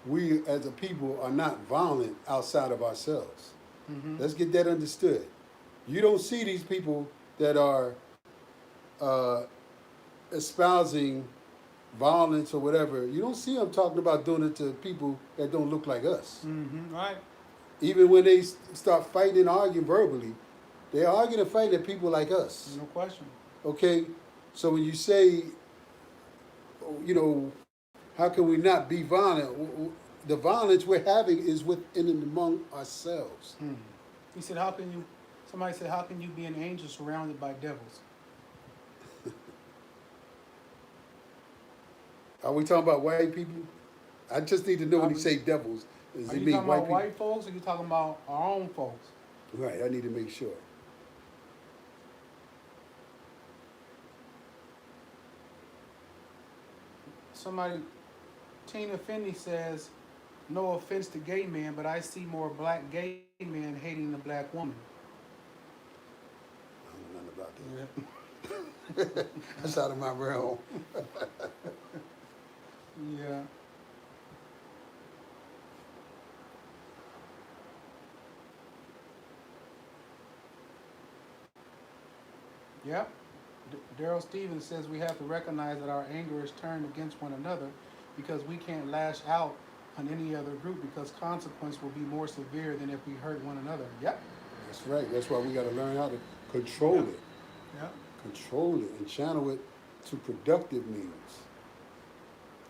Speaker 2: we as a people are not violent outside of ourselves. Let's get that understood. You don't see these people that are espousing violence or whatever. You don't see them talking about doing it to people that don't look like us.
Speaker 1: Right.
Speaker 2: Even when they start fighting and arguing verbally, they're arguing and fighting at people like us.
Speaker 1: No question.
Speaker 2: Okay? So when you say, you know, how can we not be violent? The violence we're having is within and among ourselves.
Speaker 1: He said, how can you, somebody said, how can you be an angel surrounded by devils?
Speaker 2: Are we talking about white people? I just need to know when you say devils. Does
Speaker 1: Are
Speaker 2: it
Speaker 1: you
Speaker 2: mean
Speaker 1: talking
Speaker 2: white
Speaker 1: about
Speaker 2: people?
Speaker 1: white folks or are you talking about our own folks?
Speaker 2: Right, I need to make sure.
Speaker 1: Somebody, Tina Finney says, no offense to gay men, but I see more black gay men hating the black woman.
Speaker 2: I don't know nothing about that. That's out of my realm.
Speaker 1: Yeah. Yep. Daryl Stevens says we have to recognize that our anger is turned against one another because we can't lash out on any other group because consequence will be more severe than if we hurt one another. Yep.
Speaker 2: That's right. That's why we got to learn how to control it.
Speaker 1: Yep.
Speaker 2: Control it and channel it to productive means.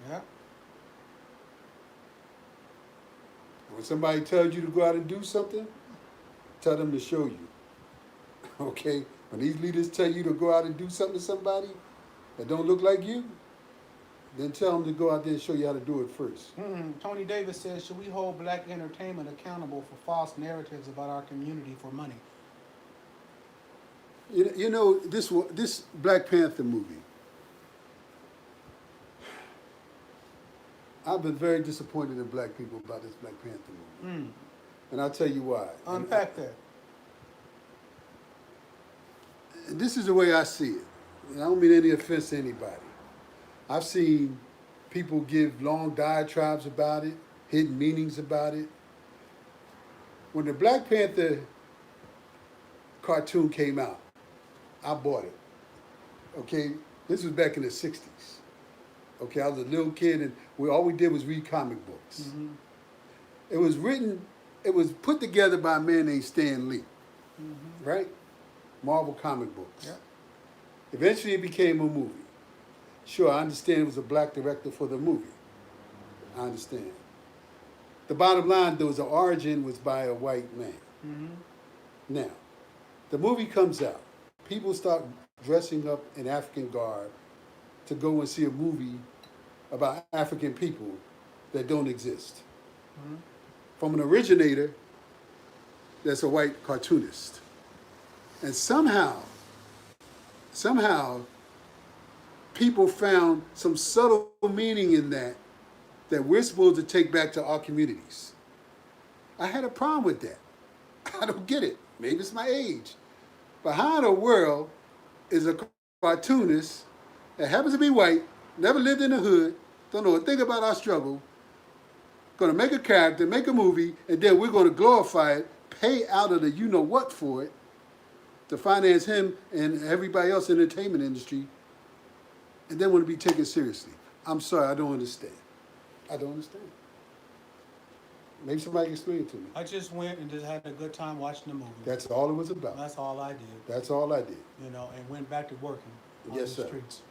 Speaker 1: Yep.
Speaker 2: When somebody tells you to go out and do something, tell them to show you. Okay? When these leaders tell you to go out and do something to somebody that don't look like you, then tell them to go out there and show you how to do it first.
Speaker 1: Tony Davis says, should we hold black entertainment accountable for false narratives about our community for money?
Speaker 2: You know this Black Panther movie. I've been very disappointed in black people about this Black Panther movie. And I'll tell you why.
Speaker 1: Unpack that.
Speaker 2: This is the way I see it. And I don't mean any offense to anybody. I've seen people give long diatribes about it, hidden meanings about it. When the Black Panther cartoon came out, I bought it. Okay? This was back in the 60s. Okay, I was a little kid and all we did was read comic books. It was put together by a man named Stan Lee. Right? Marvel comic books.
Speaker 1: Yep.
Speaker 2: Eventually it became a movie. Sure, I understand it was a black director for the movie. I understand. The bottom line, though, is the origin was by a white man. Now, the movie comes out. People start dressing up in African garb to go and see a movie about African people that don't exist. From an originator that's a white cartoonist. And somehow, people found some subtle meaning in that we're supposed to take back to our communities. I had a problem with that. I don't get it. Maybe it's my age. But how in the world is a cartoonist that happens to be white, never lived in the hood, don't know a thing about our struggle, going to make a character, make a movie, and then we're going to glorify it, pay out of the you know what for it to finance him and everybody else in the entertainment industry, and then want to be taken seriously. I'm sorry, I don't understand. I don't understand. Maybe somebody can explain it to me.
Speaker 1: I just went and just had a good time watching the movie.
Speaker 2: That's all it was about.
Speaker 1: That's all I did.
Speaker 2: That's all I did.
Speaker 1: You know, and went back to working on
Speaker 2: Yes,
Speaker 1: the
Speaker 2: sir.
Speaker 1: streets.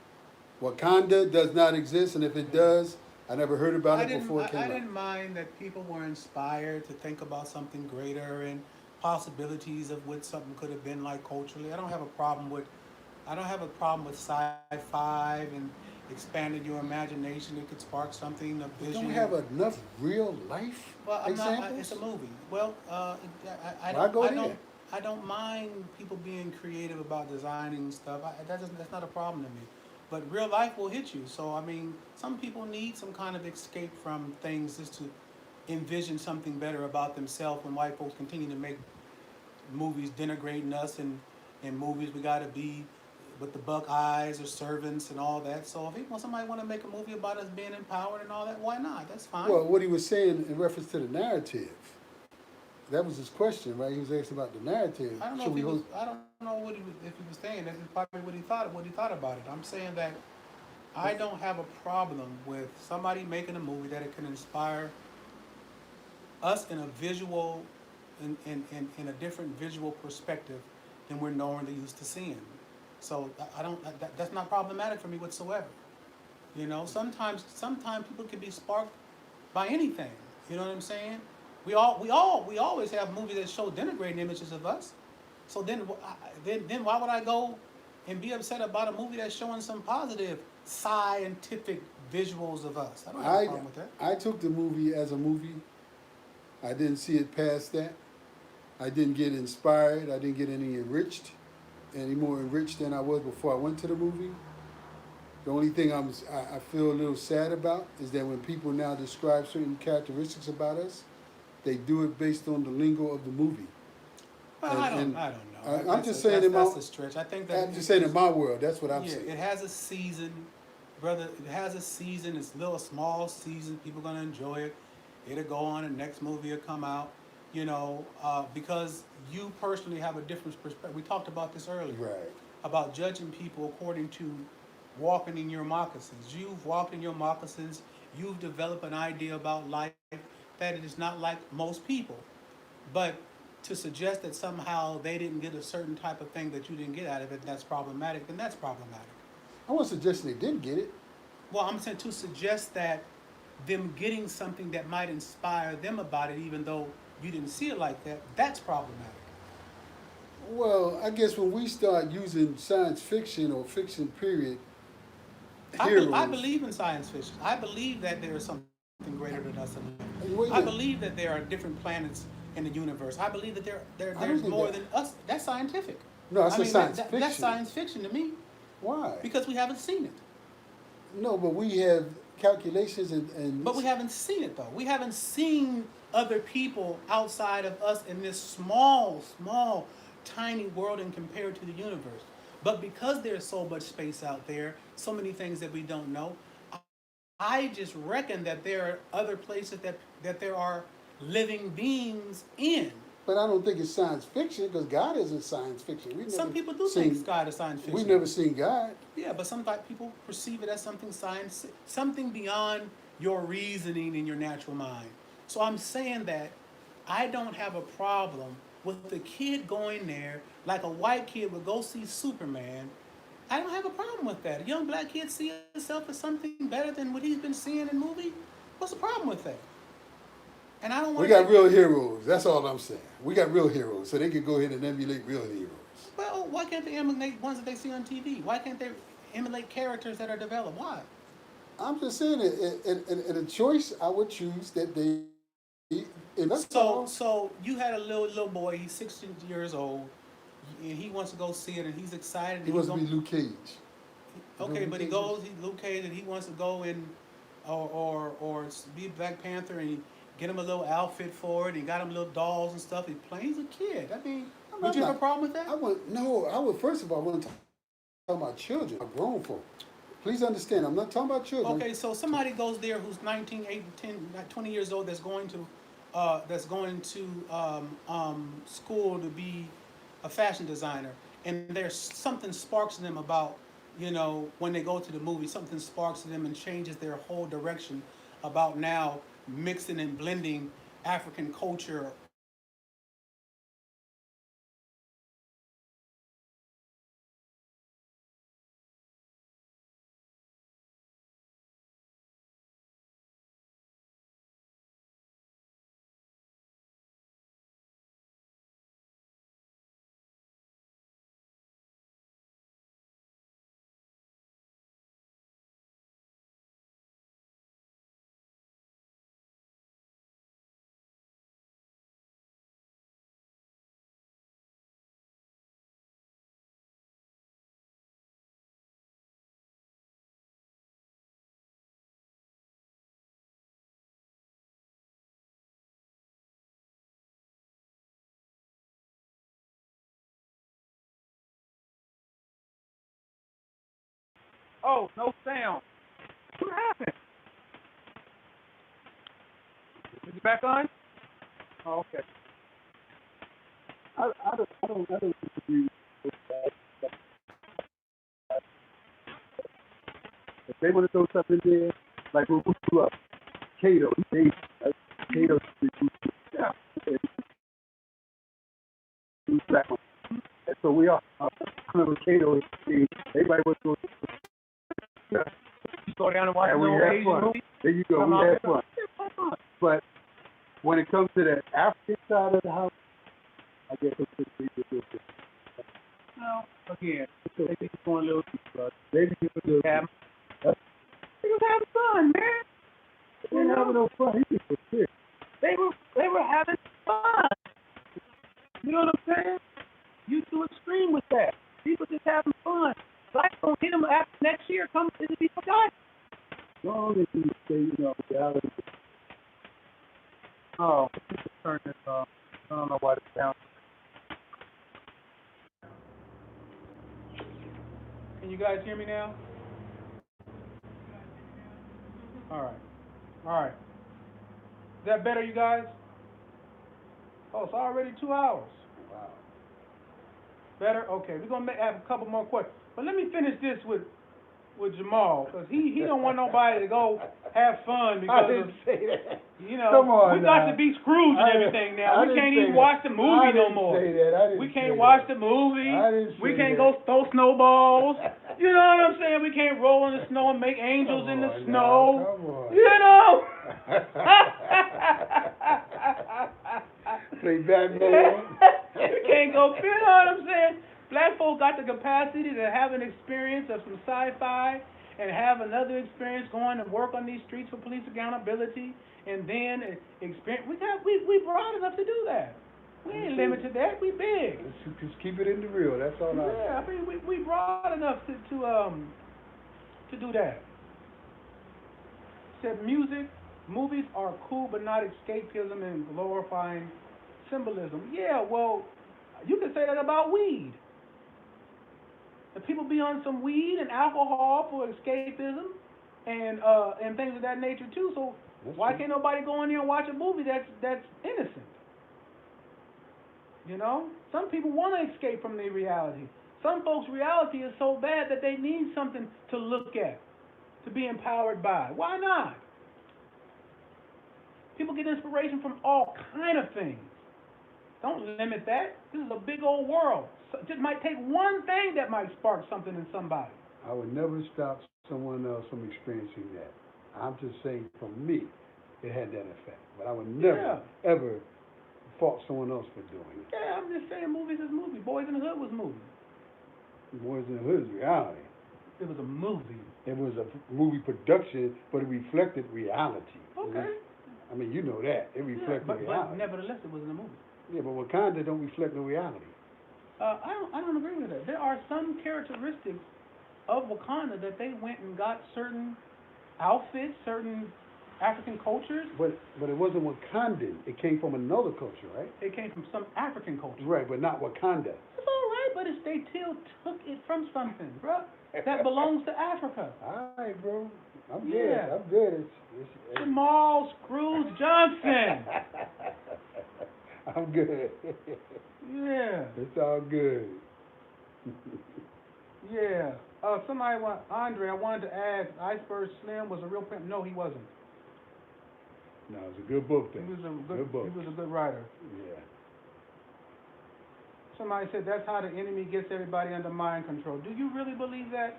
Speaker 2: Wakanda does not exist, and if it does, I never heard about it before it came
Speaker 1: I
Speaker 2: out.
Speaker 1: didn't mind that people were inspired to think about something greater and possibilities of what something could have been like culturally. I don't have a problem with sci-fi and expanding your imagination. It could spark something, a
Speaker 2: We
Speaker 1: vision.
Speaker 2: don't have enough real life
Speaker 1: Well,
Speaker 2: examples.
Speaker 1: it's a movie. Well, I
Speaker 2: Why go
Speaker 1: don't.
Speaker 2: there?
Speaker 1: I don't mind people being creative about designing stuff. That's not a problem to me. But real life will hit you. So I mean, some people need some kind of escape from things just to envision something better about themselves. When white folks continue to make movies denigrating us, and in movies we got to be with the buck eyes or servants and all that. So if somebody want to make a movie about us being empowered and all that, why not? That's fine.
Speaker 2: Well, what he was saying in reference to the narrative, that was his question, right? He was asking about the narrative.
Speaker 1: I don't know if he was. I don't know what if he was saying. That's probably what he thought. What he thought about it. I'm saying that I don't have a problem with somebody making a movie that it can inspire us in a visual, in a different visual perspective than we're normally used to seeing. So I don't. That's not problematic for me whatsoever. You know, sometimes people can be sparked by anything. You know what I'm saying? We always have movies that show denigrating images of us. So then why would I go and be upset about a movie that's showing some positive scientific visuals of us? I don't have a problem with that.
Speaker 2: I took the movie as a movie. I didn't see it past that. I didn't get inspired. I didn't get any more enriched than I was before I went to the movie. The only thing I feel a little sad about is that when people now describe certain characteristics about us, they do it based on the lingo of the movie.
Speaker 1: Well, I don't know.
Speaker 2: I'm just saying
Speaker 1: that's a stretch. I think that
Speaker 2: I'm just saying in my world, that's what I'm saying.
Speaker 1: It has a season, brother. It has a season. It's a small season. People are gonna enjoy it. It'll go on. The next movie will come out. You know, because you personally have a different perspective. We talked about this earlier.
Speaker 2: Right.
Speaker 1: About judging people according to walking in your moccasins. You've walked in your moccasins. You've developed an idea about life that it is not like most people. But to suggest that somehow they didn't get a certain type of thing that you didn't get out of it, that's problematic, then that's problematic.
Speaker 2: I wasn't suggesting they didn't get it.
Speaker 1: Well, I'm saying to suggest that them getting something that might inspire them about it, even though you didn't see it like that, that's problematic.
Speaker 2: Well, I guess when we start using science fiction or fiction period,
Speaker 1: I
Speaker 2: heroes,
Speaker 1: believe in science fiction. I believe that there is something greater than us.
Speaker 2: Wait a
Speaker 1: I
Speaker 2: minute.
Speaker 1: believe that there are different planets in the universe. I believe that
Speaker 2: I don't
Speaker 1: there's
Speaker 2: think
Speaker 1: more
Speaker 2: that-
Speaker 1: than us. That's scientific.
Speaker 2: No, I said science
Speaker 1: That's
Speaker 2: fiction.
Speaker 1: science fiction to me
Speaker 2: Why?
Speaker 1: because we haven't seen it.
Speaker 2: No, but we have calculations and
Speaker 1: But we haven't seen it though. We haven't seen other people outside of us in this small, tiny world and compared to the universe. But because there's so much space out there, so many things that we don't know, I just reckon that there are other places that there are living beings in.
Speaker 2: But I don't think it's science fiction because God isn't science fiction. We've
Speaker 1: Some
Speaker 2: never
Speaker 1: people do
Speaker 2: seen,
Speaker 1: think God is science fiction.
Speaker 2: We've never seen God.
Speaker 1: Yeah, but some people perceive it as something beyond your reasoning in your natural mind. So I'm saying that I don't have a problem with the kid going there like a white kid would go see Superman. I don't have a problem with that. A young black kid see himself as something better than what he's been seeing in movies. What's the problem with that? And I don't want
Speaker 2: We got real heroes. That's all I'm saying. We got real heroes, so they can go ahead and emulate real heroes.
Speaker 1: Well, why can't they emulate ones that they see on TV? Why can't they emulate characters that are developed? Why?
Speaker 2: I'm just saying, in a choice, I would choose that they. And that's all.
Speaker 1: So you had a little boy. He's 16 years old, and he wants to go see it, and he's excited.
Speaker 2: He wants to be Luke Cage.
Speaker 1: Okay,
Speaker 2: Luke
Speaker 1: but he
Speaker 2: Cage
Speaker 1: goes. He's Luke Cage, and he wants to go in, or be Black Panther, and he get him a little outfit for it. He got him little dolls and stuff. He's playing. He's a kid. I mean, would you have a problem with that?
Speaker 2: I would first of all, I want to talk about children, grown folk. Please understand, I'm not talking about children.
Speaker 1: Okay, so somebody goes there who's 19, 8, 10, 20 years old that's going to school to be a fashion designer, and there's something sparks in them about, when they go to the movie, something sparks in them and changes their whole direction about now mixing and blending African culture.
Speaker 3: Oh, no sound. What happened? Is it back on? Oh, okay. I don't disagree with that. If they want to throw something in there, like we'll put you up. Cato, Cato, yeah. And so we are. I remember Cato, everybody was going to
Speaker 4: Go down and watch
Speaker 3: and we
Speaker 4: no
Speaker 3: had
Speaker 4: Asian
Speaker 3: fun.
Speaker 4: movie.
Speaker 3: There you go, we had fun. But when it comes to the African side of the house, I guess it's just a little bit.
Speaker 4: No, again, they think it's going a little too far.
Speaker 3: Maybe you could
Speaker 4: Yeah.
Speaker 3: They was having fun, man. They didn't have no fun. He just was sick.
Speaker 4: They were having fun. You know what I'm saying? You too extreme with that. People just having fun. Life gonna hit them after next year. Come, it'll be forgotten.
Speaker 3: As long as you say, reality.
Speaker 4: Oh, let's just turn this off. I don't know why it's down.
Speaker 1: Can you guys hear me now? All right. Is that better, you guys? Oh, it's already 2 hours.
Speaker 2: Wow.
Speaker 1: Better? Okay, we're gonna have a couple more questions. But let me finish this with Jamal, because he don't want nobody to go have fun
Speaker 3: I
Speaker 1: because
Speaker 3: didn't
Speaker 1: of,
Speaker 3: say that.
Speaker 1: we
Speaker 3: Come on
Speaker 1: got
Speaker 3: now.
Speaker 1: to be Scrooge and
Speaker 3: I
Speaker 1: everything
Speaker 3: didn't-
Speaker 1: now.
Speaker 3: I
Speaker 1: We
Speaker 3: didn't
Speaker 1: can't
Speaker 3: say
Speaker 1: even
Speaker 3: that.
Speaker 1: watch the movie
Speaker 3: I
Speaker 1: no
Speaker 3: didn't
Speaker 1: more.
Speaker 3: say that. I didn't
Speaker 1: We
Speaker 3: say
Speaker 1: can't
Speaker 3: that.
Speaker 1: watch the movie.
Speaker 3: I didn't
Speaker 1: We
Speaker 3: say
Speaker 1: can't
Speaker 3: that.
Speaker 1: go throw snowballs. You know what I'm saying? We can't roll in the snow and make angels
Speaker 3: Come
Speaker 1: in the
Speaker 3: on
Speaker 1: snow.
Speaker 3: now, come on.
Speaker 1: You know?
Speaker 3: Play Batman.
Speaker 1: We can't go, you know what I'm saying? Black folk got the capacity to have an experience of some sci-fi and have another experience going and work on these streets for police accountability, and then experience. We broad enough to do that. We ain't limited to that. We big.
Speaker 3: Just keep it in the real. That's all I.
Speaker 1: Yeah, I mean we broad enough to do that. Said movies are cool, but not escapism and glorifying symbolism. Yeah, well, you can say that about weed. If people be on some weed and alcohol for escapism and things of that nature too. So why can't nobody go in there and watch a movie that's innocent? You know, some people want to escape from their reality. Some folks' reality is so bad that they need something to look at, to be empowered by. Why not? People get inspiration from all kind of things. Don't limit that. This is a big old world. So it just might take one thing that might spark something in somebody.
Speaker 3: I would never stop someone else from experiencing that. I'm just saying, for me, it had that effect. But I would never, ever fault someone else for doing it.
Speaker 1: Yeah, I'm just saying movies is movie. Boys in the Hood was movie.
Speaker 3: Boys in the Hood is reality.
Speaker 1: It was a movie.
Speaker 3: It was a movie production, but it reflected reality.
Speaker 1: Okay.
Speaker 3: I mean, you know that. It reflected
Speaker 1: but
Speaker 3: reality.
Speaker 1: nevertheless, it wasn't a movie.
Speaker 3: Yeah, but Wakanda don't reflect the reality.
Speaker 1: I don't agree with that. There are some characteristics of Wakanda that they went and got certain outfits, certain African cultures.
Speaker 3: But it wasn't Wakandan. It came from another culture, right?
Speaker 1: It came from some African culture.
Speaker 3: Right, but not Wakanda.
Speaker 1: It's all right,
Speaker 4: but they still took it from something, bro, that belongs to Africa.
Speaker 3: All right, bro. I'm
Speaker 4: Yeah.
Speaker 3: good. I'm good. It's
Speaker 4: Jamal Screws Johnson.
Speaker 3: I'm good.
Speaker 4: Yeah.
Speaker 3: It's all good.
Speaker 4: Yeah. Andre, I wanted to ask, Iceberg Slim was a real pimp? No, he wasn't.
Speaker 3: No, it's a good book,
Speaker 4: He
Speaker 3: then.
Speaker 4: was a
Speaker 3: Good book.
Speaker 4: He was a good writer.
Speaker 3: Yeah.
Speaker 4: Somebody said that's how the enemy gets everybody under mind control. Do you really believe that,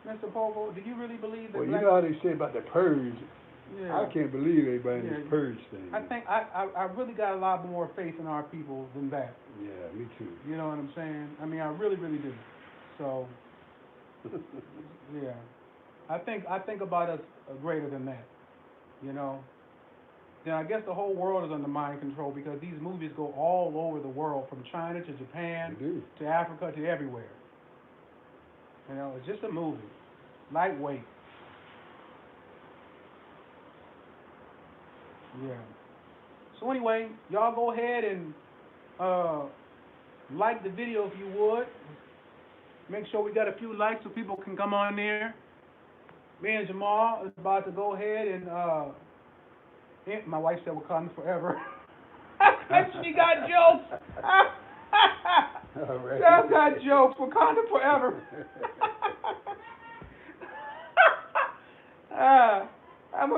Speaker 4: Mr. Pogo? Do you really believe that?
Speaker 3: Well, you know how they say about the purge.
Speaker 4: Yeah.
Speaker 3: I can't believe everybody in
Speaker 4: Yeah.
Speaker 3: this purge thing.
Speaker 4: I think I really got a lot more faith in our people than that.
Speaker 3: Yeah, me too.
Speaker 4: You know what I'm saying? I mean, I really, really do. So, yeah. I think about us greater than that. You know. Then I guess the whole world is under mind control because these movies go all over the world, from China to Japan
Speaker 3: They do.
Speaker 4: to Africa to everywhere. You know, it's just a movie, lightweight. Yeah. So anyway, y'all go ahead and like the video if you would. Make sure we got a few likes so people can come on there. Me and Jamal is about to go ahead and my wife said Wakanda forever. She got jokes.
Speaker 3: All right.
Speaker 4: Dad got jokes. Wakanda forever. I'm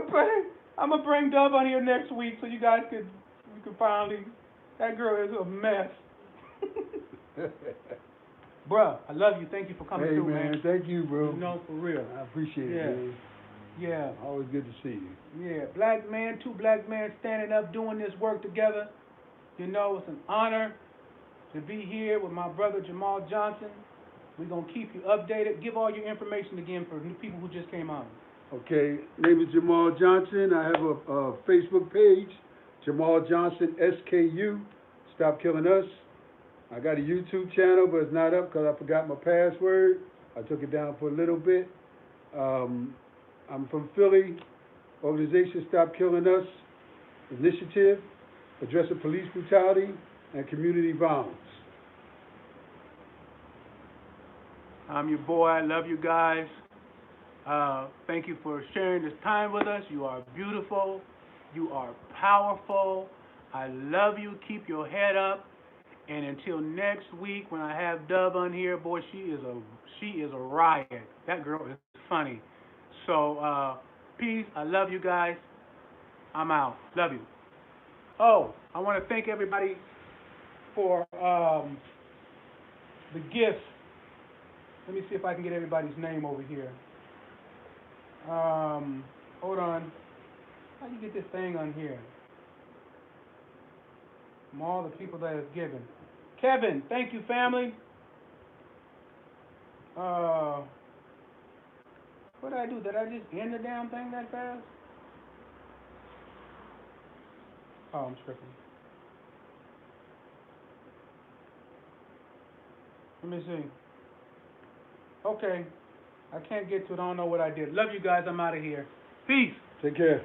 Speaker 4: gonna bring Dub on here next week so you could finally. That girl is a mess. Bruh, I love you. Thank you for coming
Speaker 3: Hey,
Speaker 4: through,
Speaker 3: man. Thank you, bro.
Speaker 4: You know, for real.
Speaker 3: I appreciate
Speaker 4: Yeah.
Speaker 3: it, man.
Speaker 4: Yeah.
Speaker 3: Always good to see you.
Speaker 4: Yeah, two black men standing up doing this work together. You know, it's an honor to be here with my brother Jamal Johnson. We're going to keep you updated. Give all your information again for new people who just came on.
Speaker 3: Okay, name is Jamal Johnson. I have a Facebook page, Jamal Johnson SKU. Stop Killing Us. I got a YouTube channel, but it's not up because I forgot my password. I took it down for a little bit. I'm from Philly. Organization Stop Killing Us initiative, addressing police brutality and community violence.
Speaker 1: I'm your boy. I love you guys. Thank you for sharing this time with us. You are beautiful. You are powerful. I love you. Keep your head up. And until next week, when I have Dub on here, boy, she is a riot. That girl is funny. So, peace. I love you guys. I'm out. Love you. Oh, I want to thank everybody for the gifts. Let me see if I can get everybody's name over here. Hold on. How do you get this thing on here? From all the people that have given. Kevin, thank you, family. What did I do? Did I just end the damn thing that fast? Oh, I'm tripping. Let me see. Okay. I can't get to it. I don't know what I did. Love you guys. I'm out of here. Peace.
Speaker 3: Take care.